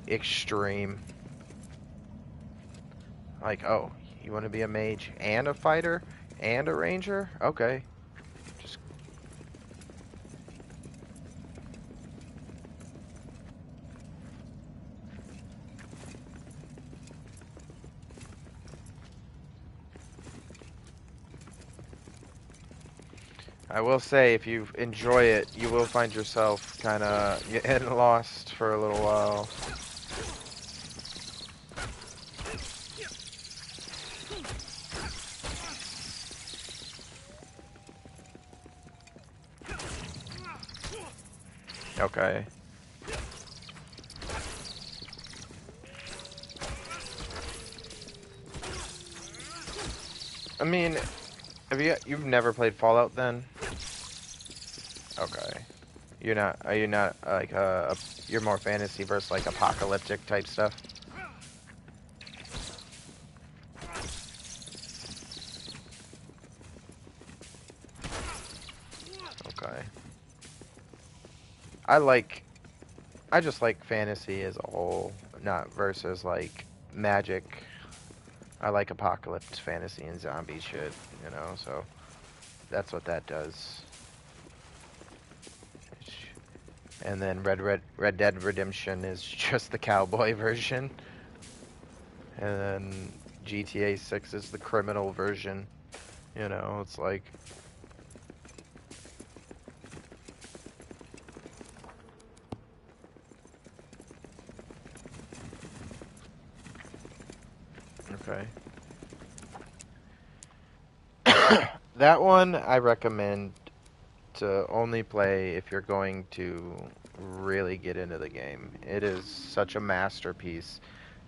extreme. Like, oh, you want to be a mage and a fighter and a ranger? Okay, just I will say, if you enjoy it, you will find yourself kind of getting lost for a little while. Okay. I mean, you've never played Fallout then? Okay. Are you not like you're more fantasy versus like apocalyptic type stuff? Okay. I like I just like fantasy as a whole, not versus like magic. I like apocalypse fantasy and zombie shit, so that's what that does. And then Red Dead Redemption is just the cowboy version. And then GTA 6 is the criminal version. You know, it's like... Okay. That one I recommend to only play if you're going to really get into the game. It is such a masterpiece.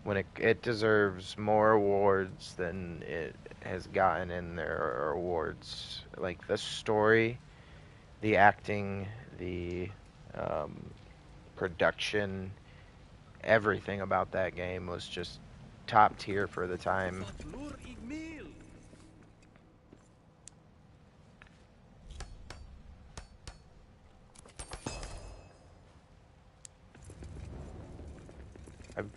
When it deserves more awards than it has gotten in their awards. Like the story, the acting, the production, everything about that game was just top tier for the time.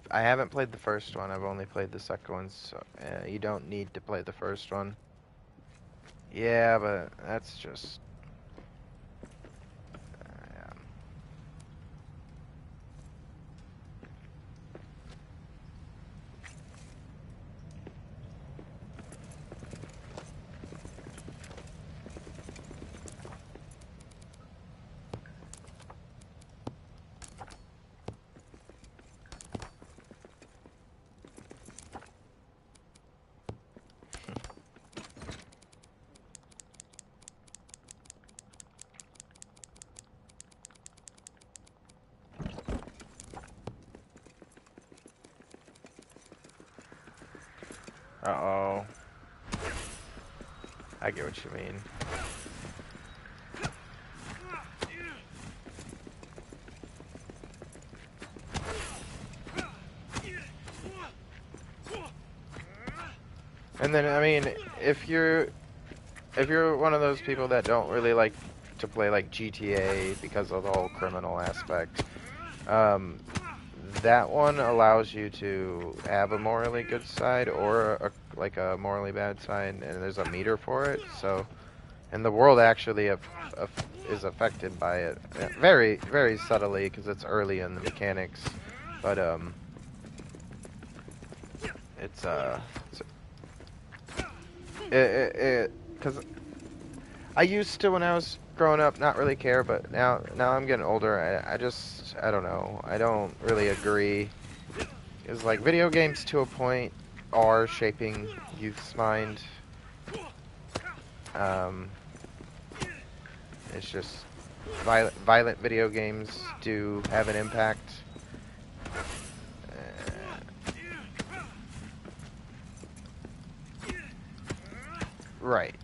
I haven't played the first one. I've only played the second one. So you don't need to play the first one. Yeah, but that's just. Uh-oh. I get what you mean. And then, I mean, if you're one of those people that don't really like to play like GTA because of the whole criminal aspect, that one allows you to have a morally good side or like a morally bad side, and there's a meter for it. So, and the world actually is affected by it very, very subtly because it's early in the mechanics, but it's because I used to when I was growing up not really care, but now I'm getting older. I don't know. I don't really agree. It's like video games to a point are shaping youth's mind. It's just violent video games do have an impact. Right.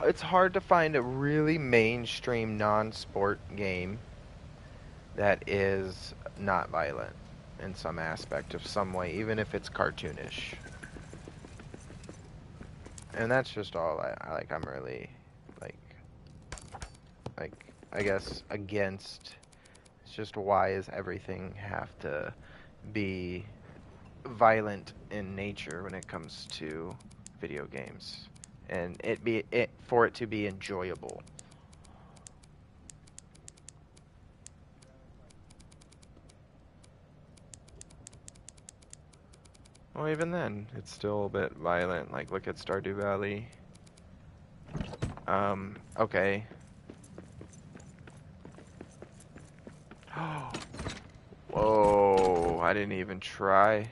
It's hard to find a really mainstream non-sport game that is not violent in some aspect of some way, even if it's cartoonish. And that's just all I like. I'm really like I guess against. It's just why does everything have to be violent in nature when it comes to video games, and for it to be enjoyable. Well, even then, it's still a bit violent. Like, look at Stardew Valley. Okay. Whoa, I didn't even try.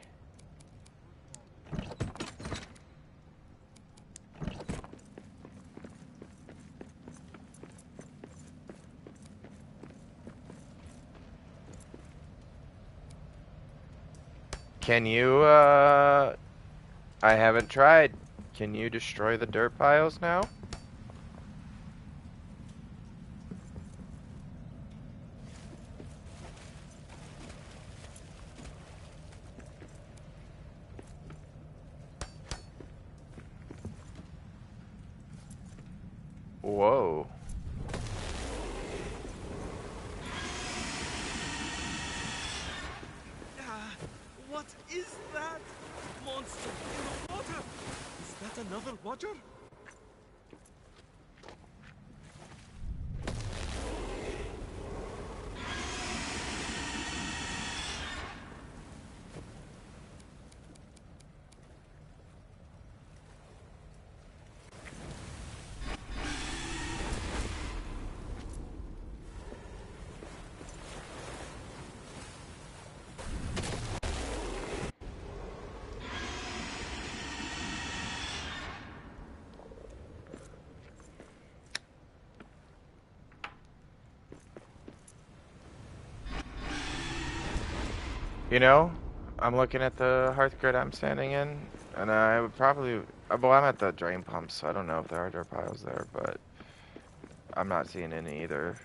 Can you, I haven't tried. Can you destroy the dirt piles now? Whoa. What is that? Monster in the water! Is that another Roger? You know, I'm looking at the hearth grid I'm standing in, and I would probably, well, I'm at the drain pump, so I don't know if there are dirt piles there, but I'm not seeing any either.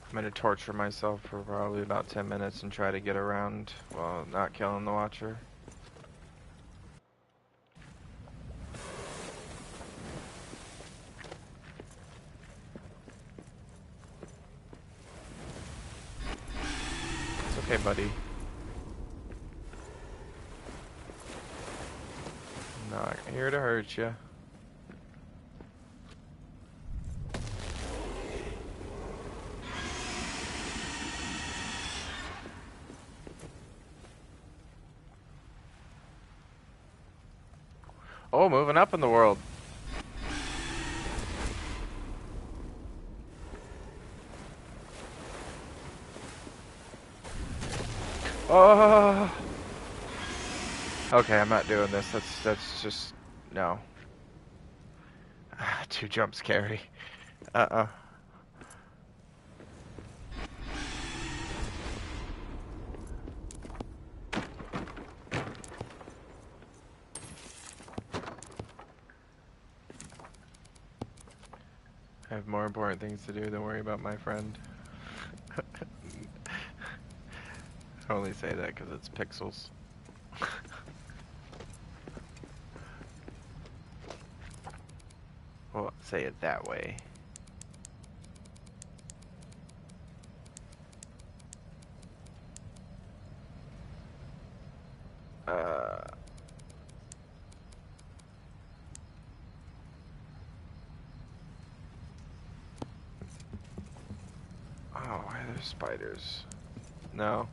I'm gonna torture myself for probably about 10 minutes and try to get around while not killing the watcher. It's okay, buddy. I'm not here to hurt you. Oh, moving up in the world. Oh. Okay, I'm not doing this. That's just no. Too jump scary. Uh-uh. I have more important things to do than worry about my friend. I only say that because it's pixels. Well, say it that way. Oh, why are there spiders? No.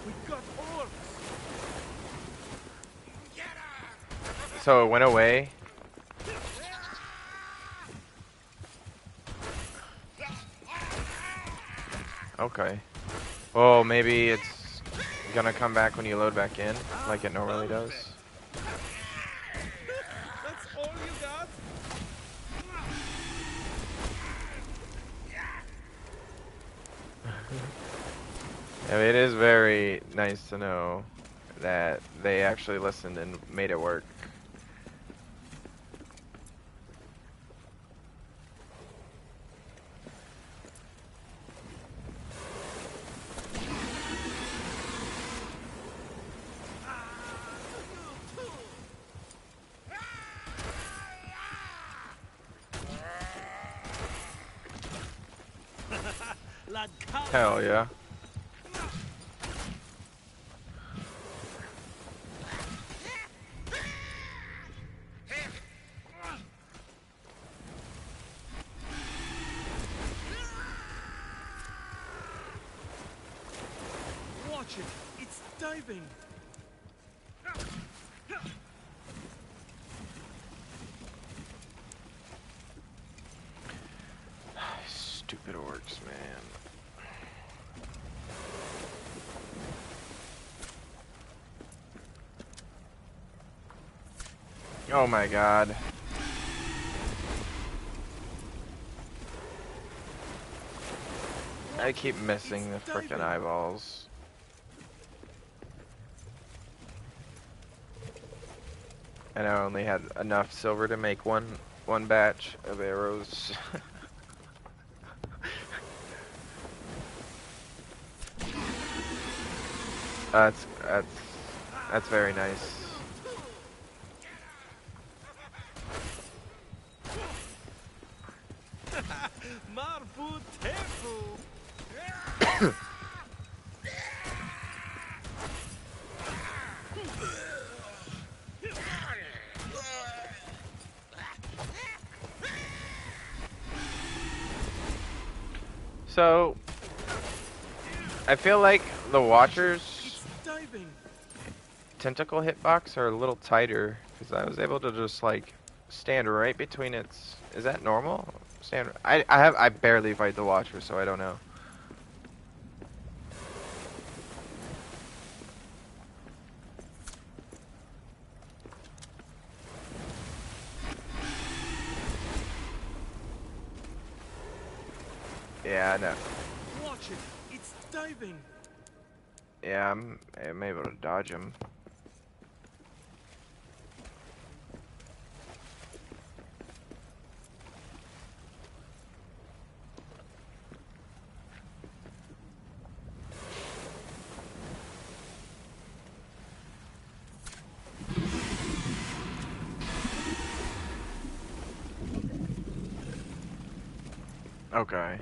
We got orcs! So it went away. Okay. Well, maybe it's gonna come back when you load back in, like it normally does. That's all you got? Yeah, it is very nice to know that they actually listened and made it work. La Cala. Hell yeah. Watch it! It's diving! Stupid orcs, man. Oh my god. I keep missing the It's frickin' diving. eyeballs. And I only had enough silver to make one batch of arrows. That's that's that's very nice. Marfu tefu. So I feel like the Watcher's It's diving. tentacle hitbox are a little tighter because I was able to just like stand right between its. Is that normal? Stand. I barely fight the Watcher, so I don't know. Yeah, no. Watch it. It's diving. Yeah, I'm able to dodge him. Okay.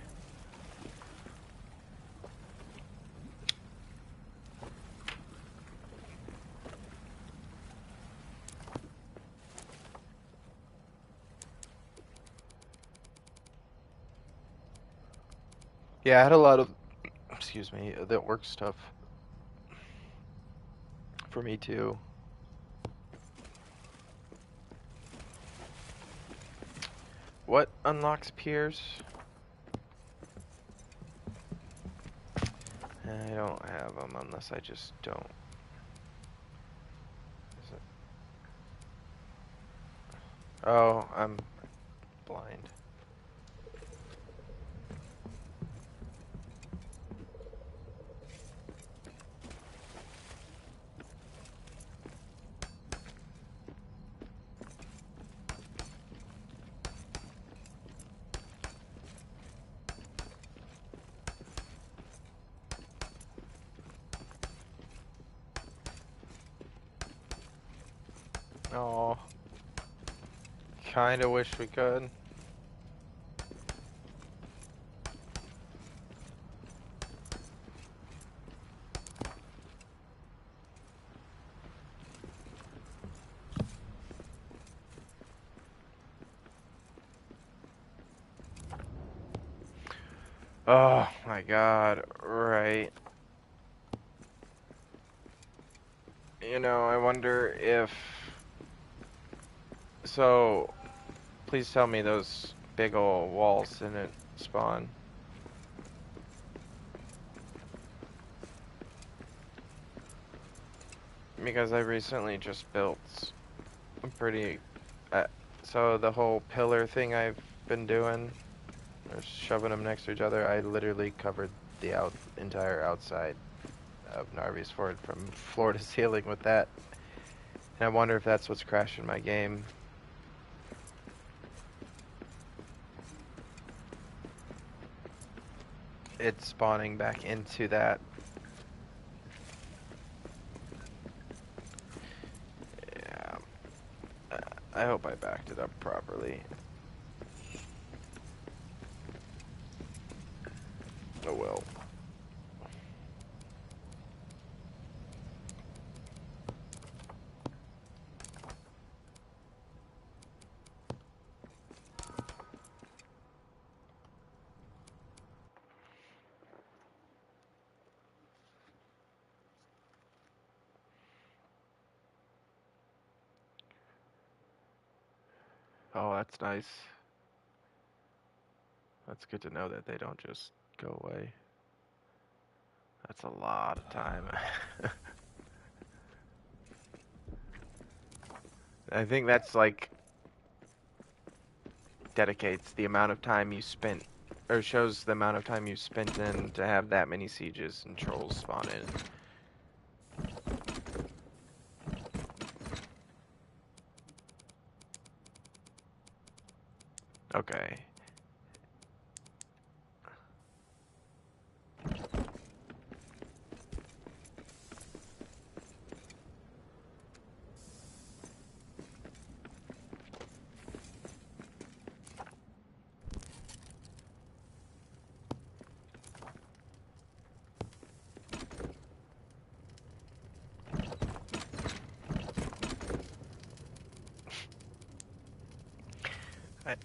Yeah, I had a lot of, excuse me, that work stuff for me too. What unlocks peers? I don't have them unless I just don't. Is it? Oh, I'm blind. Oh, kinda wish we could. Oh my god, right. You know, I wonder if... So, please tell me those big ol' walls didn't spawn. Because I recently just built a pretty... Uh, so the whole pillar thing I've been doing, or shoving them next to each other, I literally covered the entire outside of Narvi's Fort from floor to ceiling with that. And I wonder if that's what's crashing my game. It's spawning back into that. Yeah. I hope I backed it up properly. Oh well. Oh, that's nice. That's good to know that they don't just go away. That's a lot of time. I think that's like dedicates the amount of time you spent or shows the amount of time you spent in to have that many sieges and trolls spawn in. Okay. I,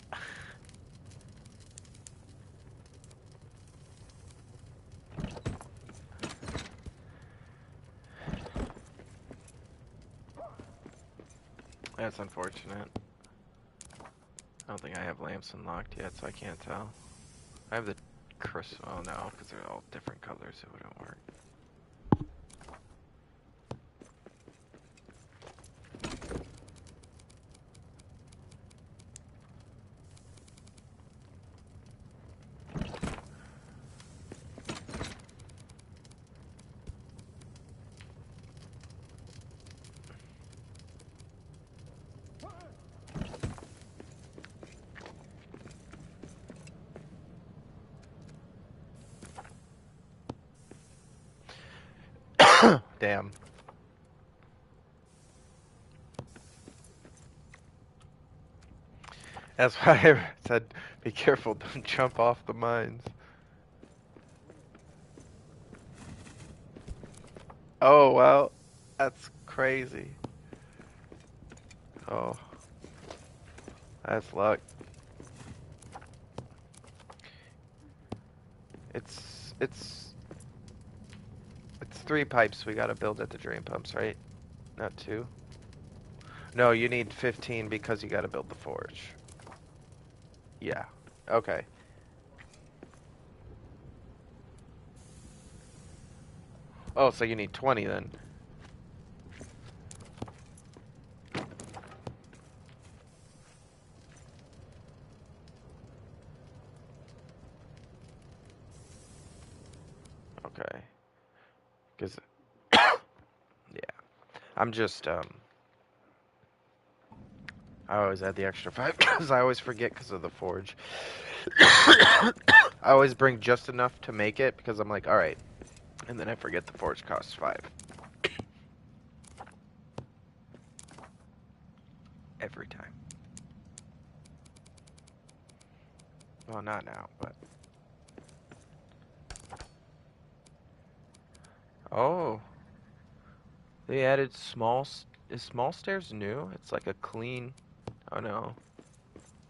that's unfortunate. I don't think I have lamps unlocked yet, so I can't tell. I have the crystal. Oh no, because they're all different colors. It wouldn't work. Damn. That's why I said, be careful, don't jump off the mines. Oh, well, that's crazy. Oh, that's luck. It's, it's, it's 3 pipes we gotta build at the drain pumps, right? Not 2? No, you need 15 because you gotta build the forge. Yeah, okay. Oh, so you need 20 then. Okay. Because, yeah. I'm just, I always add the extra 5 because I always forget because of the forge. I always bring just enough to make it because I'm like, alright. And then I forget the forge costs 5. Every time. Well, not now, but... Oh. They added small... Is small stairs new? It's like a clean... Oh no.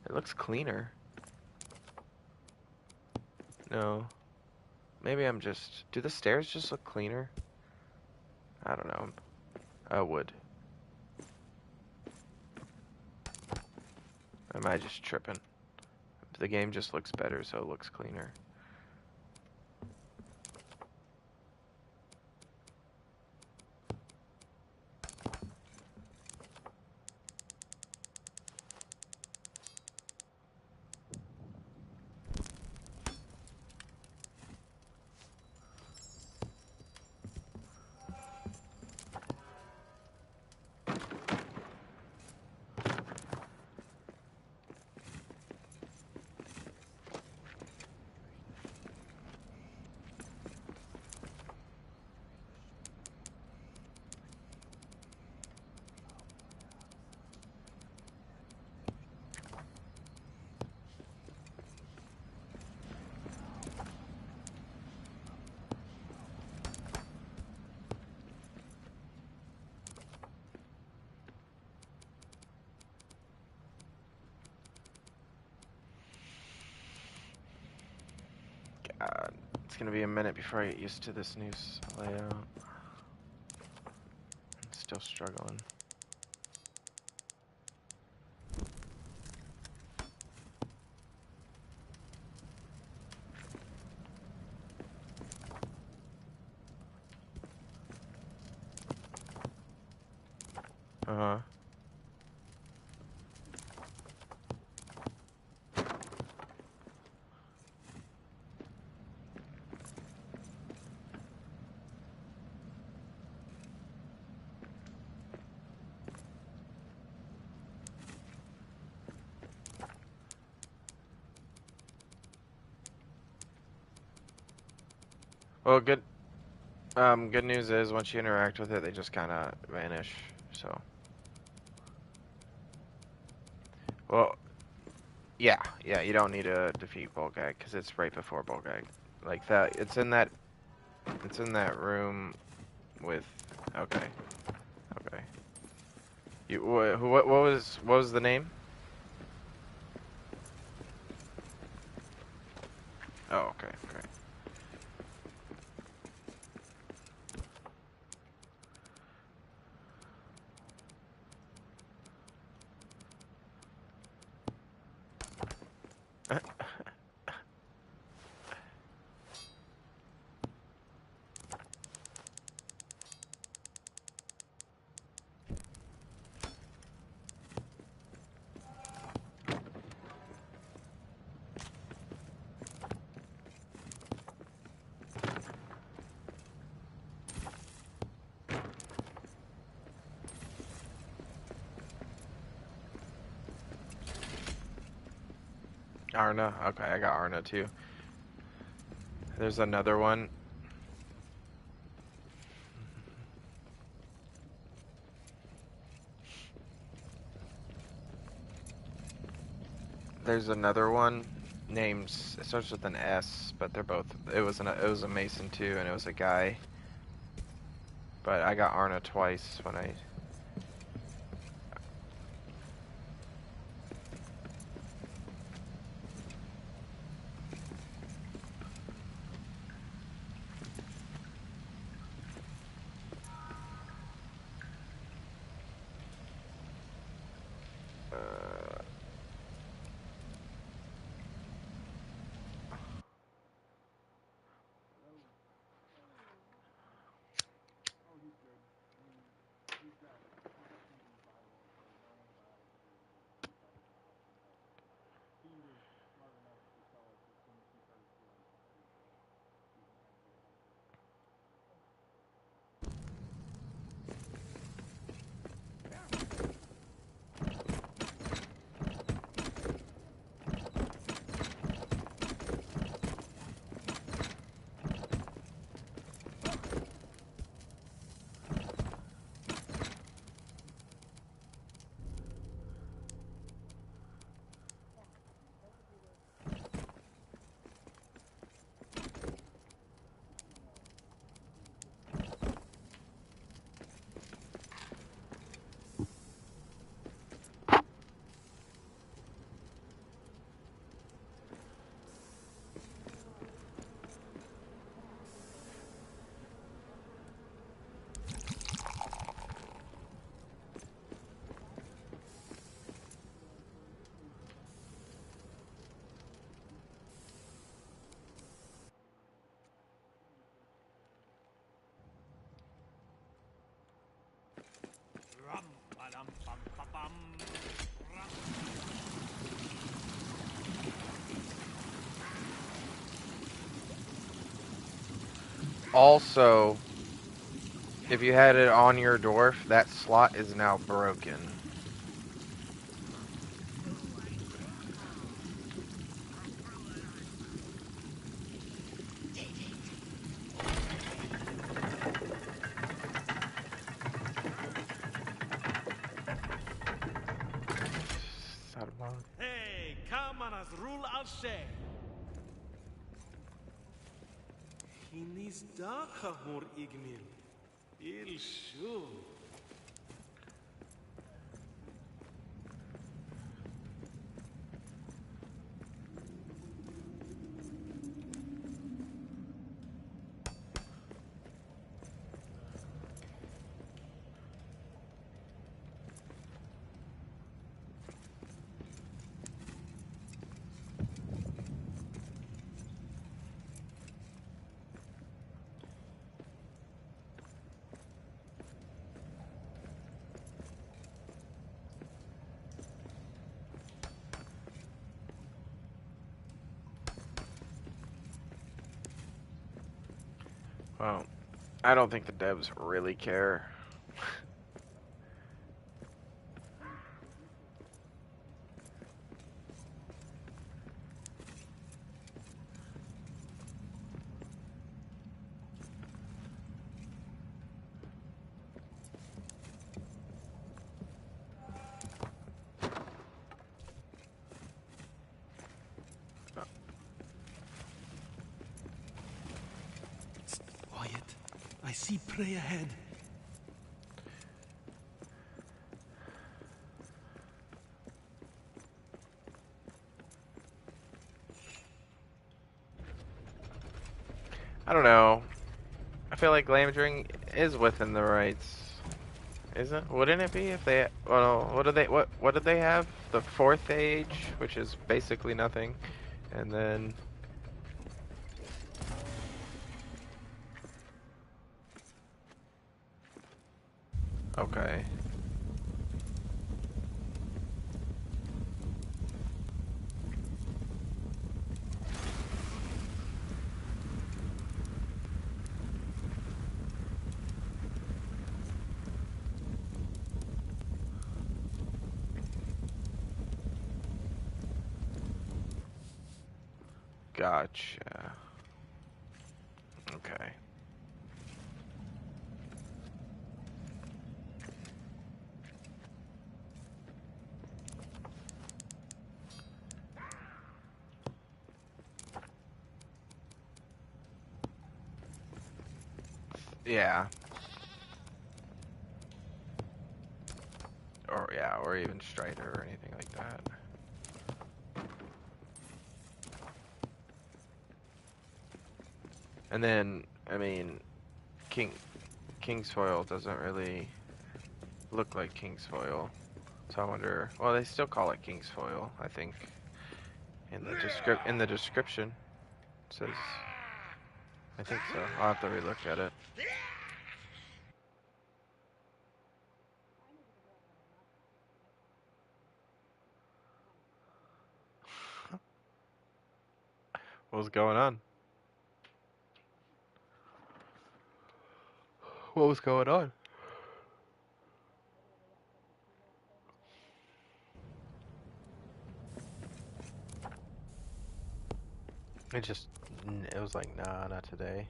It looks cleaner. No. Maybe I'm just... Do the stairs just look cleaner? I don't know. I would. Am I just tripping? The game just looks better, so it looks cleaner. God, it's gonna be a minute before I get used to this new layout. I'm still struggling. Uh-huh. Well, good news is once you interact with it, they just kind of vanish. So, well, yeah, you don't need to defeat Bolgag because it's right before Bolgag. Like that, it's in that room with. Okay, okay. You what was the name? Oh, okay, okay. Arna. Okay, I got Arna too. There's another one. There's another one named it starts with an S, but they're both. It was a Mason too, and it was a guy. But I got Arna twice when I. Uh, Rum, ba-dum, bum, ba-bum. Rum. Also, if you had it on your dwarf, that slot is now broken. Sadamon. Hey, come on, as rule al shay. Hinis dacha mor ignil. Il shu. Well, I don't think the devs really care. I see prey ahead. I don't know. I feel like Lamdring is within the rights. Isn't? Wouldn't it be if they? Well, what do they? What did they have? The fourth age, which is basically nothing, and then. Okay. Gotcha. Okay. Yeah. Or yeah, or even Strider or anything like that. And then, I mean, King's Foil doesn't really look like King's Foil. So I wonder, well, they still call it King's Foil, I think. In the description it says, I think so. I'll have to relook at it. What was going on? What was going on? It just, it was like, nah, not today.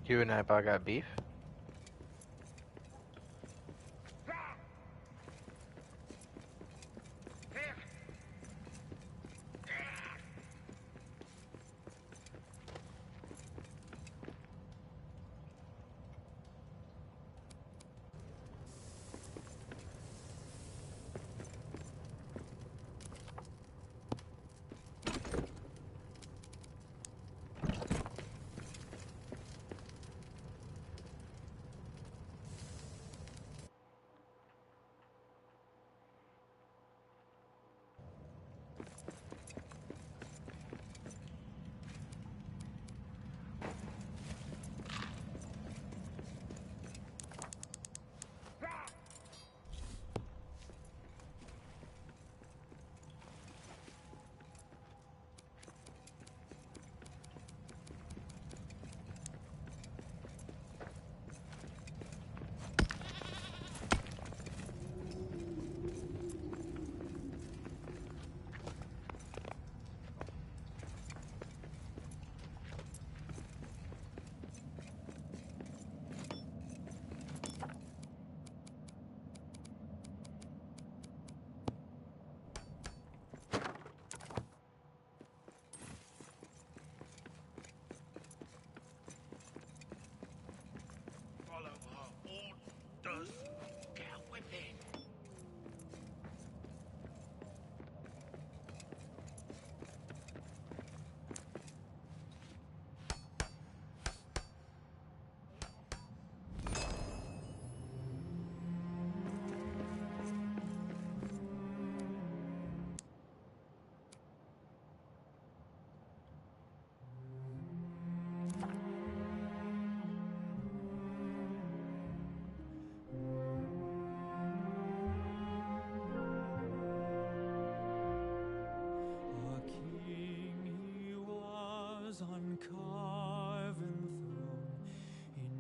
You and I both got beef? Follow her orders. Get a whipping. A king he was on carven throne in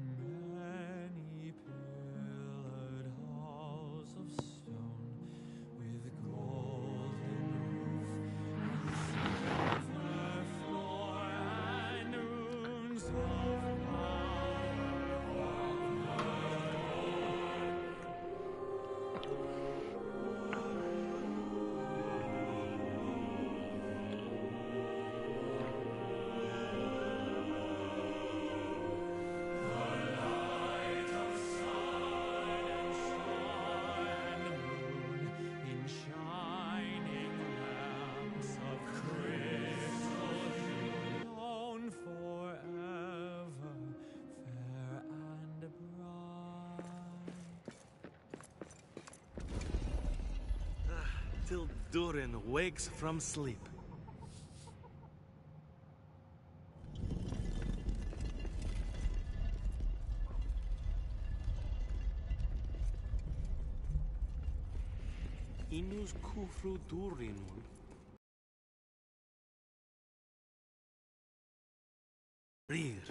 many pillared halls of stone, with golden roof and silver floor and runes of in shining lamps of crystal shone forever, fair and bright. Till Durin wakes from sleep. Inus kufru Durinun. Rir.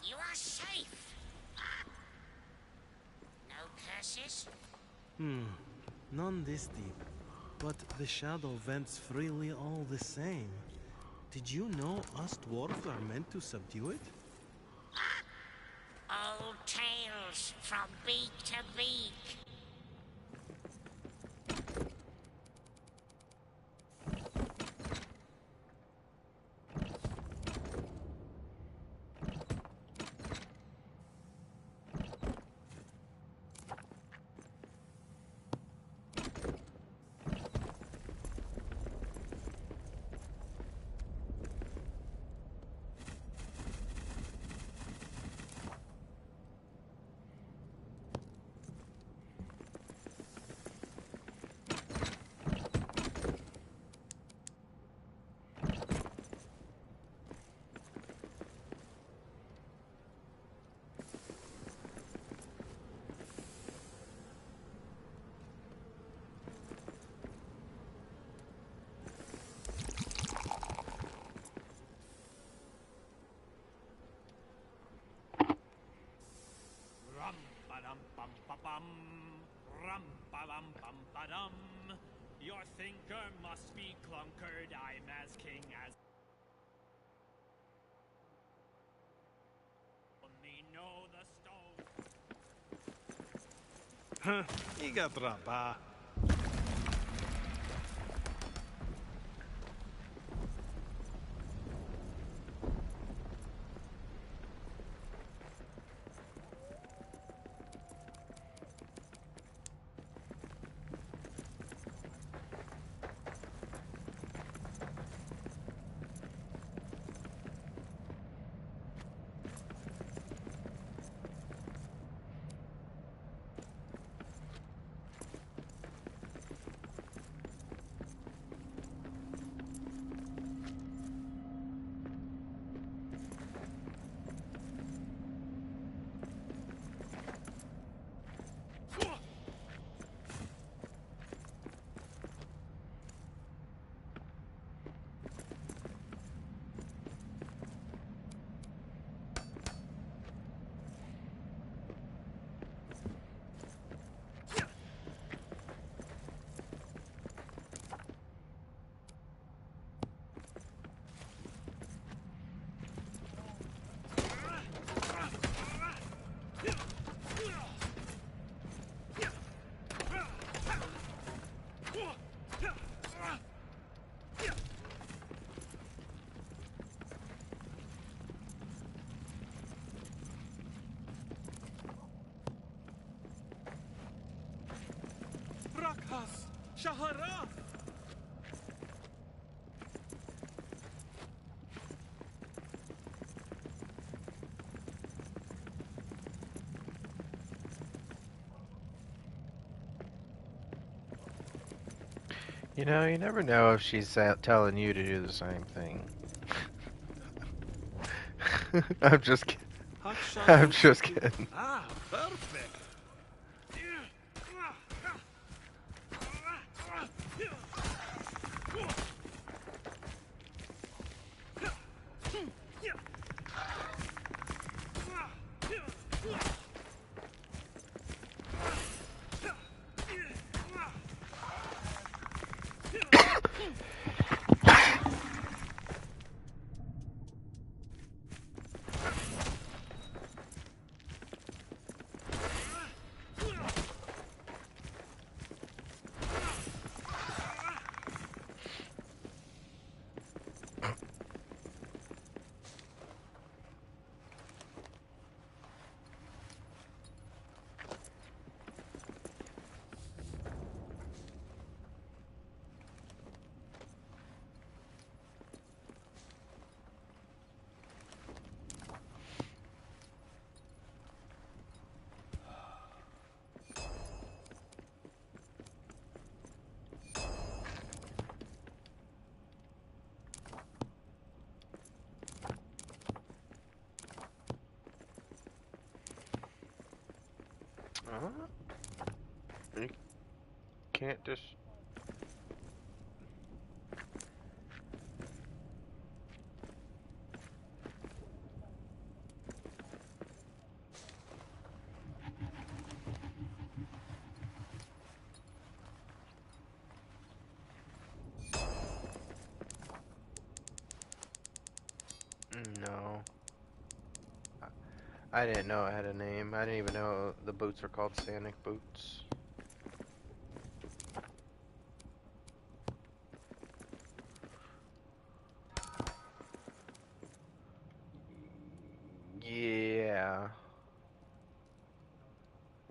You are safe. No curses? None this deep. But the shadow vents freely all the same. Did you know us dwarves are meant to subdue it? Old tales from beak to beak. Rum ba dum bum ba bum. Rum ba dum bum ba dum. Your thinker must be clunkered. I'm as king as. Only know the stone. Iga traba. Rakhas! Shahara! You know, you never know if she's telling you to do the same thing. I'm just kidding. I'm just kidding. Ah, perfect. You can't just. I didn't know it had a name. I didn't even know the boots were called Sanic boots. Yeah.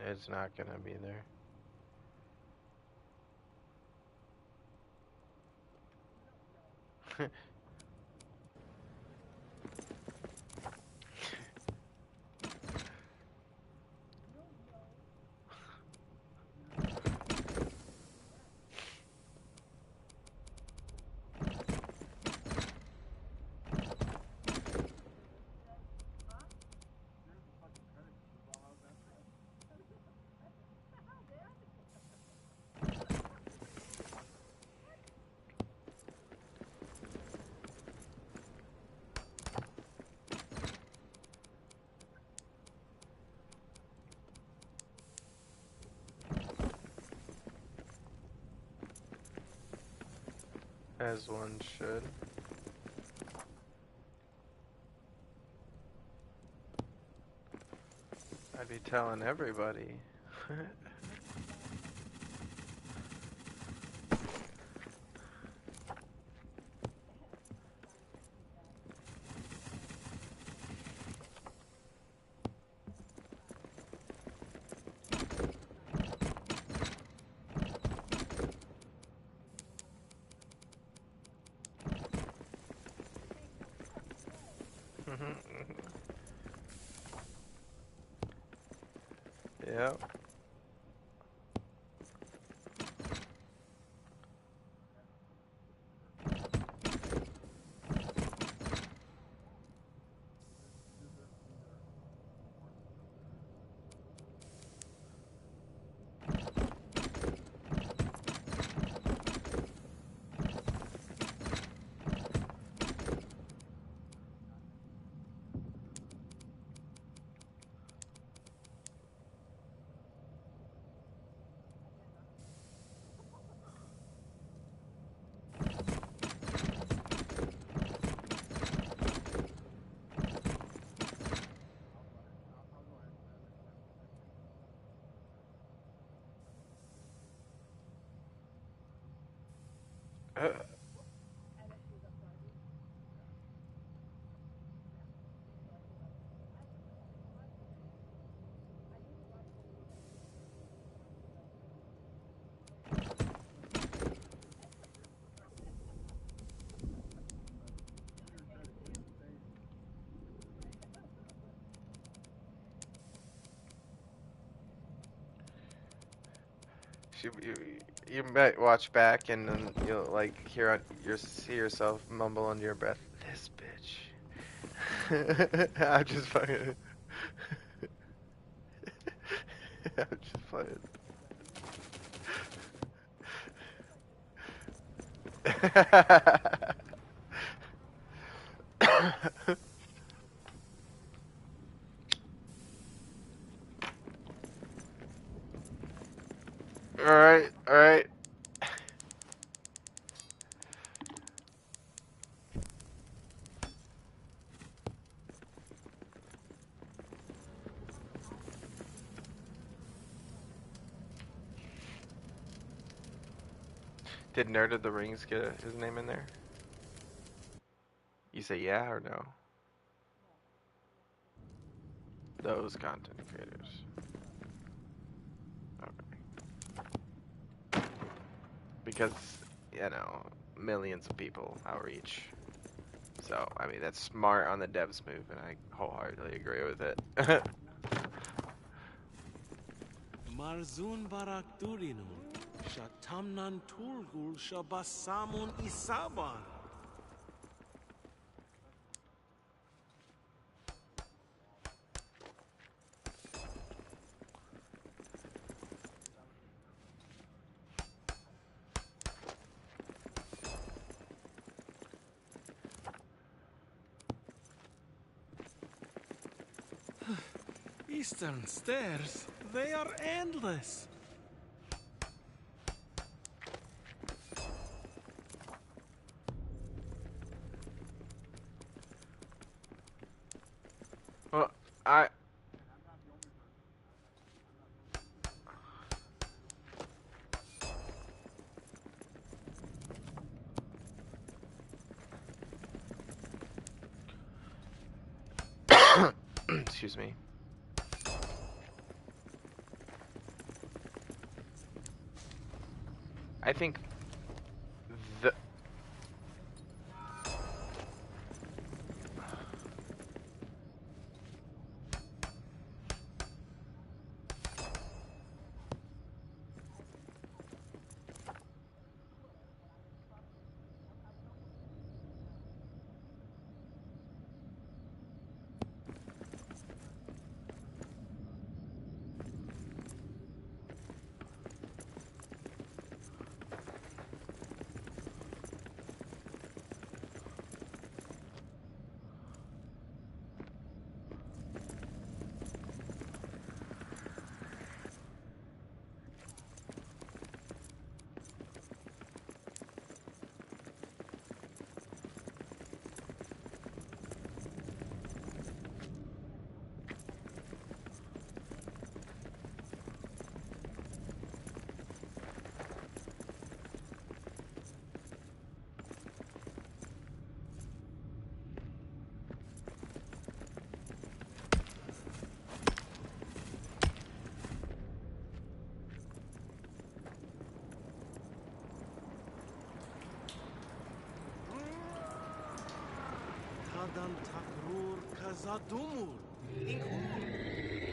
It's not gonna be there. As one should. I'd be telling everybody. Yep. You might watch back and then you'll like you see yourself mumble under your breath, "This bitch." I'm just fucking. I'm just playing. All right, all right. Did Nerd of the Rings get his name in there? You say yeah or no? Those content creators. Okay. Because, millions of people outreach. So, I mean, that's smart on the devs move, and I wholeheartedly agree with it. Marzun barak durinu. Shatamnan turgul shabasamun isaban. Eastern stairs, they are endless. Well, I Excuse me. I think the Tadan takrur kazadumur. Inghur.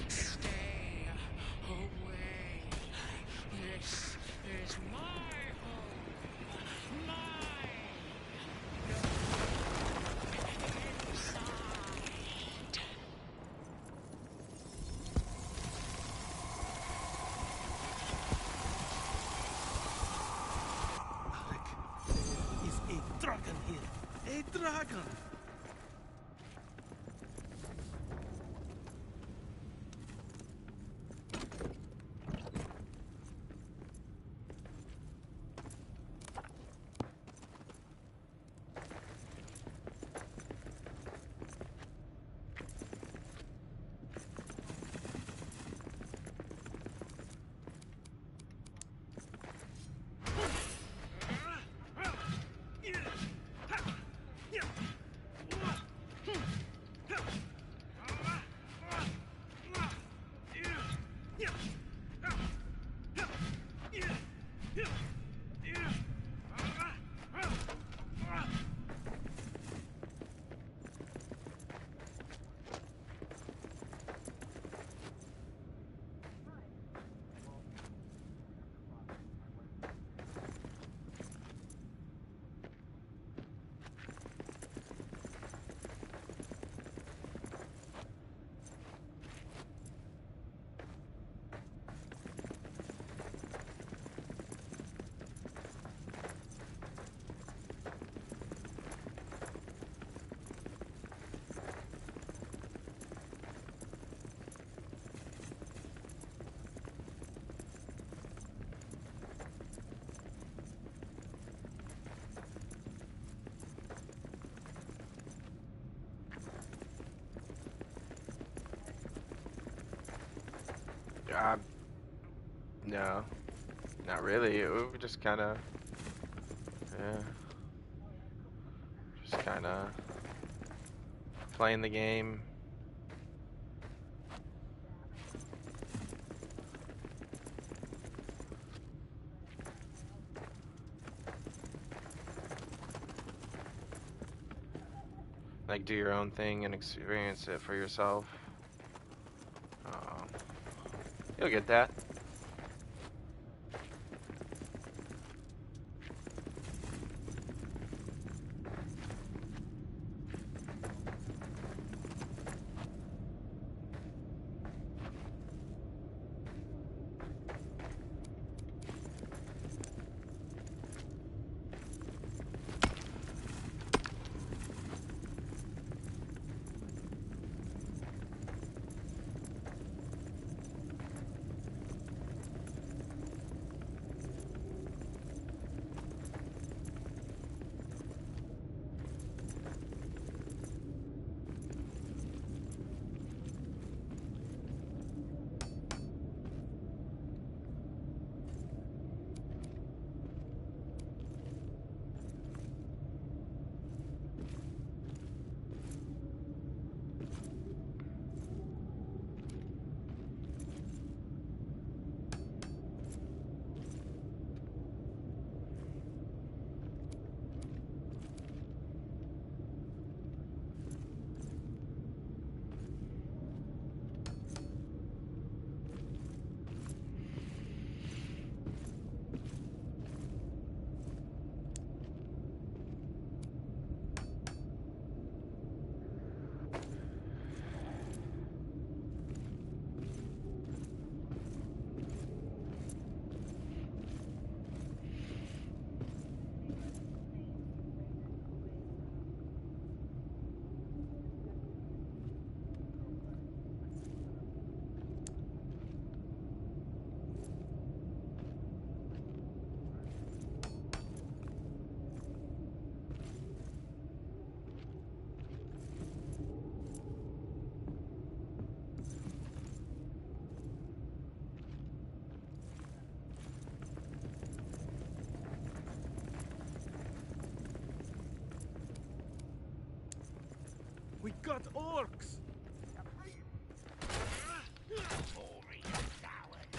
Stay away. This is my home. Mine. Inside. Alec, there is a dragon here. A dragon. no, not really. We were just kind of, yeah, just kind of playing the game. Like, do your own thing and experience it for yourself. You'll get that. got orcs! Ori, you coward!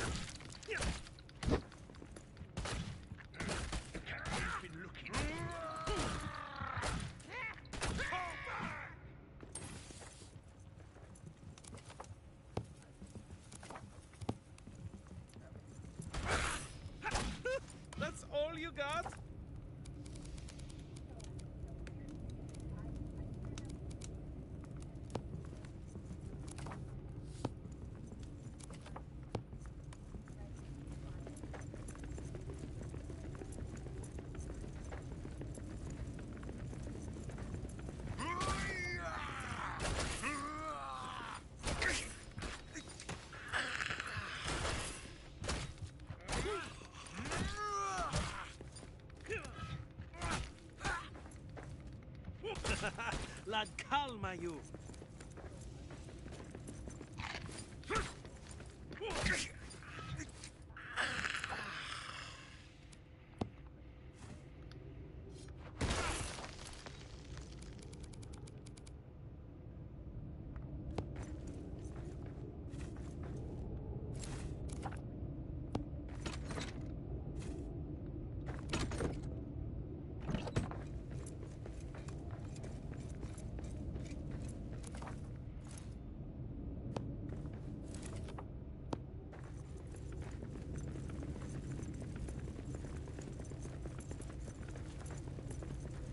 You've been looking at me. That's all you got? Lad, calma you!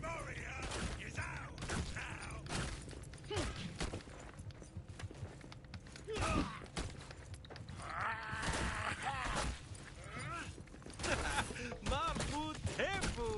Moriaand is out now! Marfu Tefu!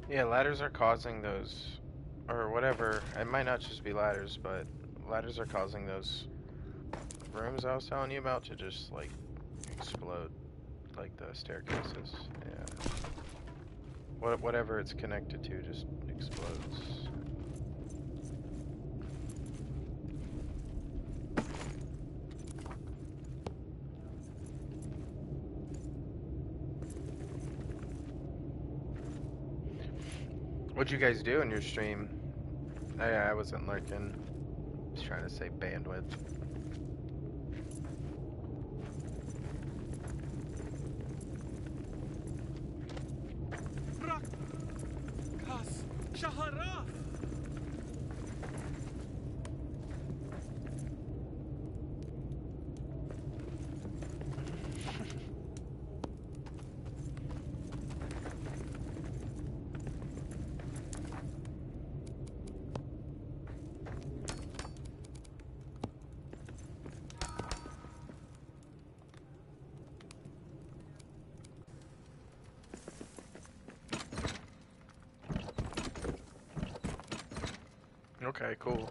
Yeah, ladders are causing those, or whatever. It might not just be ladders, but ladders are causing those rooms I was telling you about to just like explode, like the staircases. Yeah. Whatever it's connected to just explodes. What'd you guys do in your stream? I wasn't lurking. Just trying to save bandwidth. Rak! Kas! Shaharaf! Okay, cool.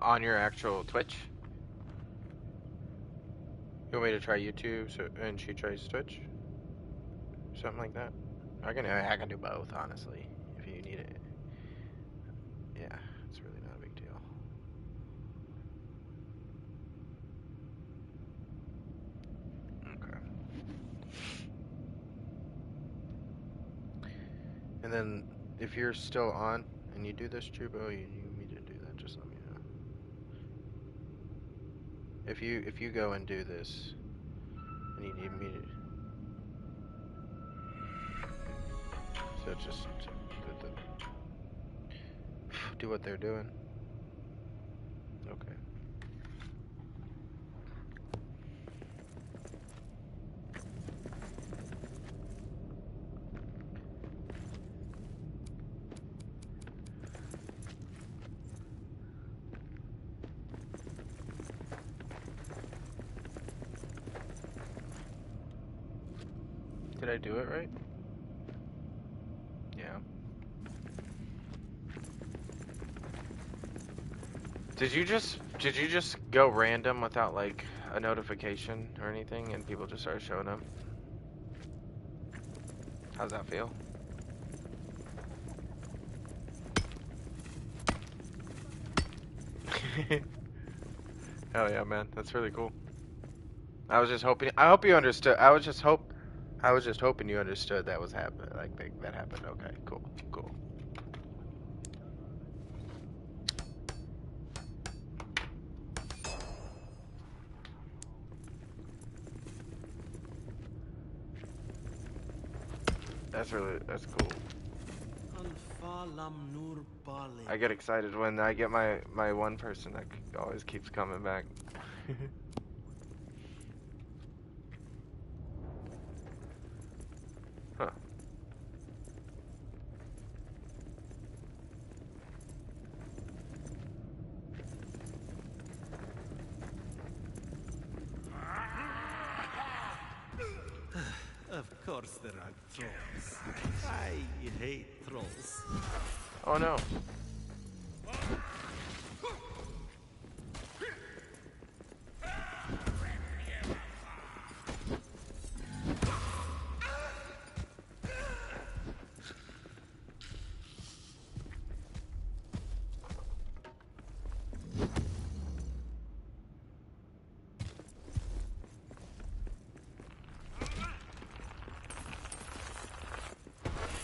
On your actual Twitch? You want me to try YouTube so, and she tries Twitch? Something like that? I can do both, honestly, if you need it. Yeah, it's really not a big deal. Okay. And then, if you're still on and you do this, Chubo, you need me to do that, just let me know. If you go and do this, and you need me to... So just do what they're doing. Okay. Did I do it right? Yeah. Did you just go random without like a notification or anything and people just started showing up? How's that feel? Hell yeah, man. That's really cool. I was just hoping I hope you understood. I was just hoping you understood that was happening. Like that happened. Okay, cool. Cool. That's cool. I get excited when I get my one person that always keeps coming back. Huh. Of course there are trolls. I hate trolls. Oh no.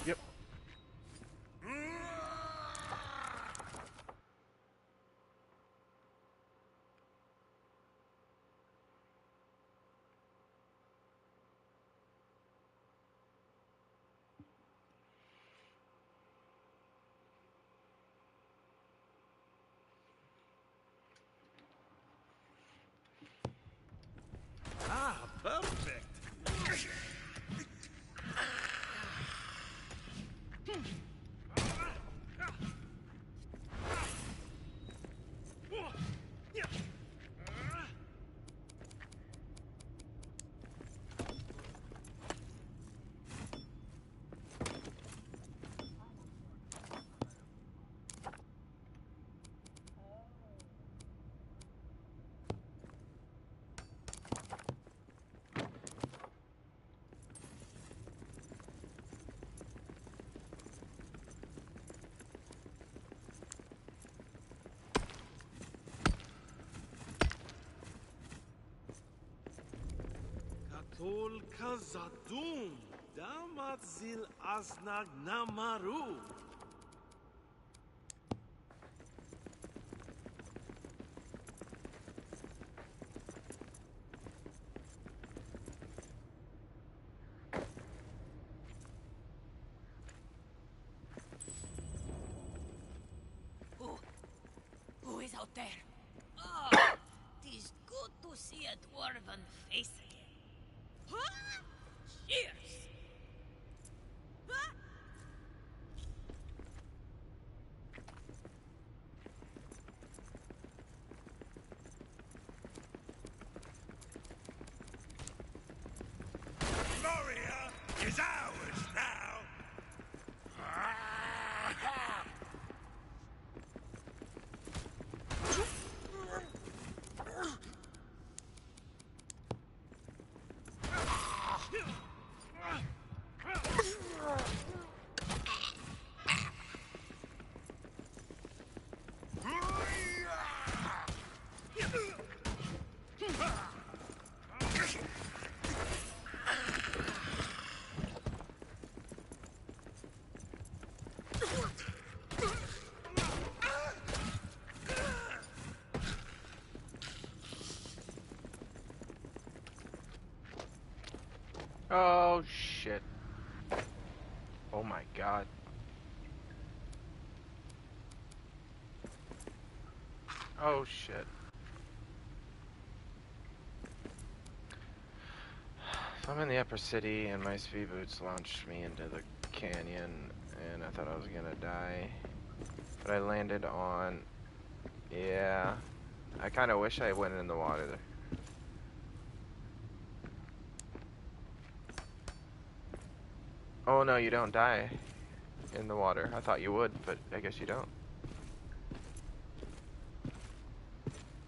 Yep. Kazadum, Damat Zil Aznag Namaru. Who is out there? Oh, tis good to see a dwarven face again. Huh? Cheers! Huh? Moria is ours now! Oh shit. Oh my god. Oh shit. So I'm in the upper city and my speed boots launched me into the canyon and I thought I was gonna die. But I landed on... Yeah. I kinda wish I went in the water there. Oh no, you don't die in the water. I thought you would, but I guess you don't.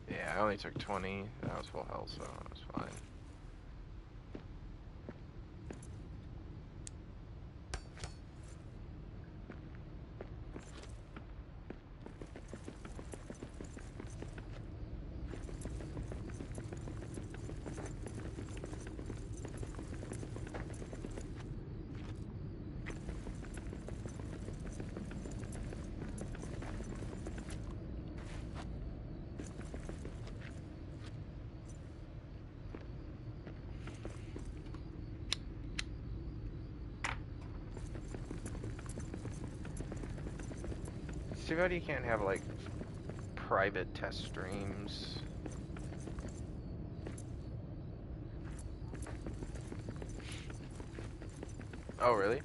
Yeah, I only took 20. That was full health, so it was fine. Too bad you can't have like private test streams. Oh really?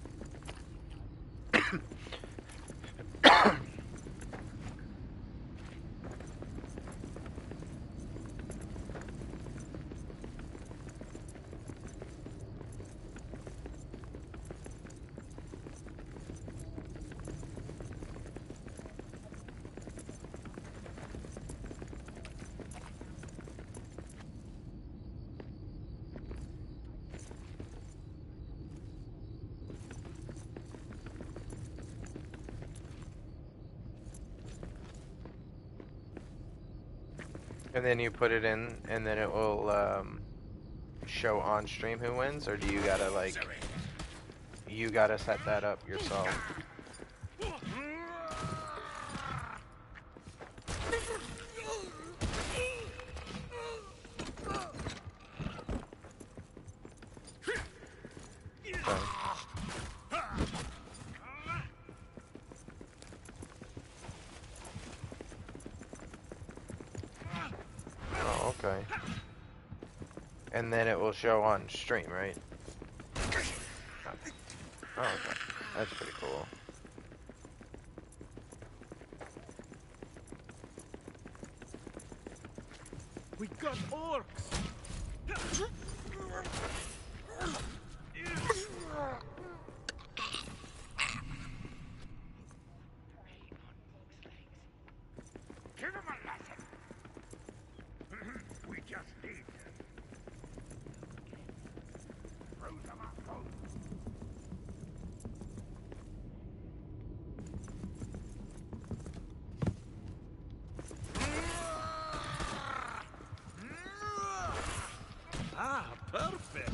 And then you put it in, and then it will show on stream who wins, or do you gotta like, you gotta set that up yourself? Okay. Oh, okay. And then it will show on stream, right? Oh, okay. That's pretty cool. We got orcs! Give him a lesson! We just need them. Throw them up, folks. Ah, perfect!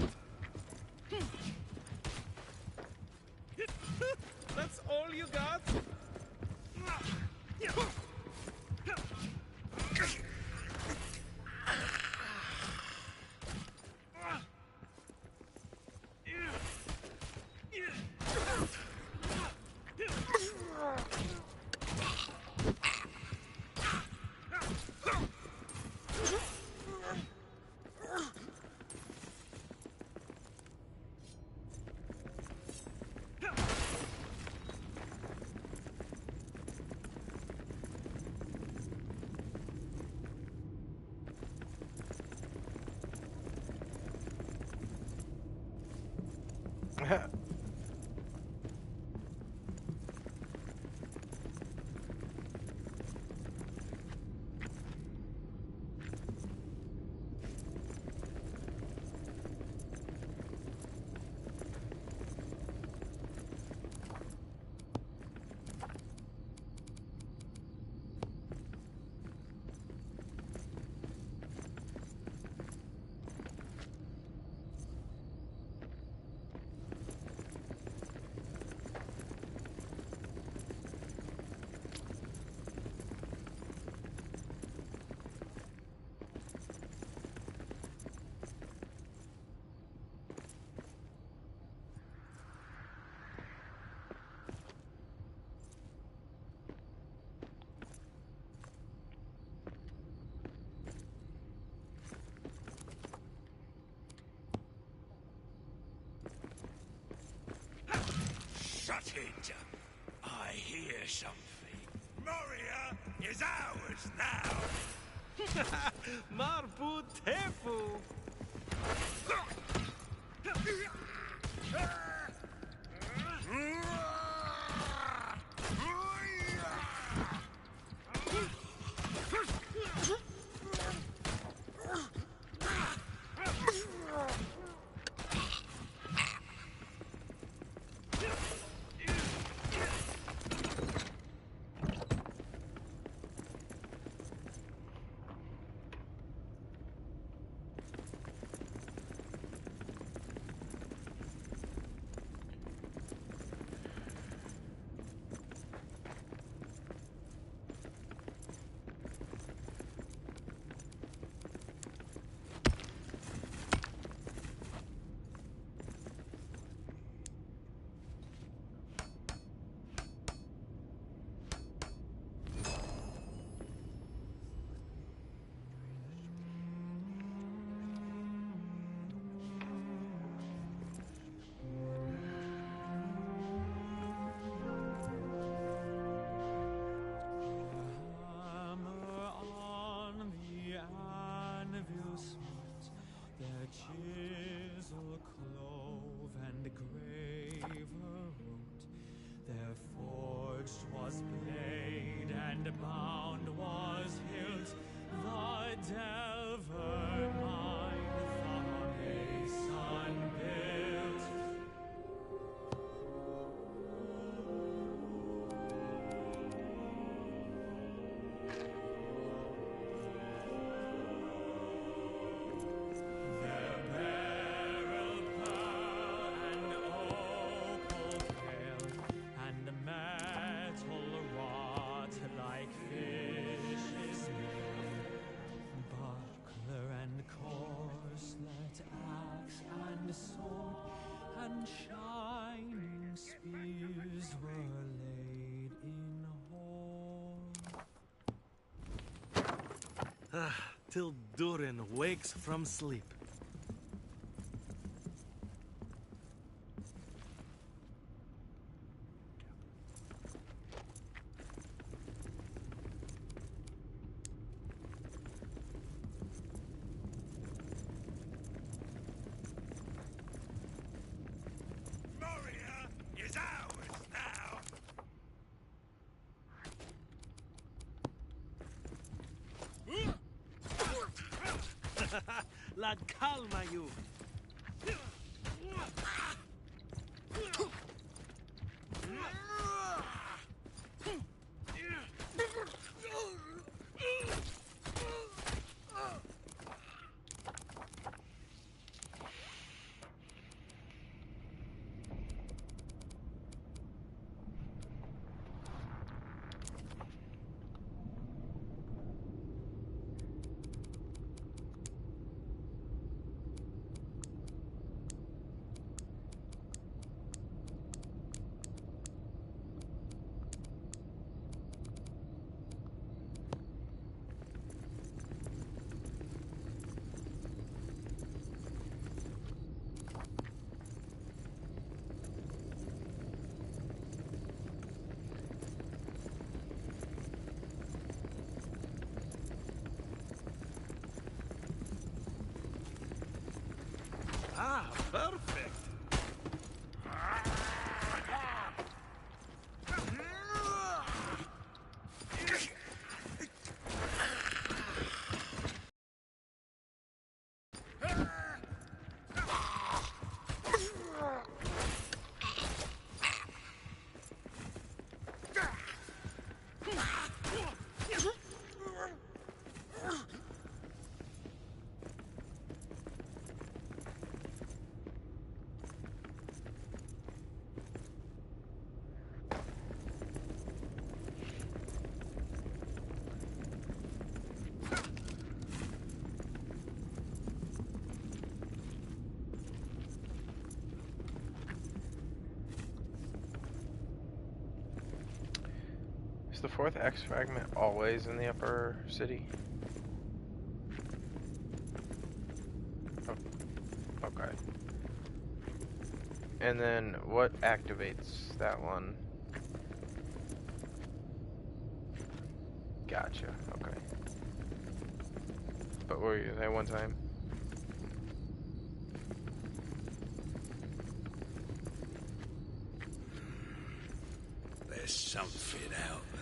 Shut it! I hear something. Moria is ours now! Marbu Tefu! Hammer on the anvil smote, their chisel clove and graver wrote. Their forged was blade and bound was hilt. The delver mind the mason built. Their beryl pearl and opal pale, and metal wrought like fishes' mail. Buckler and corslet, axe and sword, and shining spears were laid in hoard. Till Durin wakes from sleep. Moria is ours now! La calma you! the fourth X fragment always in the upper city? Oh, okay. And then what activates that one? Gotcha. Okay. But what were you saying one time? There's something out there.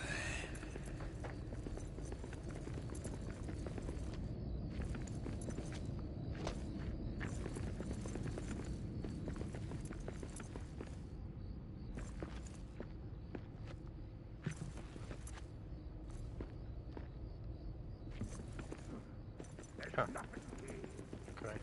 Huh. Okay.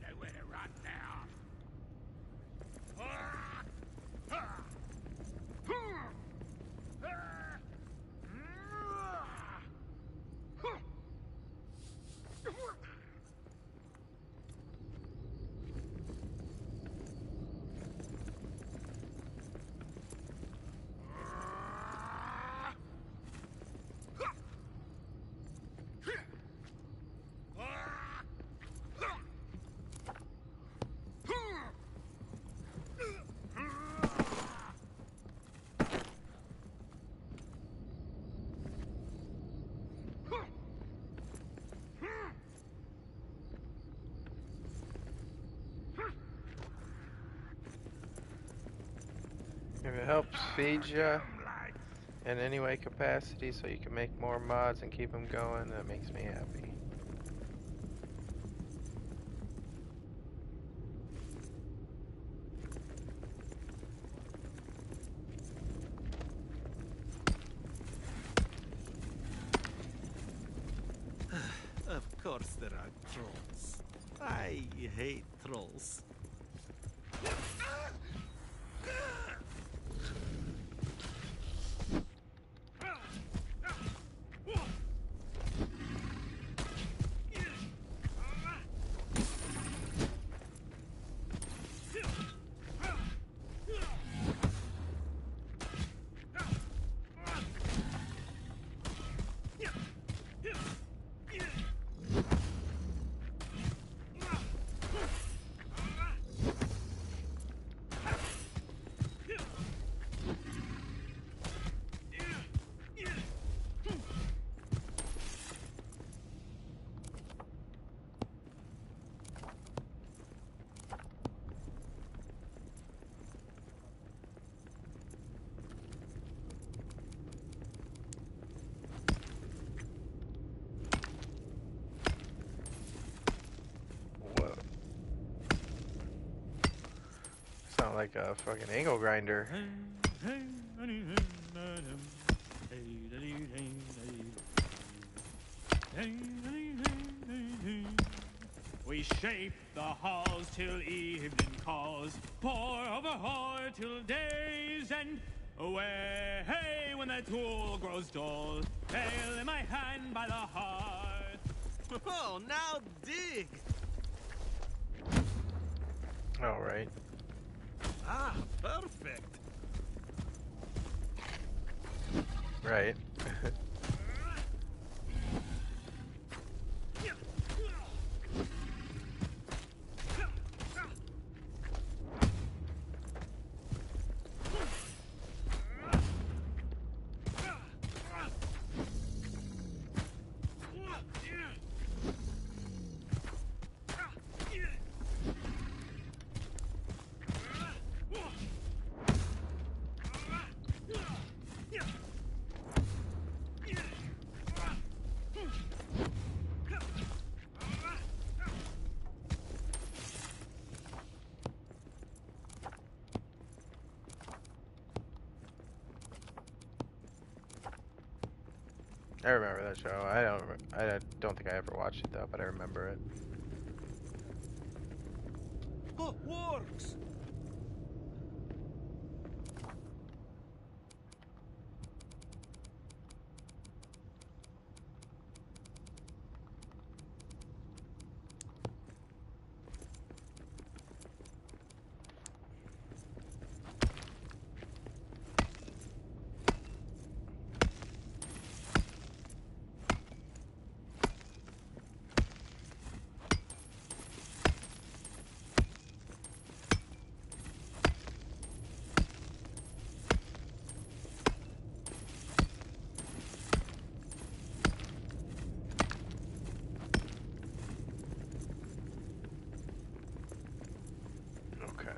Nowhere to run now. If it helps feed you in any way capacity so you can make more mods and keep them going, that makes me happy. Of course there are trolls. I hate trolls. Whoa. Sound like a fucking angle grinder. We shape the halls till evening calls, pour over hoar till day's end. Away, hey, when the tool grows dull, nail in my hand by the hearth. Oh, now dig! Alright. Ah, perfect. Right. I remember that show. I don't think I ever watched it though, but I remember it. Oh, works! Okay.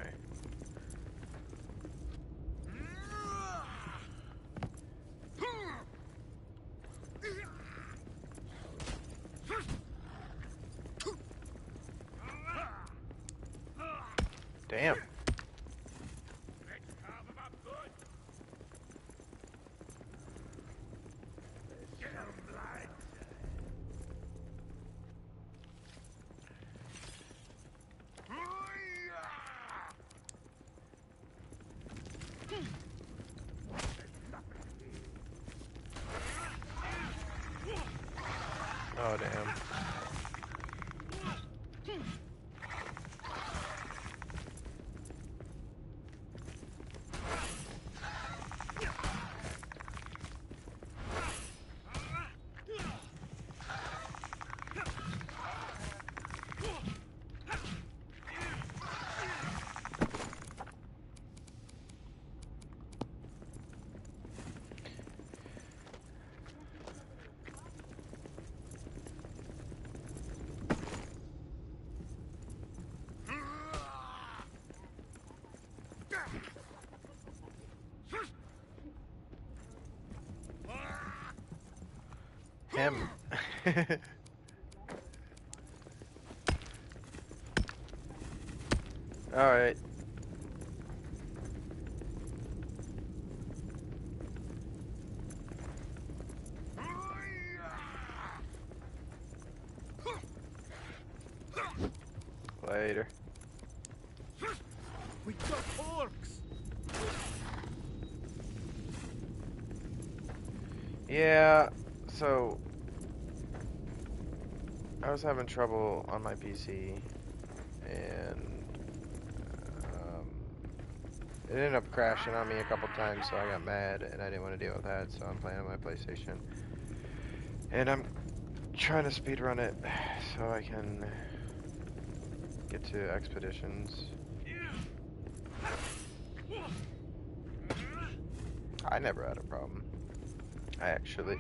Damn. Oh damn. Him. All right. Later. We got orcs! Yeah. So I was having trouble on my PC, and um, it ended up crashing on me a couple times, so I got mad, and I didn't want to deal with that, so I'm playing on my PlayStation. And I'm trying to speedrun it so I can get to expeditions. I never had a problem. I actually.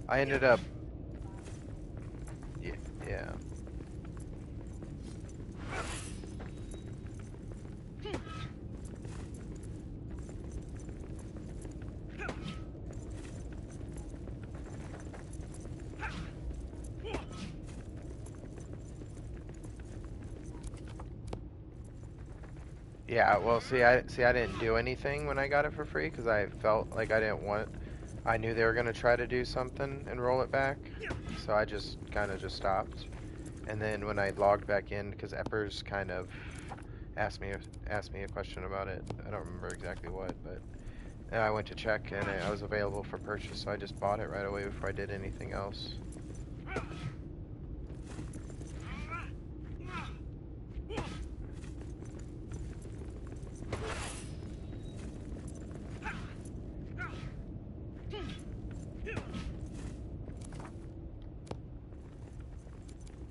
I ended up. Yeah. Yeah. Yeah, well, I didn't do anything when I got it for free because I felt like I didn't want. I knew they were gonna try to do something and roll it back, so I just kind of just stopped. And then when I logged back in, because Eppers kind of asked me a question about it. I don't remember exactly what, but and I went to check and I was available for purchase, so I just bought it right away before I did anything else.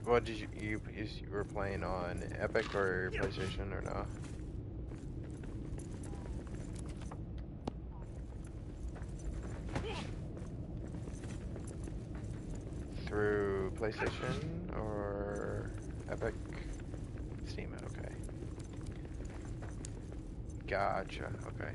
What did you were playing on Epic or PlayStation or no? Through PlayStation or Epic? Steam, okay. Gotcha, okay.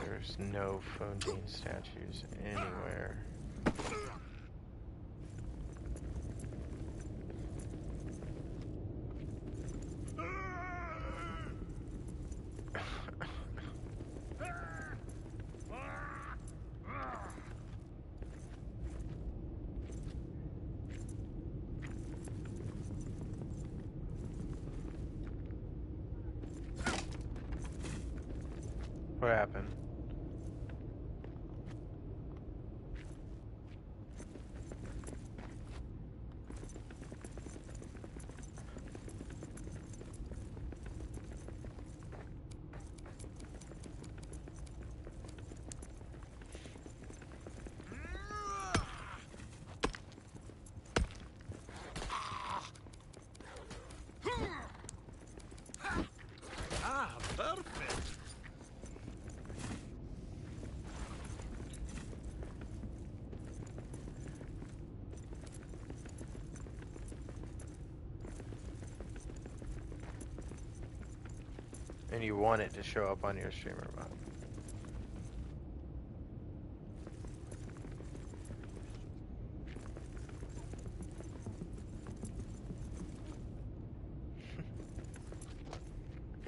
There's no Fontaine statues anywhere. What happened? Ah, perfect. And you want it to show up on your streamer mod.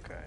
Okay.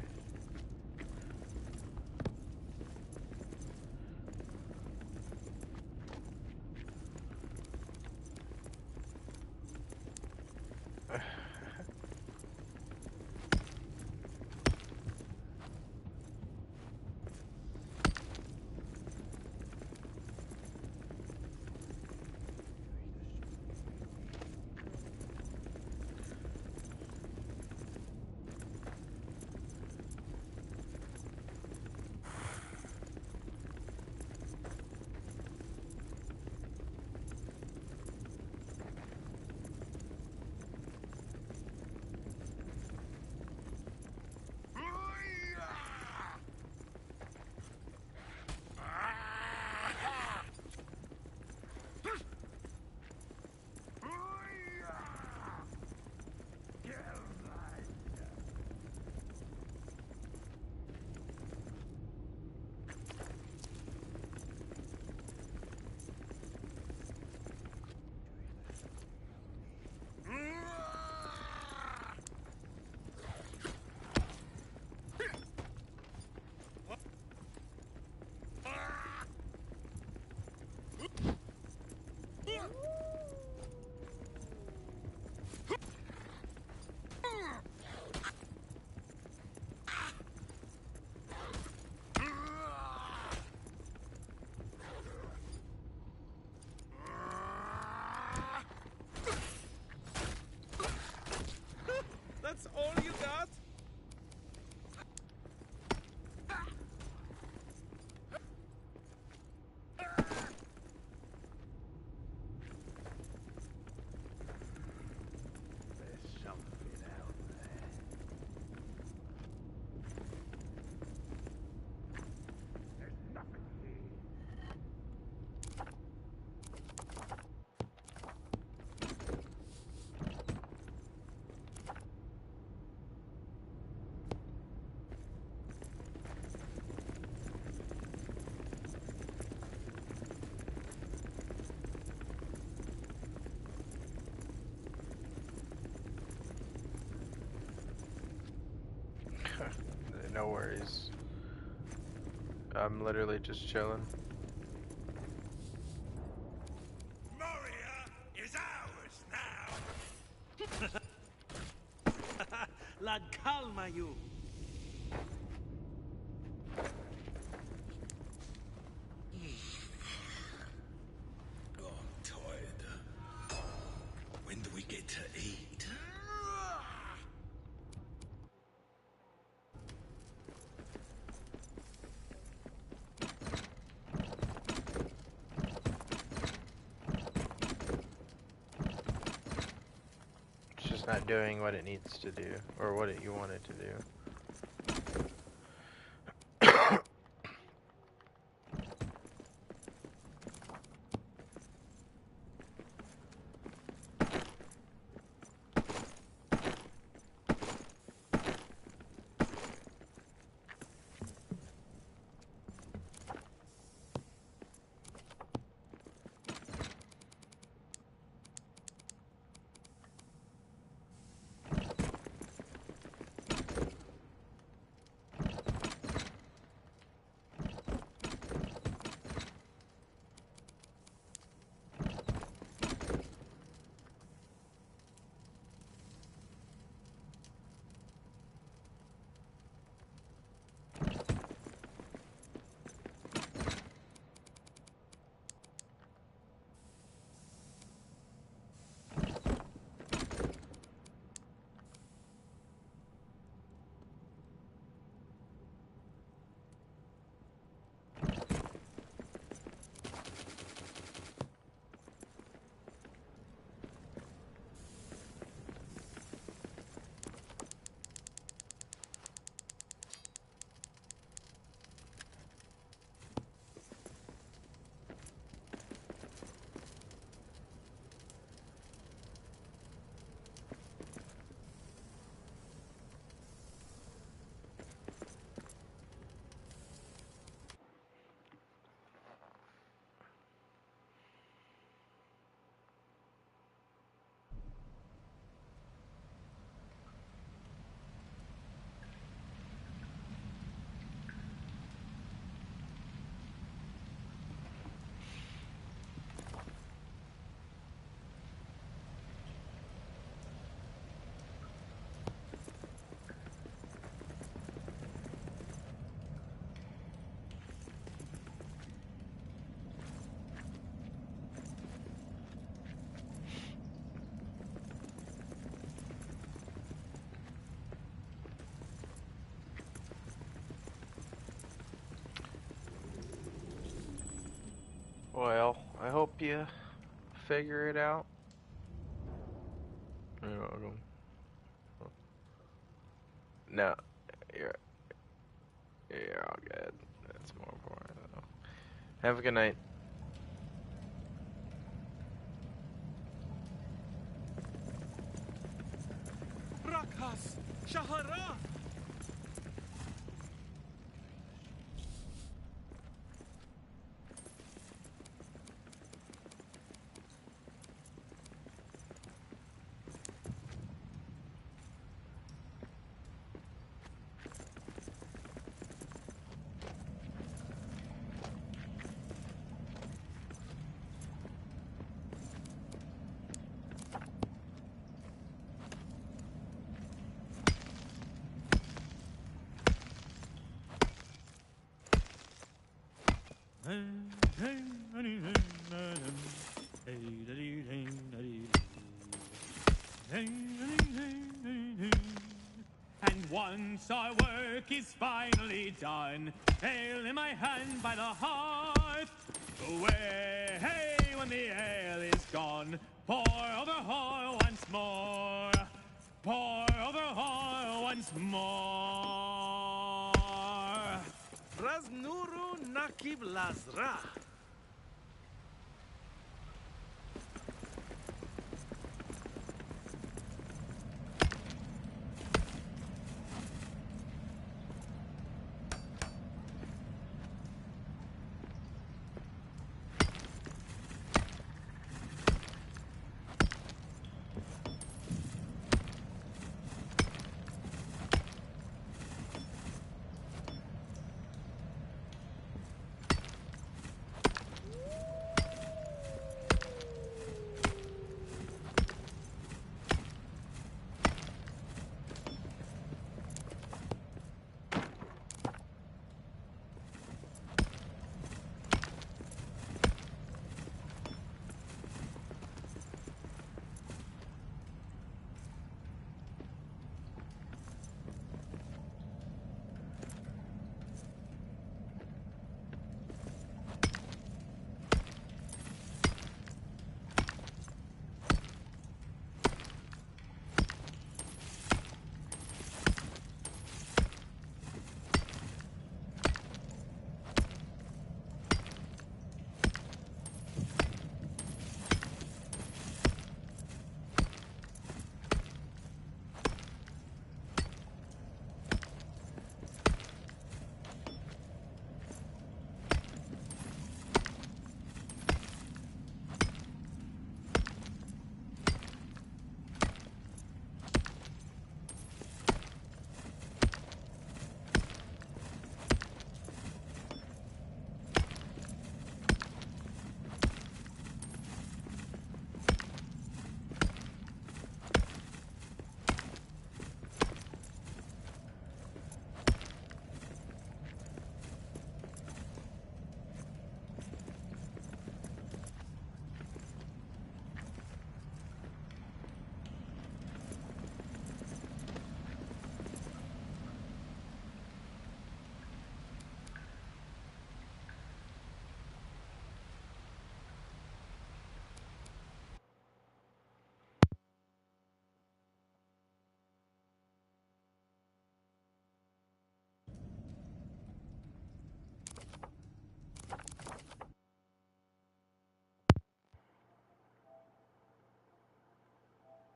no worries. I'm literally just chilling. Moria is ours now! La calma, you. Oh, I'm tired. When do we get to eat? It's just not doing what it needs to do, or what you want it to do. Well, I hope you figure it out. You're welcome. No, you're all good. That's more important though. Have a good night. Rakas! Shahara! And once our work is finally done, ale in my hand by the hearth, away, hey, when the ale is gone, pour over whole once more, pour over whole once more. Raznuru Nakib Lazra.